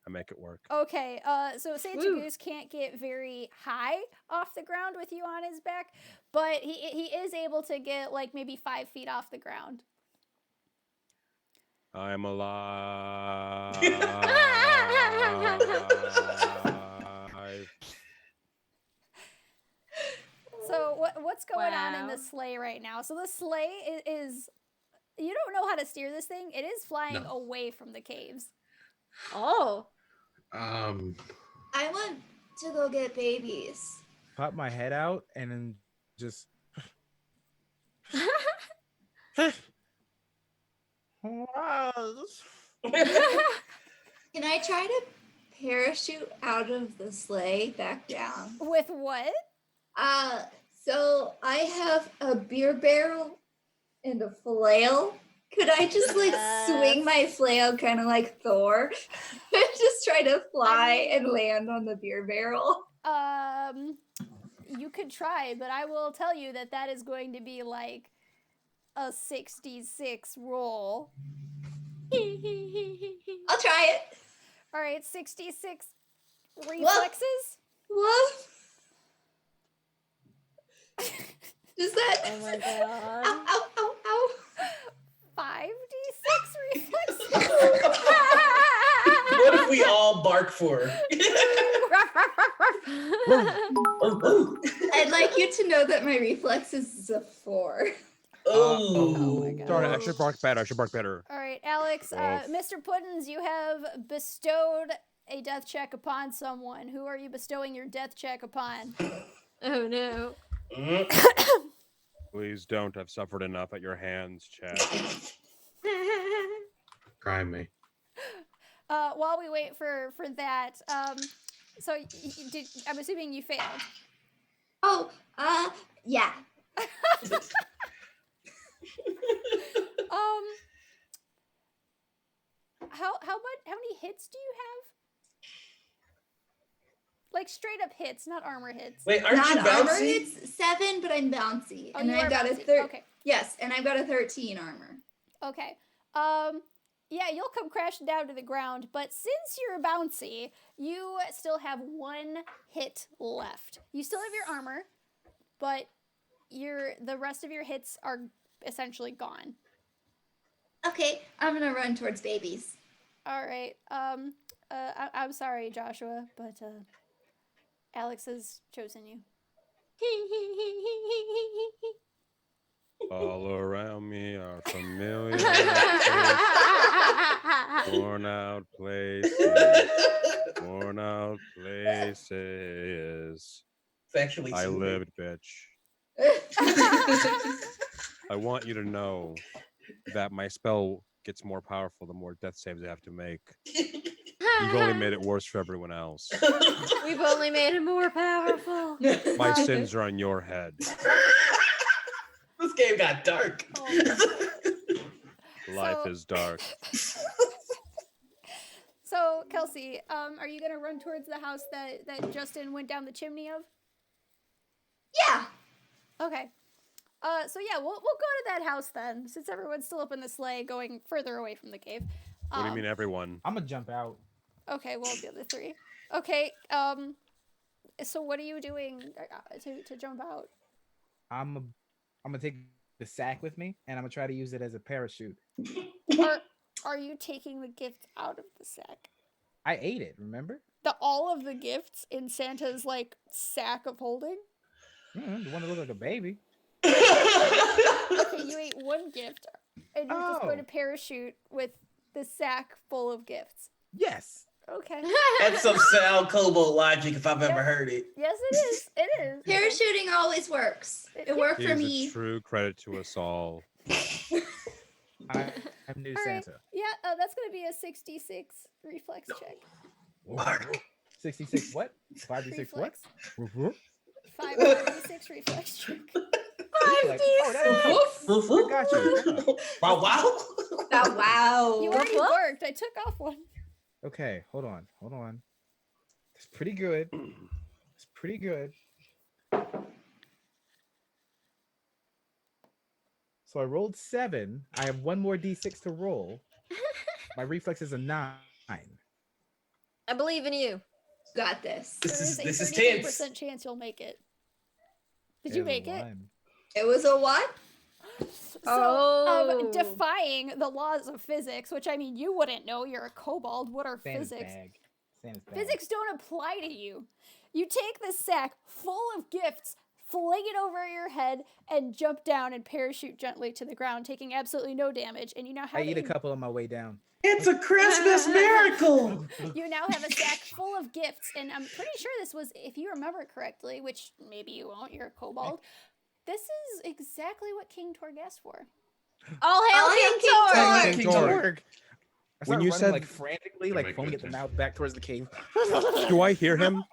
I make it work.
Okay, so Santa Goose can't get very high off the ground with you on his back, but he is able to get like maybe 5 feet off the ground.
I'm alive.
So what's going on in the
Wow.
sleigh right now? So the sleigh is you don't know how to steer this thing. It is flying
No.
away from the caves.
Oh.
I want to go get babies.
Pop my head out and then just.
Can I try to parachute out of the sleigh back down?
With what?
So I have a beer barrel and a flail. Could I just like swing my flail kind of like Thor and just try to fly and land on the beer barrel?
You could try, but I will tell you that that is going to be like a 66 roll.
I'll try it.
All right, 66 reflexes.
What? Does that?
Oh my god.
Ow, ow, ow, ow.
5d6 reflexes.
What if we all bark for her?
I'd like you to know that my reflexes is a 4.
Oh,
my God.
Darn it, I should bark better. I should bark better.
All right, Alex, Mr. Puddins, you have bestowed a death check upon someone. Who are you bestowing your death check upon?
Oh no.
Please don't. I've suffered enough at your hands, Chad.
Try me.
While we wait for that, so I'm assuming you failed.
Oh, yeah.
How many hits do you have? Like straight up hits, not armor hits.
Wait, aren't you
Not armor
bouncy?
hits 7, but I'm bouncy.
Oh,
and
you
I've
are
got
bouncy.
a
Okay.
Yes, and I've got a 13 armor.
Okay. Yeah, you'll come crashing down to the ground, but since you're bouncy, you still have 1 hit left. You still have your armor, but the rest of your hits are essentially gone.
Okay, I'm gonna run towards babies.
All right. I'm sorry, Joshua, but Alex has chosen you.
All around me are familiar worn out places. Worn out places.
It's actually
I
soothing.
lived, bitch. I want you to know that my spell gets more powerful the more death saves I have to make. You've only made it worse for everyone else.
We've only made it more powerful.
My sins are on your head.
This game got dark.
Life
So-
is dark.
So, Kelsey, are you gonna run towards the house that Justin went down the chimney of?
Yeah.
Okay. So yeah, we'll go to that house then, since everyone's still up in the sleigh, going further away from the cave.
What do you mean, everyone?
I'm gonna jump out.
Okay, well, the other 3. Okay. So what are you doing to jump out?
I'm gonna take the sack with me, and I'm gonna try to use it as a parachute.
Are you taking the gift out of the sack?
I ate it. Remember?
All of the gifts in Santa's like sack of holding?
The one that looks like a baby.
Okay, you ate one gift, and you're just going to
Oh.
parachute with the sack full of gifts.
Yes.
Okay.
That's some sound Kobold logic if I've ever heard it.
Yes, it is. It is.
Parachuting always works. It worked
He
for
is
me.
a true credit to us all.
I'm new
All right.
Santa.
Yeah, that's going to be a 66 reflex check.
Mark.
66 what? 5d6 what?
Reflex. 5d6 reflex check.
Reflex. Oh, that's I got you.
Wow, wow.
Oh, wow.
You already worked. I took off one.
Okay, hold on. It's pretty good. It's pretty good. So I rolled 7. I have one more d6 to roll. My reflex is a 9.
I believe in you.
Got this.
There is
This
a
is
33%
tense.
chance you'll make it. Did you make it?
It was a what?
So, defying the laws of physics, which I mean, you wouldn't know. You're a kobold. What are
Santa's
physics?
bag. Santa's bag.
Physics don't apply to you. You take the sack full of gifts, fling it over your head, and jump down and parachute gently to the ground, taking absolutely no damage. And you now have
I eat a couple on my way down.
It's a Christmas miracle.
You now have a sack full of gifts, and I'm pretty sure this was, if you remember correctly, which maybe you won't, you're a kobold. This is exactly what King Torg asked for.
All hail King Torg!
King Torg.
When you said like
said-
frantically,
Oh
like
my
foaming at the
goodness.
mouth back towards the cave.
Do I hear him?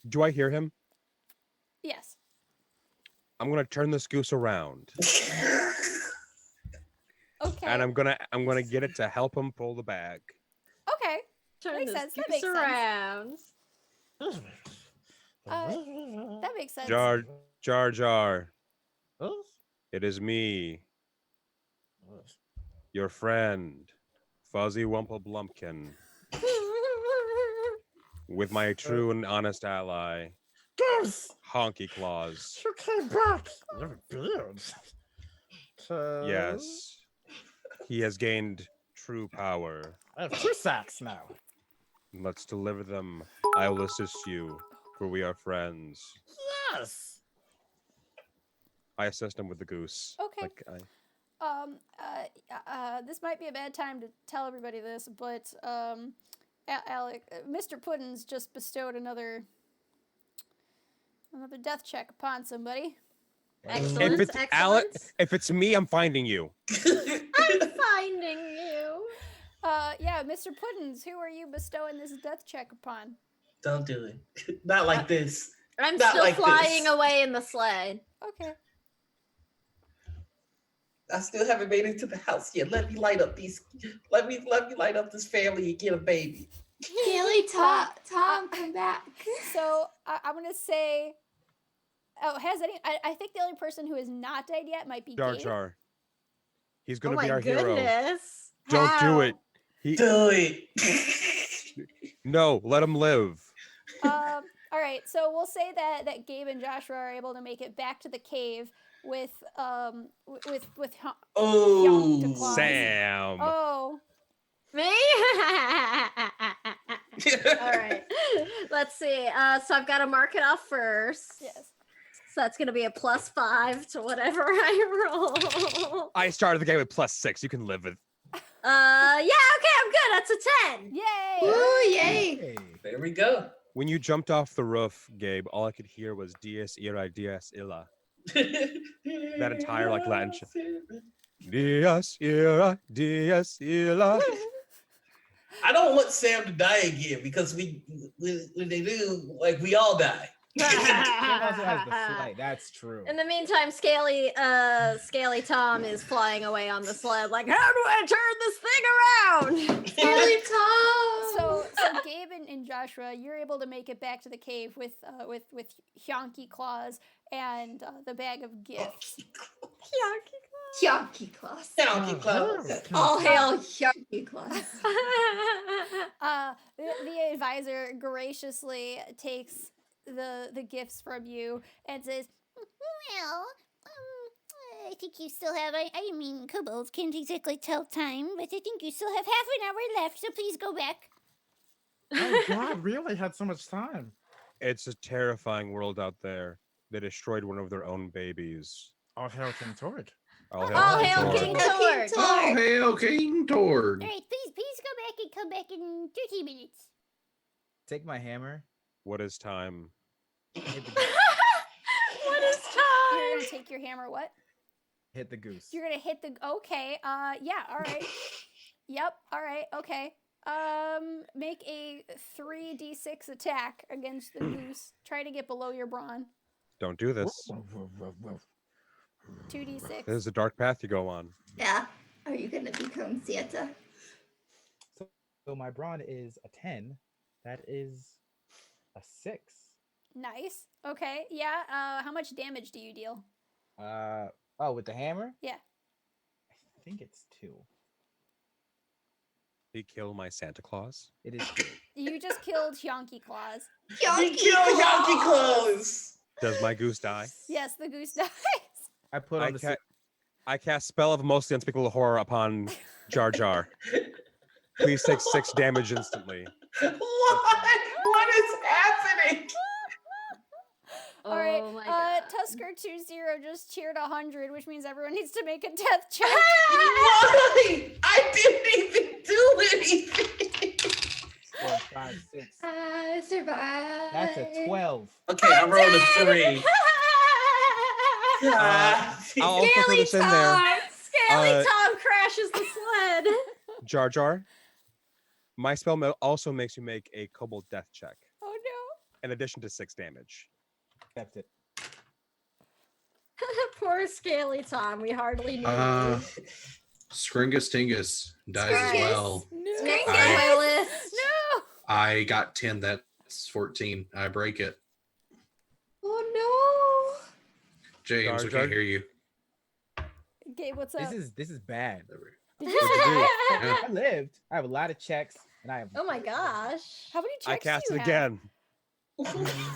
Do I hear him?
Yes.
I'm gonna turn this goose around,
Okay.
and I'm gonna get it to help him pull the bag.
Okay.
Turn
Makes
this
sense, that
goose
makes sense.
around.
That makes sense.
Jar, Jar, Jar. It is me, your friend, Fuzzy Wumple Blumpkin, with my true and honest ally,
Goose!
Honky Claus.
You came back! You have a beard.
Yes, he has gained true power.
I have 2 sacks now.
Let's deliver them. I will assist you, for we are friends.
Yes!
I assist him with the goose.
Okay.
I,
This might be a bad time to tell everybody this, but Alec, Mr. Puddins just bestowed another death check upon somebody.
Excellent,
if it's
excellent.
if it's me, I'm finding you.
I'm finding you.
Yeah, Mr. Puddins, who are you bestowing this death check upon?
Don't do it. Not like this.
I'm
Not
still
like
flying
this.
away in the sleigh.
Okay.
I still haven't made it to the house yet. Let me light up these. Let me light up this family and get a baby.
Haley, Tom, come back.
So I'm gonna say, I think the only person who has not died yet might be
Jar
Gabe.
Jar. He's
Oh
gonna
my
be our hero.
goodness.
Don't
How?
do it.
Do it.
No, let him live.
All right, so we'll say that Gabe and Joshua are able to make it back to the cave with
Oh,
Claus.
Sam.
Oh,
Me? All right. Let's see. So I've got to mark it off first.
yes.
So that's going to be a +5 to whatever I roll.
I started the game with +6. You can live with.
Yeah, okay, I'm good. That's a 10.
Yay!
Ooh, yay.
Hey.
there we go.
When you jumped off the roof, Gabe, all I could hear was Dies ira, dies illa.
that
entire, like, Latin Dies ira, dies illa.
I don't want Sam to die again because when they do, like we all die.
Sam also has the flight. That's true.
In the meantime, Scaly Tom is flying away on the sled like, how do I turn this thing around?
Haley, Tom.
So Gabe and Joshua, you're able to make it back to the cave with Hyonky Claus and the bag of gifts.
Hyonky Claus.
Donkey Claus.
All hail Hyonky Claus.
The advisor graciously takes the gifts from you and says,
Well, I think you still have, I mean, kobolds can't exactly tell time, but I think you still have half an hour left, so please go back.
Oh God, really had so much time.
It's a terrifying world out there. They destroyed one of their own babies.
All hail King Torg.
All hail
All
King
hail
Torg.
King
King
Torg.
Torg.
Oh, hail King Torg.
All right, please come back in 30 minutes.
Take my hammer.
What is time?
Hit the,
What is
You're
time?
gonna take your hammer. What?
hit the goose.
You're gonna hit the. Okay. Yeah. All right. Yep. All right. Okay. Make a 3d6 attack against the goose. Try to get below your brawn.
Don't do this.
2d6.
There's a dark path you go on.
Yeah. Are you gonna become Santa?
So my brawn is a 10. That is a 6.
Nice. Okay. Yeah. How much damage do you deal?
Oh, with the hammer?
Yeah.
I think it's 2.
He killed my Santa Claus.
It is 2.
You just killed Yonky Claus.
You kill Yonky Claus!
Does my goose die?
Yes, the goose dies.
I put
I,
on the suit.
I cast Spell of Mostly Unspeakable Horror upon Jar Jar. Please take 6 damage instantly.
What? What is happening?
All right.
Oh my god.
Tusker20 just cheered 100, which means everyone needs to make a death check.
Why? I didn't even do anything.
4, 5, 6.
I survived.
That's a 12.
Okay, I rolled a 3.
I'll also throw this in there.
Scaly
Uh,
Tom crashes the sled.
Jar Jar. My spell also makes you make a Kobold death check,
Oh no.
in addition to 6 damage.
Kept it.
Poor Scaly Tom. We hardly knew.
Skringus Tingus dies as
Skringus.
well.
No.
Next
I-
on my list.
No.
I got 10. That's 14. I break it.
Oh
James,
Jar
we
Jar.
can't hear you.
Gabe, what's up?
This is bad.
There we go.
Did you survive?
I lived. I have a lot of checks, and I have.
Oh my gosh.
How many
I
checks
cast
do
it
you have?
again.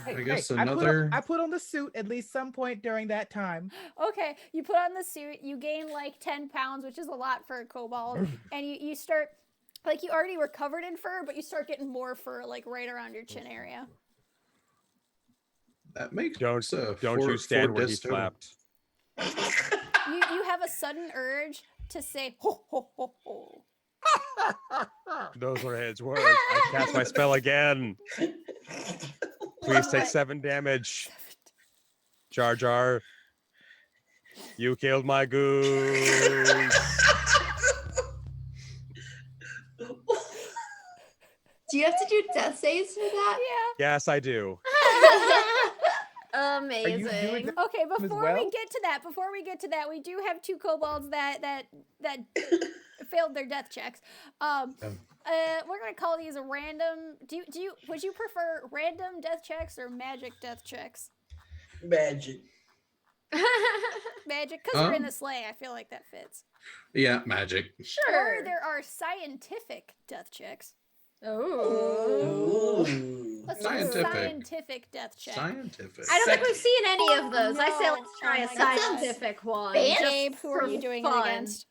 Hey,
I guess
hey,
another.
I put on the suit at least some point during that time.
Okay, you put on the suit, you gain like 10 pounds, which is a lot for a kobold, and you start, like, you already were covered in fur, but you start getting more fur, like, right around your chin area.
That makes
Don't
four-
you stand
four
where he
discs total.
flapped.
You have a sudden urge to say, ho, ho, ho, ho.
Those were his words. I cast my spell again. Please take 7 damage. Jar Jar. You killed my goose.
Do you have to do death saves for that?
Yeah.
Yes, I do.
Amazing.
doing that?
Okay, before we
well?
get to that, we do have 2 kobolds that failed their death checks. We're gonna call these a random. Would you prefer random death checks or magic death checks?
Magic.
Magic, because you're in the sleigh. I feel like that fits.
Yeah, magic.
Sure.
Or there are scientific death checks.
Oh.
Ooh.
Let's do a
Scientific.
scientific death check.
Scientific.
I don't think we've seen any of those. I say
No.
let's try
Oh
a
my God.
scientific one.
Fancy.
just
Gabe, who are
for
you doing
fun.
it against?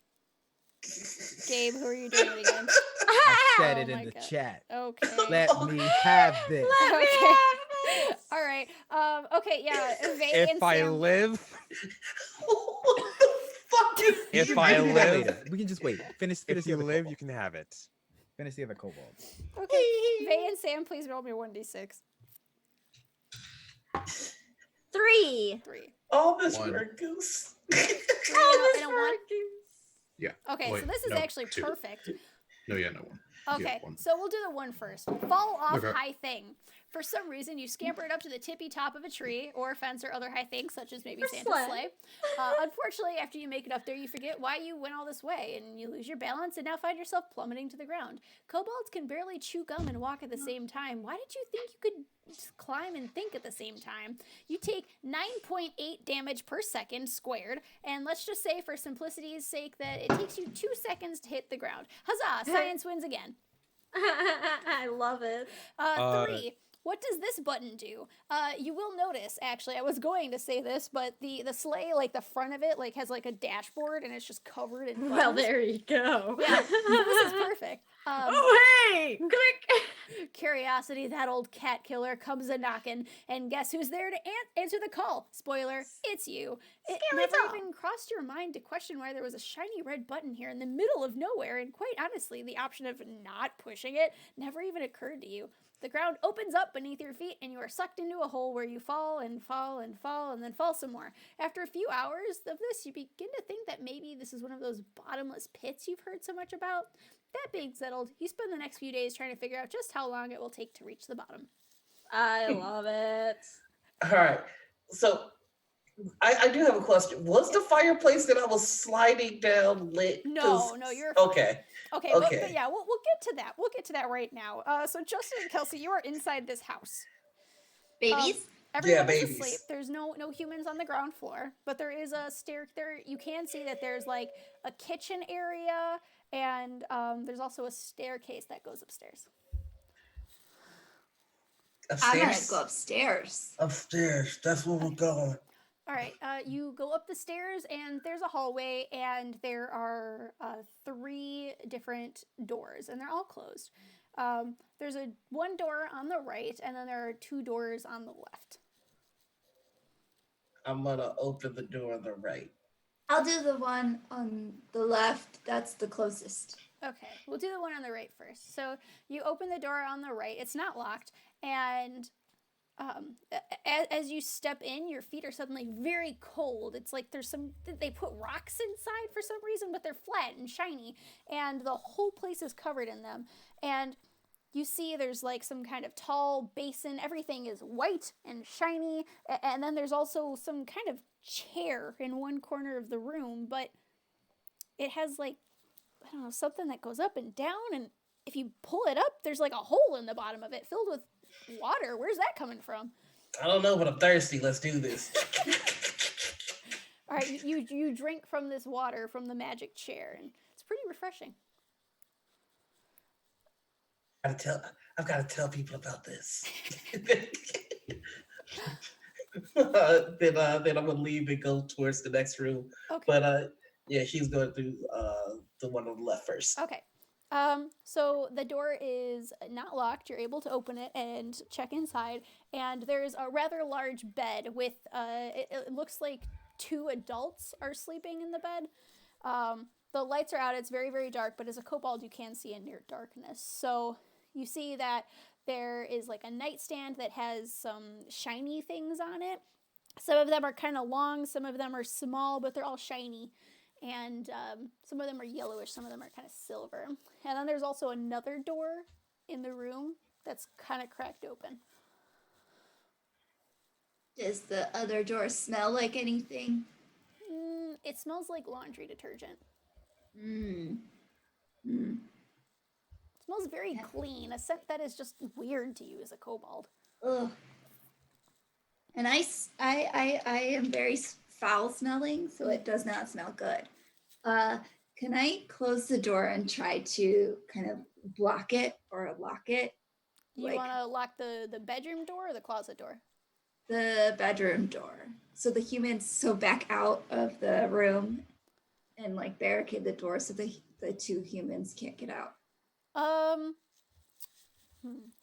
Gabe, who are you doing it against?
I said
Oh
it
my
in the
God.
chat.
Okay.
Let me have this.
Let me
Okay.
have this.
All right. Okay. Yeah. Vay and
If I
Sam.
live,
What the fuck is
if
We
I
can do that
live,
later. We can just wait. Finish
if
the
you
other
live,
kobold.
you can have it.
Finish the other kobolds.
Okay. Vay and Sam, please roll me 1d6.
3.
3.
all this
One.
for a goose?
3
Oh,
and a 1.
Yeah.
Okay,
Wait,
so this is
no,
actually
2.
perfect.
No, yeah, no one.
Okay,
one.
so we'll do the 1 first. Fall off
Okay.
high thing. For some reason, you scampered up to the tippy top of a tree or a fence or other high things, such as maybe
Or
Santa's
sled.
sleigh. Unfortunately, after you make it up there, you forget why you went all this way, and you lose your balance and now find yourself plummeting to the ground. Kobolds can barely chew gum and walk at the same time. Why did you think you could just climb and think at the same time? You take 9.8 damage per second squared, and let's just say for simplicity's sake that it takes you 2 seconds to hit the ground. Huzzah! Science wins again.
I love it.
3. What does this button do? You will notice, actually, I was going to say this, but the sleigh, like the front of it, like has like a dashboard and it's just covered in buttons.
Well, there you go.
Yeah, this is perfect.
Oh, hey! Click!
curiosity, that old cat killer comes a knocking, and guess who's there to answer the call? Spoiler, it's you. It never
Skeletal.
even crossed your mind to question why there was a shiny red button here in the middle of nowhere, and quite honestly, the option of not pushing it never even occurred to you. The ground opens up beneath your feet, and you are sucked into a hole where you fall and fall and fall and then fall some more. After a few hours of this, you begin to think that maybe this is one of those bottomless pits you've heard so much about. That being settled, you spend the next few days trying to figure out just how long it will take to reach the bottom.
I love it.
All right. So I do have a question. Was the fireplace that I was sliding down lit?
No, you're fine.
Okay.
Okay,
Okay.
But yeah, we'll get to that. We'll get to that right now. So Justin and Kelsey, you are inside this house.
Babies?
Everyone is
babies.
asleep. There's no humans on the ground floor, but there is a stair. There you can see that there's like a kitchen area, and there's also a staircase that goes upstairs.
I'm gonna
Upstairs?
go upstairs.
Upstairs. That's where we're going.
All right, you go up the stairs, and there's a hallway, and there are 3 different doors, and they're all closed. There's one door on the right, and then there are 2 doors on the left.
I'm gonna open the door on the right.
I'll do the one on the left. That's the closest.
Okay, we'll do the one on the right first. So you open the door on the right. It's not locked, and as you step in, your feet are suddenly very cold. It's like they put rocks inside for some reason, but they're flat and shiny, and the whole place is covered in them. And you see there's like some kind of tall basin. Everything is white and shiny, and then there's also some kind of chair in one corner of the room, but it has like, I don't know, something that goes up and down, and if you pull it up, there's like a hole in the bottom of it filled with water. Where's that coming from?
I don't know, but I'm thirsty. Let's do this.
All right, you drink from this water from the magic chair, and it's pretty refreshing.
I've got to tell people about this. Then I'm gonna leave and go towards the next room.
Okay.
But yeah, she's going through the one on the left first.
Okay. So the door is not locked. You're able to open it and check inside, and there's a rather large bed with it looks like 2 adults are sleeping in the bed. The lights are out. It's very, very dark, but as a kobold, you can see in near darkness. So you see that there is like a nightstand that has some shiny things on it. Some of them are kind of long, some of them are small, but they're all shiny. And some of them are yellowish, some of them are kind of silver. And then there's also another door in the room that's kind of cracked open.
Does the other door smell like anything?
It smells like laundry detergent.
Mm.
It smells very clean, a scent that is just weird to you as a kobold.
Ugh. And I am very foul smelling, so it does not smell good. Can I close the door and try to kind of block it or lock it?
You want to lock the bedroom door or the closet door?
The bedroom door. So the humans back out of the room and like barricade the door so the 2 humans can't get out.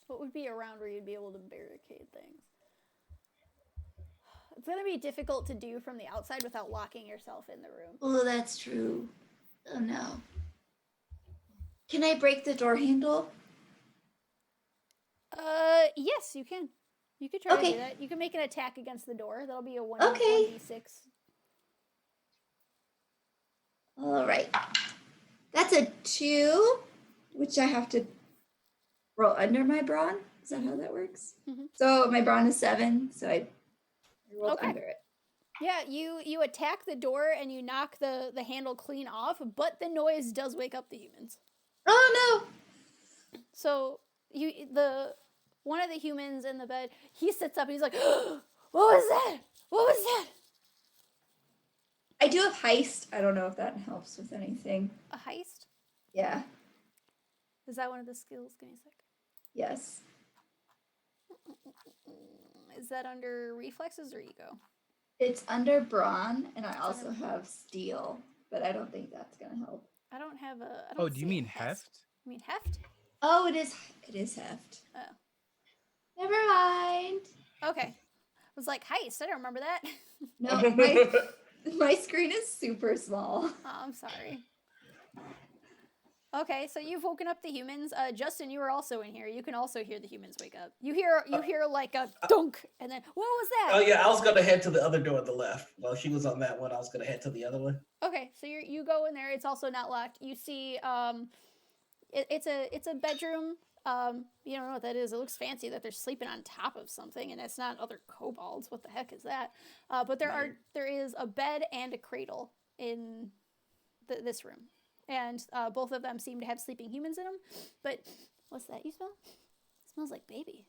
What would be around where you'd be able to barricade things? It's going to be difficult to do from the outside without locking yourself in the room.
Oh, that's true. Oh no. Can I break the door handle?
Yes, you can. You could try to do that. You can make an attack against the door. That'll be a 1d6.
All right. That's a 2, which I have to roll under my brawn. Is that how that works?
Mm-hmm.
So my brawn is 7, so I rolled under it.
Yeah, you attack the door and you knock the handle clean off, but the noise does wake up the humans.
Oh no!
So one of the humans in the bed, he sits up. He's like, "What was that? What was that?"
I do have heist. I don't know if that helps with anything.
A heist?
Yeah.
Is that one of the skills? Give me a sec.
Yes.
Is that under reflexes or ego?
It's under brawn, and I also have steel, but I don't think that's gonna help.
I don't have a.
Oh, do you mean heft?
You mean heft?
Oh, it is. It is heft.
Oh.
Never mind.
Okay. I was like, heist. I don't remember that.
No, my screen is super small.
Oh, I'm sorry. Okay, so you've woken up the humans. Justin, you were also in here. You can also hear the humans wake up. You hear like a dunk, and then what was that?
Oh yeah, I was gonna head to the other door on the left. While she was on that one, I was gonna head to the other one.
Okay, so you go in there. It's also not locked. You see, it's a bedroom. You don't know what that is. It looks fancy that they're sleeping on top of something, and it's not other kobolds. What the heck is that? But there is a bed and a cradle in this room, and both of them seem to have sleeping humans in them. But what's that you smell? It smells like baby.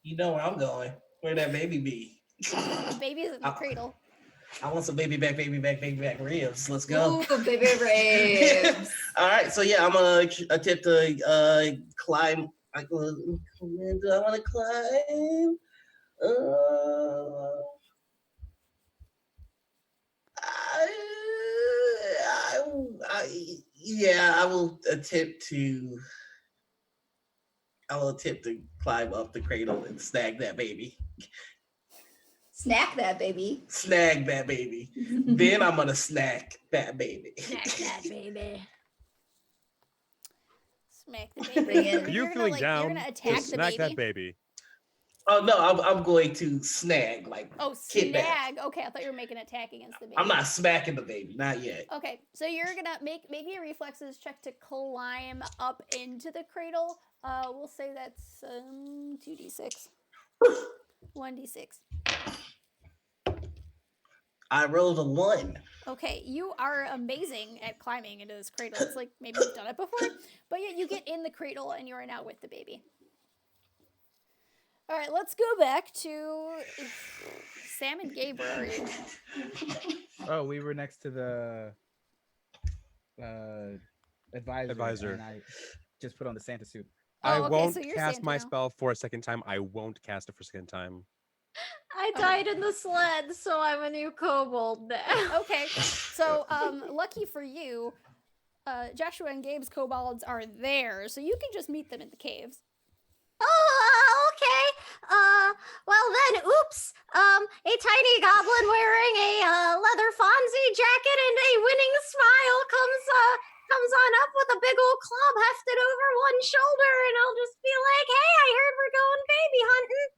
You know where I'm going. Where that baby be?
The baby is in the cradle.
I want some baby back ribs. Let's go.
Ooh, baby ribs.
All right, so yeah, I'm gonna attempt to climb. Do I want to climb? Yeah, I will attempt to. I will attempt to climb up the cradle and snag that baby.
Snack that baby.
Snag that baby. Then I'm gonna snack that baby.
Snack that baby.
Smack the baby.
Bring it.
Are you
You're
feeling
gonna,
down?
You're gonna attack the
Snack
baby.
that baby.
Oh no, I'm going to snag like.
Oh,
kidnap.
snag. Okay, I thought you were making an attack against the baby.
I'm not smacking the baby, not yet.
Okay, so you're gonna make me a reflexes check to climb up into the cradle. We'll say that's 2d6. 1d6.
I rolled a 1.
Okay, you are amazing at climbing into this cradle. It's like maybe you've done it before, but yeah, you get in the cradle and you are now with the baby. All right, let's go back to Sam and Gabe. Where are you?
Oh, we were next to the advisor. And I just put on the Santa suit.
Oh,
I
okay,
won't
so you're
cast
Santa
my
now.
spell for a second time. I won't cast it for a second time.
I died in the sled, so I'm a new kobold now.
Okay, so lucky for you, Joshua and Gabe's kobolds are there, so you can just meet them in the caves.
Oh, okay. Well then, oops. A tiny goblin wearing a leather Fonzie jacket and a winning smile comes on up with a big old club hefted over one shoulder, and I'll just be like, "Hey, I heard we're going baby hunting."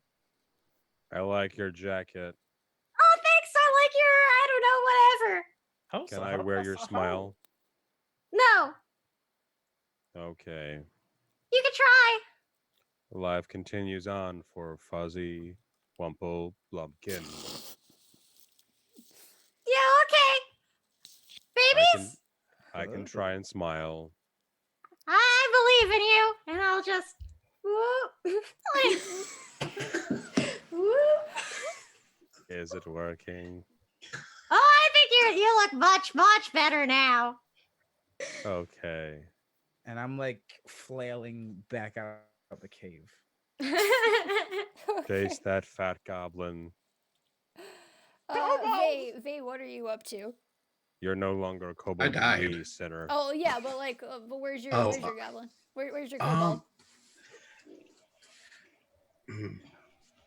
I like your jacket.
Oh, thanks. I like your, I don't know, whatever.
Can I wear your smile?
No,
Okay.
you can try.
Life continues on for Fuzzy Wumple Blumpkin.
Yeah, okay. Babies,
I can try and smile.
I believe in you, and I'll just. Woo.
Is it working?
Oh, I think you look much, much better now.
Okay.
And I'm like flailing back out of the cave.
Face that fat goblin.
Vay, what are you up to?
You're no longer a kobold to
died.
me, sinner.
Oh yeah, but like, but where's your goblin? Where's your kobold?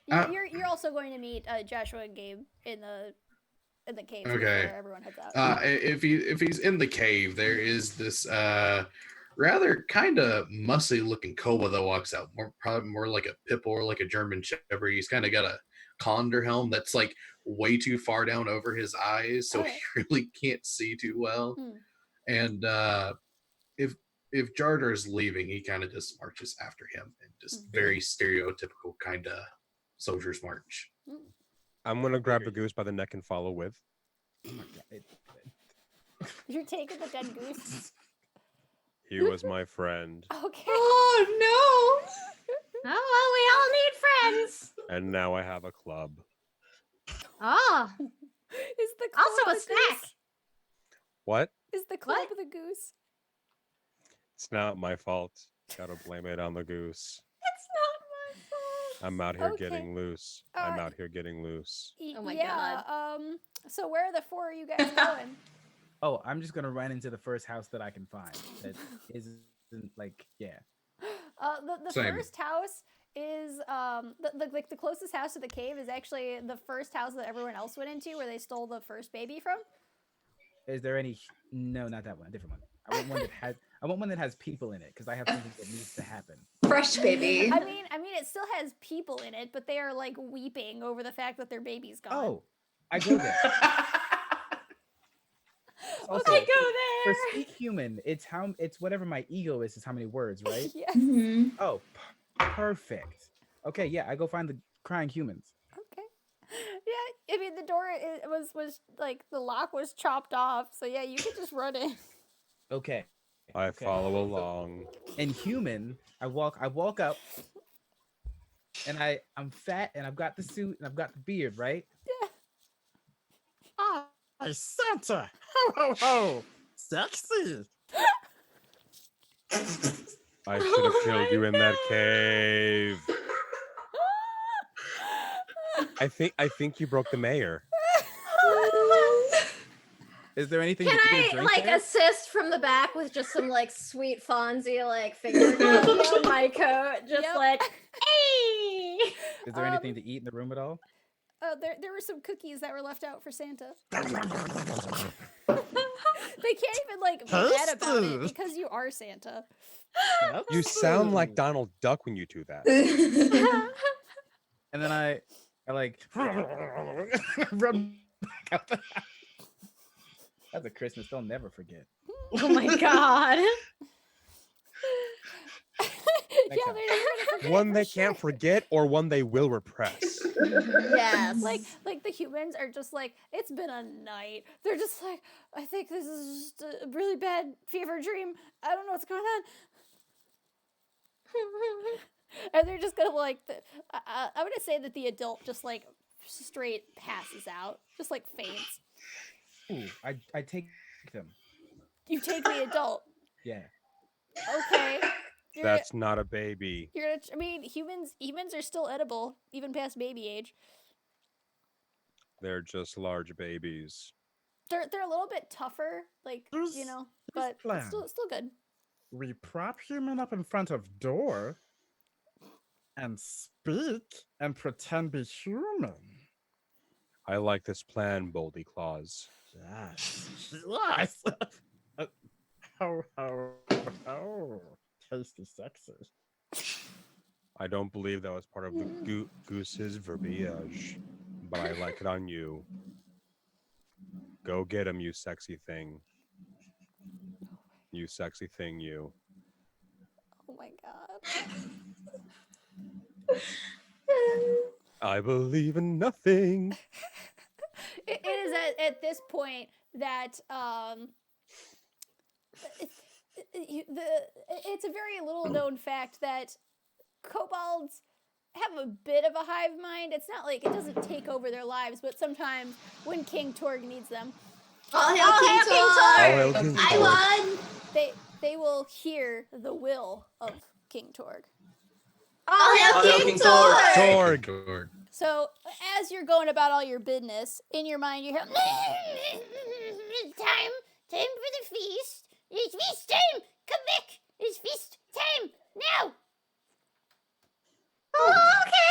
You're also going to meet Joshua and Gabe in the cave
Okay.
before everyone heads out.
If he's in the cave, there is this rather kind of muscly looking kobold that walks out. Probably more like a pit bull or like a German shepherd. He's kind of got a condor helm that's like way too far down over his eyes, so he really can't see too well. And if Jardar's leaving, he kind of just marches after him and just very stereotypical kind of soldier's march.
I'm gonna grab the goose by the neck and follow with.
Oh my God.
You're taking the dead goose.
He was my friend,
Okay.
Oh
Oh, well, we all need friends.
and now I have a club.
Oh,
Is the club
also a
the
snack.
goose?
What?
Is the club the goose?
It's not my fault. Gotta blame it on the goose.
It's not my fault.
I'm out here
Okay.
getting loose. I'm out here getting loose.
Oh my
God. So where are the four of you guys going?
Oh, I'm just gonna run into the first house that I can find. That isn't like, yeah.
The
Same.
first house is the closest house to the cave is actually the first house that everyone else went into, where they stole the first baby from.
Is there any? No, not that one. A different one. I want one that has. I want one that has people in it because I have something that needs to happen.
Fresh baby.
I mean, it still has people in it, but they are like weeping over the fact that their baby's gone.
Oh, I go there. Also,
I go
for
there.
speak human, it's whatever my ego is how many words, right?
Yes.
Mhm.
Oh, perfect. Okay, yeah, I go find the crying humans.
Okay. Yeah, I mean the door was like the lock was chopped off, so yeah, you could just run in.
Okay.
I
Okay.
follow along.
And human, I walk up, and I'm fat, and I've got the suit, and I've got the beard, right?
Hi, Santa. Ho, ho, ho. Sexy.
I should have killed you in that cave. I think you broke the mayor.
Is there anything
Can
to eat or
I
drink
like
there?
assist from the back with just some like sweet Fonzie like finger guns on my coat? Just
Yep.
like, hey.
Is there anything to eat in the room at all?
There were some cookies that were left out for Santa. They can't even like be mad about it
Tasty.
because you are Santa.
You sound like Donald Duck when you do that.
And then I like run back out the house. That's a Christmas they'll never forget.
Oh my god.
Yeah, they're never gonna forget
One
for
they
sure.
can't forget or one they will repress.
Yes.
Like the humans are just like, it's been a night. They're just like, I think this is just a really bad fever dream. I don't know what's going on. And they're just gonna like, I'm gonna say that the adult just like straight passes out, just like faints.
Ooh, I take them.
You take the adult.
Yeah.
Okay.
That's not a baby.
You're gonna. I mean, humans are still edible even past baby age.
They're just large babies.
They're a little bit tougher, like
Here's-
you know,
here's
but
the plan.
it's still good.
We prop human up in front of door and speak and pretend be human.
I like this plan, Boldy Claus.
Yes. Yes. Ho, ho, ho. Tasty sexy.
I don't believe that was part of the goose's verbiage, but I like it on you. Go get him, you sexy thing. You sexy thing, you.
Oh my god.
I believe in nothing.
It is at this point that it's a very little known fact that kobolds have a bit of a hive mind. It's not like it doesn't take over their lives, but sometimes when King Torg needs them,
All hail
All
King
hail King
Torg!
All hail King
I
Torg.
won!
they will hear the will of King Torg.
All hail
All hail
King
King Torg!
Torg.
Torg.
So as you're going about all your business, in your mind you hear,
Time for the feast. It's feast time. Come back. It's feast time now.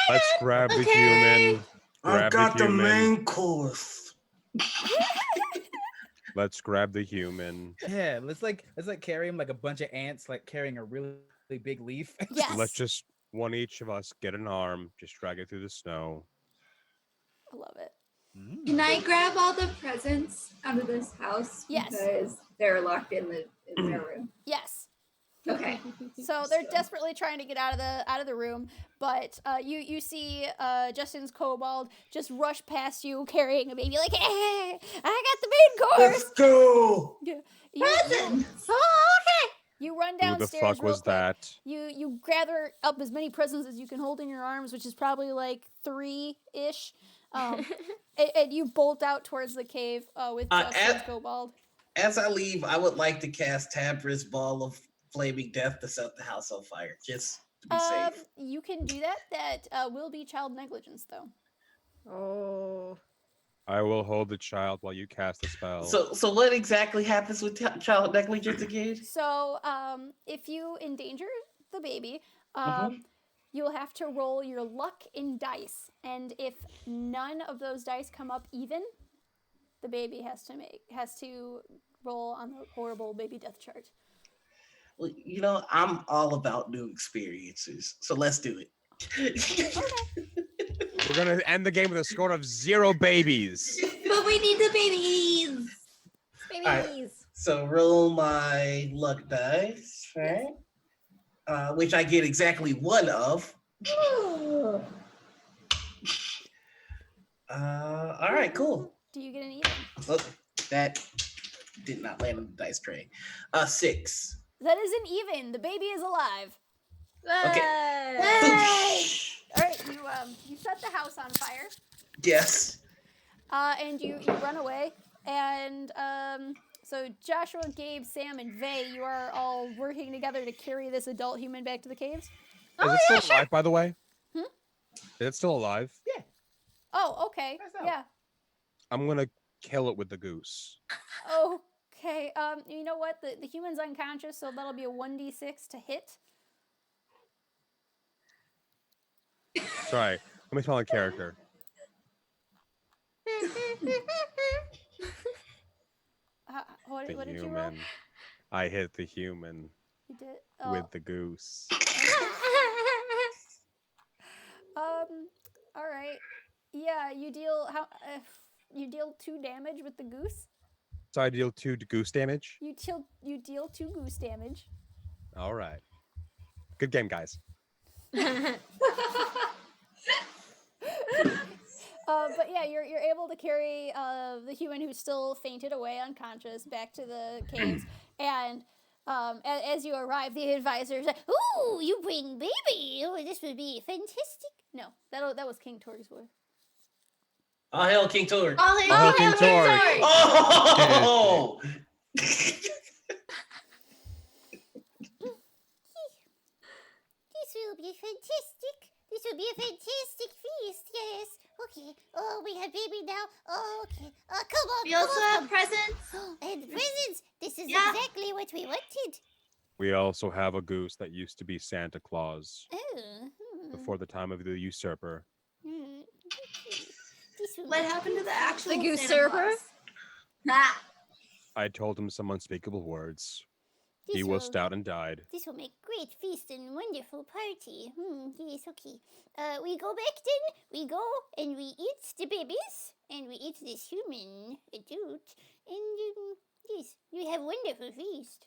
Let's grab the human.
I
Grab
got
the
the
human.
main course.
Let's grab the human.
Yeah, let's like carry him like a bunch of ants, like carrying a really big leaf.
yes.
Let's just one each of us get an arm, just drag it through the snow.
I love it.
Can I grab all the presents out of this house?
Yes.
Because they're locked in their room.
Yes.
Okay.
So they're desperately trying to get out of the room, but you see Justin's kobold just rush past you carrying a baby, like, hey, I got the main course.
Let's go.
Presents!
You run
Who
downstairs.
the fuck
real
was
quick.
that?
You gather up as many presents as you can hold in your arms, which is probably like 3-ish. And you bolt out towards the cave with Justin's kobold.
As I leave, I would like to cast Tabra's Ball of Flaming Death to set the house on fire, just to be safe.
You can do that. That will be child negligence, though.
Oh.
I will hold the child while you cast the spell.
So what exactly happens with child negligence again?
So, if you endanger the baby, You'll have to roll your luck in dice, and if none of those dice come up even, the baby has to roll on the horrible baby death chart.
Well, you know, I'm all about new experiences, so let's do it.
We're gonna end the game with a score of 0 babies.
But we need the babies.
Babies.
Alright. So roll my luck dice, right? Which I get exactly 1 of. All right, cool.
Do you get an even?
Oh, that did not land on the dice tray. 6.
That is an even. The baby is alive.
Okay.
All right, you set the house on fire.
Yes.
And you run away. And so Joshua, Gabe, Sam, and Vay, you are all working together to carry this adult human back to the caves.
Is it still alive, by the way?
Hmm?
Is it still alive?
Yeah.
Oh, okay. Yeah.
I'm gonna kill it with the goose.
Okay. You know what? The human's unconscious, so that'll be a 1d6 to hit.
Sorry, let me spell a character.
What
The
did you roll?
human. I hit the human
You did.
with the goose.
All right. Yeah, you deal you deal 2 damage with the goose.
So I deal 2 goose damage.
You deal 2 goose damage.
All right. Good game, guys.
But yeah, you're able to carry the human who's still fainted away unconscious back to the caves, and as you arrive, the advisors say,
Ooh, you bring baby. Oh, this would be fantastic.
no, that was King Torg's voice.
All hail King Torg.
All hail
King Torg.
Oh!
This will be fantastic. This will be a fantastic feast. Yes. Okay. Oh, we have baby now. Oh, okay. Come on.
We also have presents.
And presents. This is
Yeah.
exactly what we wanted.
We also have a goose that used to be Santa Claus
Oh.
before the time of the usurper.
This will
What
be
happened to the actual
The
Santa
usurper?
Claus? Ah.
I told him some unspeakable words.
This
He
will,
was stout and died.
This will make great feast and wonderful party. Yes, okay. We go back then. We go and we eat the babies and we eat this human adult. And yes, we have wonderful feast.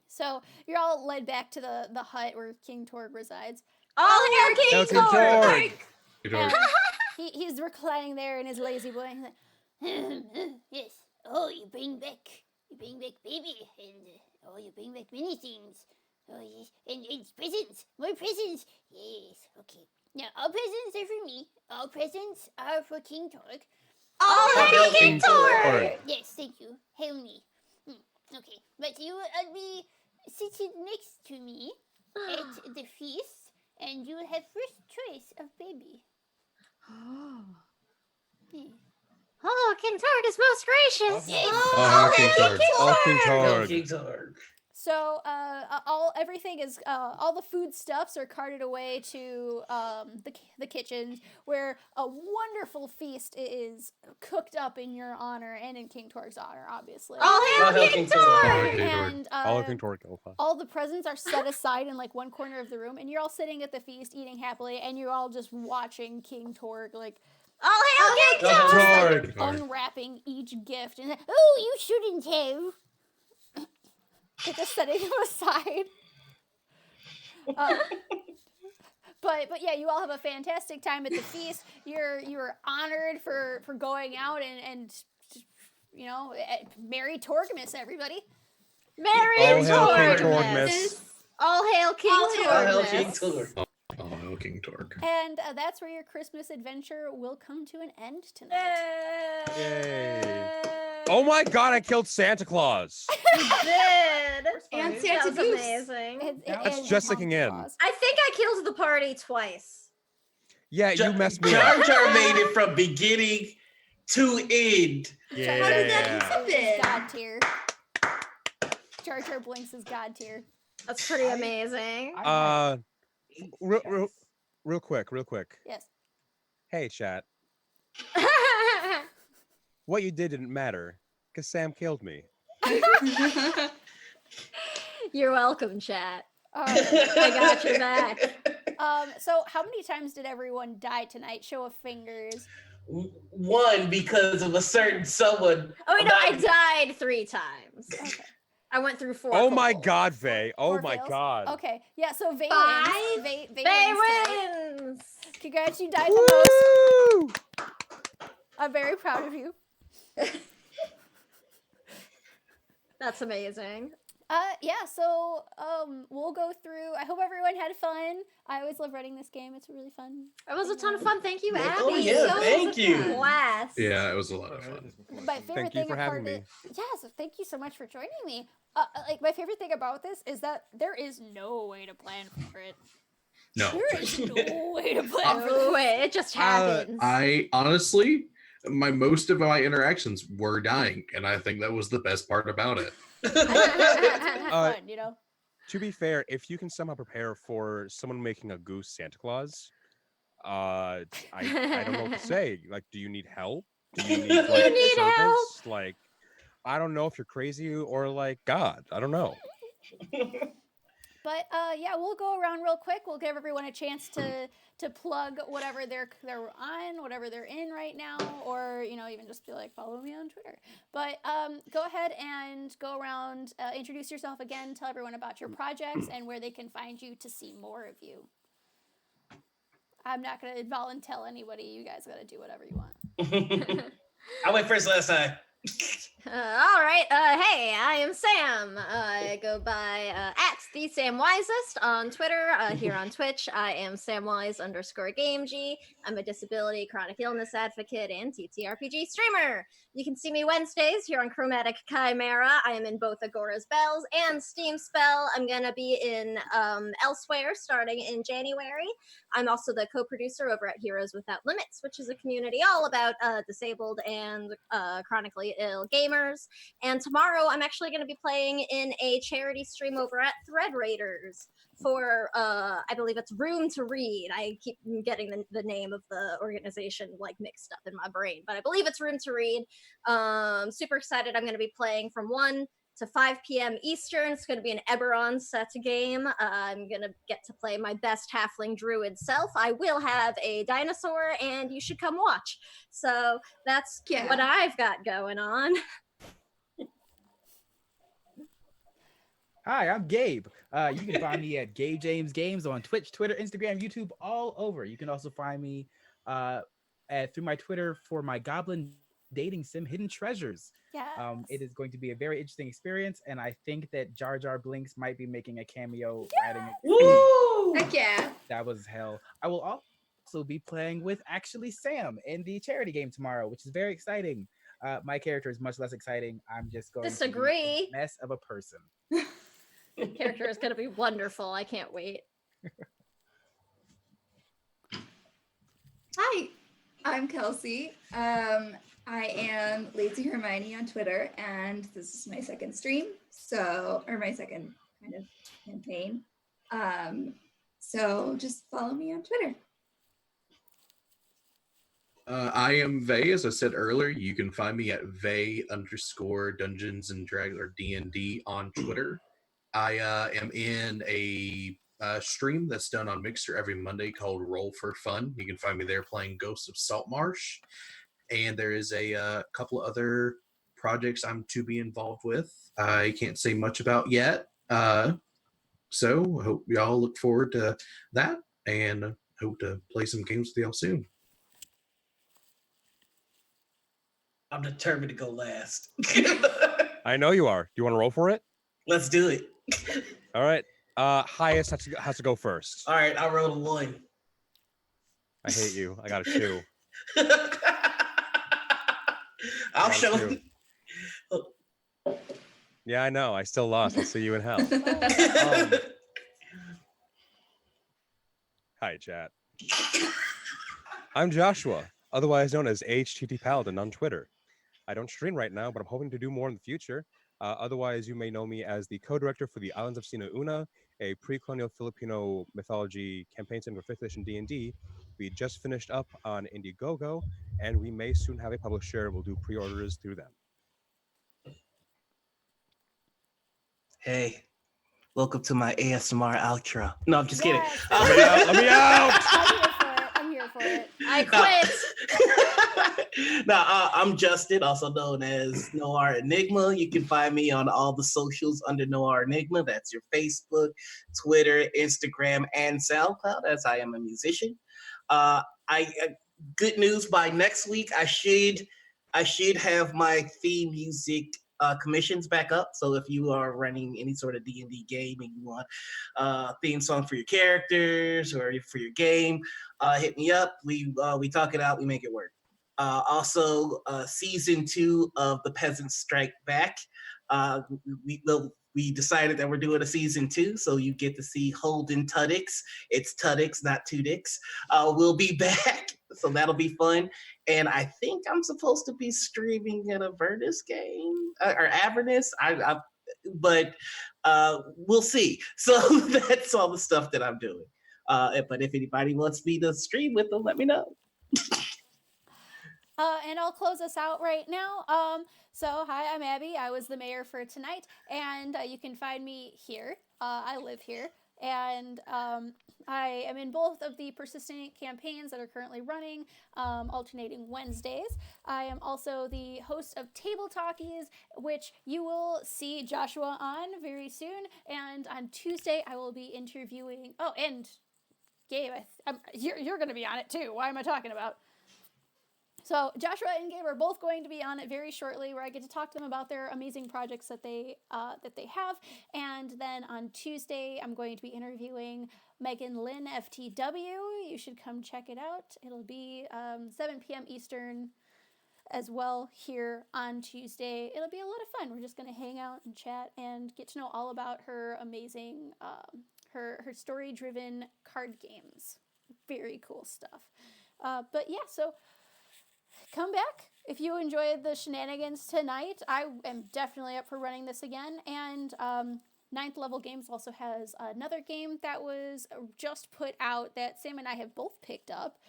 So you're all led back to the hut where King Torg resides.
All hail King
Hail King
Torg!
And he's reclining there in his lazy boy. He's like,
Yes. Oh, you bring back baby, and you bring back many things. Oh yes, and presents, more presents. Yes, okay. Now all presents are for me. All presents are for King Torg.
All hail King Torg!
Yes, thank you. Hail me. Okay, but you will be sitting next to me at the feast, and you will have first choice of baby. Yeah.
Oh, King Torg is most gracious.
Yes.
Oh, King Torg. Oh, King
Hail
Torg.
King Torg.
so everything is all the foodstuffs are carted away to the kitchens where a wonderful feast is cooked up in your honor and in King Torg's honor, obviously.
All
All
hail
hail
King
King Torg.
Torg!
And
All King Torg Alpha.
all the presents are set aside in like one corner of the room, and you're all sitting at the feast eating happily, and you're all just watching King Torg like
All hail King
All hail
Torg!
King
Torg.
unwrapping each gift and
Oh, you shouldn't have.
just setting them aside. But yeah, you all have a fantastic time at the feast. You're honored for going out and you know, Merry Torgmas, everybody.
Merry
All hail King
Torgmas!
Torgmas.
All hail King
All hail
All hail King
Torgmas!
Torg.
Oh, hail King Torg.
And that's where your Christmas adventure will come to an end tonight.
Yay. Oh my god, I killed Santa Claus.
You did!
And
That
Santa
was
Goose.
amazing.
That's just sinking in.
I think I killed the party twice.
Yeah, you messed me
Jar
up.
Jar made it from beginning to end.
How did that
Yeah.
happen?
God tier. Jar Jar Blinks is God tier.
That's pretty amazing.
I had
Real,
8
real,
chats.
real quick.
Yes.
Hey, chat. What you did didn't matter because Sam killed me.
You're welcome, chat.
All right.
I got your back.
So how many times did everyone die tonight? Show of fingers.
One, because of a certain someone.
Oh wait,
I'm
no,
not-
I died 3 times.
Okay.
I went through 4.
Oh my
kobolds.
God, Vay. Oh
Four
my
fails?
God.
Okay. Yeah, so Vay
Five?
wins. Vay
They
wins tonight.
wins.
Congrats, you died the
Woo!
most. I'm very proud of you.
That's amazing.
Yeah, so we'll go through. I hope everyone had fun. I always love running this game. It's really fun.
It was a ton of fun. Thank you, Abby.
Oh, yeah, thank you.
Blast.
Yeah, it was a lot of fun.
My favorite
Thank you
thing
for
about
having me.
it, yes, thank you so much for joining me. Like my favorite thing about this is that there is no way to plan for it.
No.
There is no way to plan for
No
this.
way. It just happens.
I honestly, most of my interactions were dying, and I think that was the best part about it.
It's really
Uh,
fun, you know.
To be fair, if you can somehow prepare for someone making a goose Santa Claus, I don't know what to say. Like, do you need help? Do you need like
You need
service?
help?
Like, I don't know if you're crazy or like God. I don't know.
But yeah, we'll go around real quick. We'll give everyone a chance to plug whatever they're on, whatever they're in right now, or even just be like, follow me on Twitter. But go ahead and go around, introduce yourself again, tell everyone about your projects and where they can find you to see more of you. I'm not gonna volunteer anybody. You guys gotta do whatever you want.
I went first last time.
All right. Hey, I am Sam. I go by at the Sam Wisest on Twitter. Here on Twitch, I am samwise_gameg. I'm a disability, chronic illness advocate, and TTRPG streamer. You can see me Wednesdays here on Chromatic Chimera. I am in both Agora's Bells and Steam Spell. I'm gonna be in Elsewhere starting in January. I'm also the co-producer over at Heroes Without Limits, which is a community all about disabled and chronically ill gamers. And tomorrow I'm actually going to be playing in a charity stream over at Thread Raiders for, I believe it's Room to Read. I keep getting the name of the organization like mixed up in my brain, but I believe it's Room to Read. Super excited. I'm going to be playing from 1 to 5 p.m. Eastern. It's going to be an Eberron set game. I'm going to get to play my best halfling druid self. I will have a dinosaur, and you should come watch. So that's what I've got going on.
Hi, I'm Gabe. You can find me at Gabe James Games on Twitch, Twitter, Instagram, YouTube, all over. You can also find me through my Twitter for my Goblin dating sim, Hidden Treasures.
Yeah.
It is going to be a very interesting experience, and I think that Jar Jar Blinks might be making a cameo.
Woo!
Heck yeah.
That was hell. I will also be playing with actually Sam in the charity game tomorrow, which is very exciting. My character is much less exciting. I'm just going to
Disagree.
be a mess of a person.
Character is going to be wonderful. I can't wait.
Hi, I'm Kelsey. I am Lazy Hermione on Twitter, and this is my second stream, or my second kind of campaign. So just follow me on Twitter.
I am Vay, as I said earlier. You can find me at Vay_Dungeons and Dragons or D&D on Twitter. I am in a stream that's done on Mixer every Monday called Roll for Fun. You can find me there playing Ghosts of Saltmarsh. And there is a couple other projects I'm to be involved with. I can't say much about yet. So I hope y'all look forward to that and hope to play some games with y'all soon.
I'm determined to go last.
I know you are. Do you want to roll for it?
Let's do it.
All right. Highest has to go first.
All right, I rolled a 1.
I hate you. I got a 2.
I'll
Got a
show
2.
you.
Yeah, I know. I still lost. I'll see you in hell. Hi, chat. I'm Joshua, otherwise known as HTT Paladin on Twitter. I don't stream right now, but I'm hoping to do more in the future. Otherwise, you may know me as the co-director for the Islands of Sina Una, a pre-colonial Filipino mythology campaign setting for 5th edition D&D. We just finished up on Indiegogo, and we may soon have a publisher. We'll do pre-orders through them.
Hey, welcome to my ASMR outro. No, I'm just kidding.
Yes.
Let me out!
I'm here for it.
I quit.
I'm Justin, also known as Noir Enigma. You can find me on all the socials under Noir Enigma. That's your Facebook, Twitter, Instagram, and SoundCloud, as I am a musician. Good news, by next week I should have my theme music commissions back up. So if you are running any sort of D&D game and you want theme song for your characters or for your game, hit me up. We talk it out. We make it work. Also, season 2 of The Peasants Strike Back. We decided that we're doing a season 2, so you get to see Holden Tudyx. It's Tudyx, not Tudix. We'll be back, so that'll be fun. And I think I'm supposed to be streaming an Avernus game or Avernus. But we'll see. So that's all the stuff that I'm doing. But if anybody wants me to stream with them, let me know.
And I'll close us out right now. So, hi, I'm Abby. I was the mayor for tonight, and you can find me here. I live here, and I am in both of the persistent campaigns that are currently running, alternating Wednesdays. I am also the host of Table Talkies, which you will see Joshua on very soon. And on Tuesday, I will be interviewing. Oh, and Gabe, you're going to be on it too. Why am I talking about? So Joshua and Gabe are both going to be on it very shortly, where I get to talk to them about their amazing projects that they have. And then on Tuesday, I'm going to be interviewing Megan Lynn FTW. You should come check it out. It'll be 7 p.m. Eastern as well here on Tuesday. It'll be a lot of fun. We're just going to hang out and chat and get to know all about her amazing, her story-driven card games. Very cool stuff. But yeah, so come back if you enjoyed the shenanigans tonight. I am definitely up for running this again. And Ninth Level Games also has another game that was just put out that Sam and I have both picked up,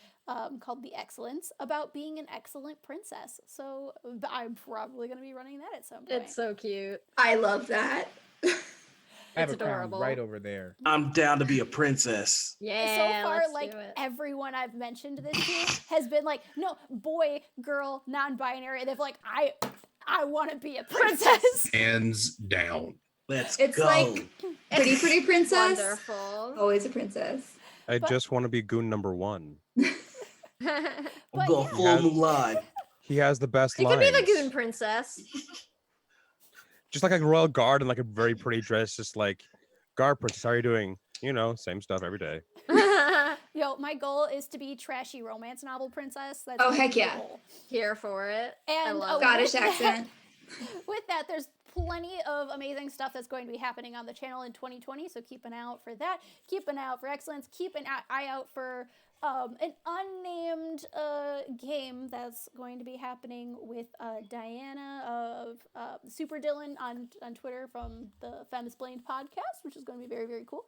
called The Excellence, about being an excellent princess. So I'm probably going to be running that at some point.
It's so cute.
I love that.
I have
It's
a crown
adorable.
right over there.
I'm down to be a princess.
Yeah,
so far,
let's
like,
do it.
everyone I've mentioned this to has been like, no, boy, girl, non-binary. They've like, I want to be a princess.
Hands down.
Let's
It's
go.
like pretty princess.
Wonderful.
Always a princess.
I
But-
just want to be goon number 1.
I'm
But
going
yeah.
full
Yes.
Mulan.
He has the best
It
lines.
could be the Goon Princess.
Just like a royal guard in like a very pretty dress, just like, guard princess, how are you doing? You know, same stuff every day.
Yo, my goal is to be trashy romance novel princess. That's
Oh,
my
heck yeah.
goal.
Here for it.
And
love it.
Scottish
with
accent.
With that, there's plenty of amazing stuff that's going to be happening on the channel in 2020, so keep an eye out for that. Keep an eye out for Excellence. Keep an eye out for an unnamed game that's going to be happening with Diana of Super Dylan on Twitter from the Femsplained podcast, which is going to be very, very cool.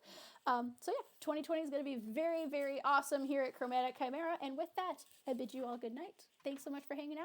So yeah, 2020 is going to be very, very awesome here at Chromatic Chimera. And with that, I bid you all good night. Thanks so much for hanging out.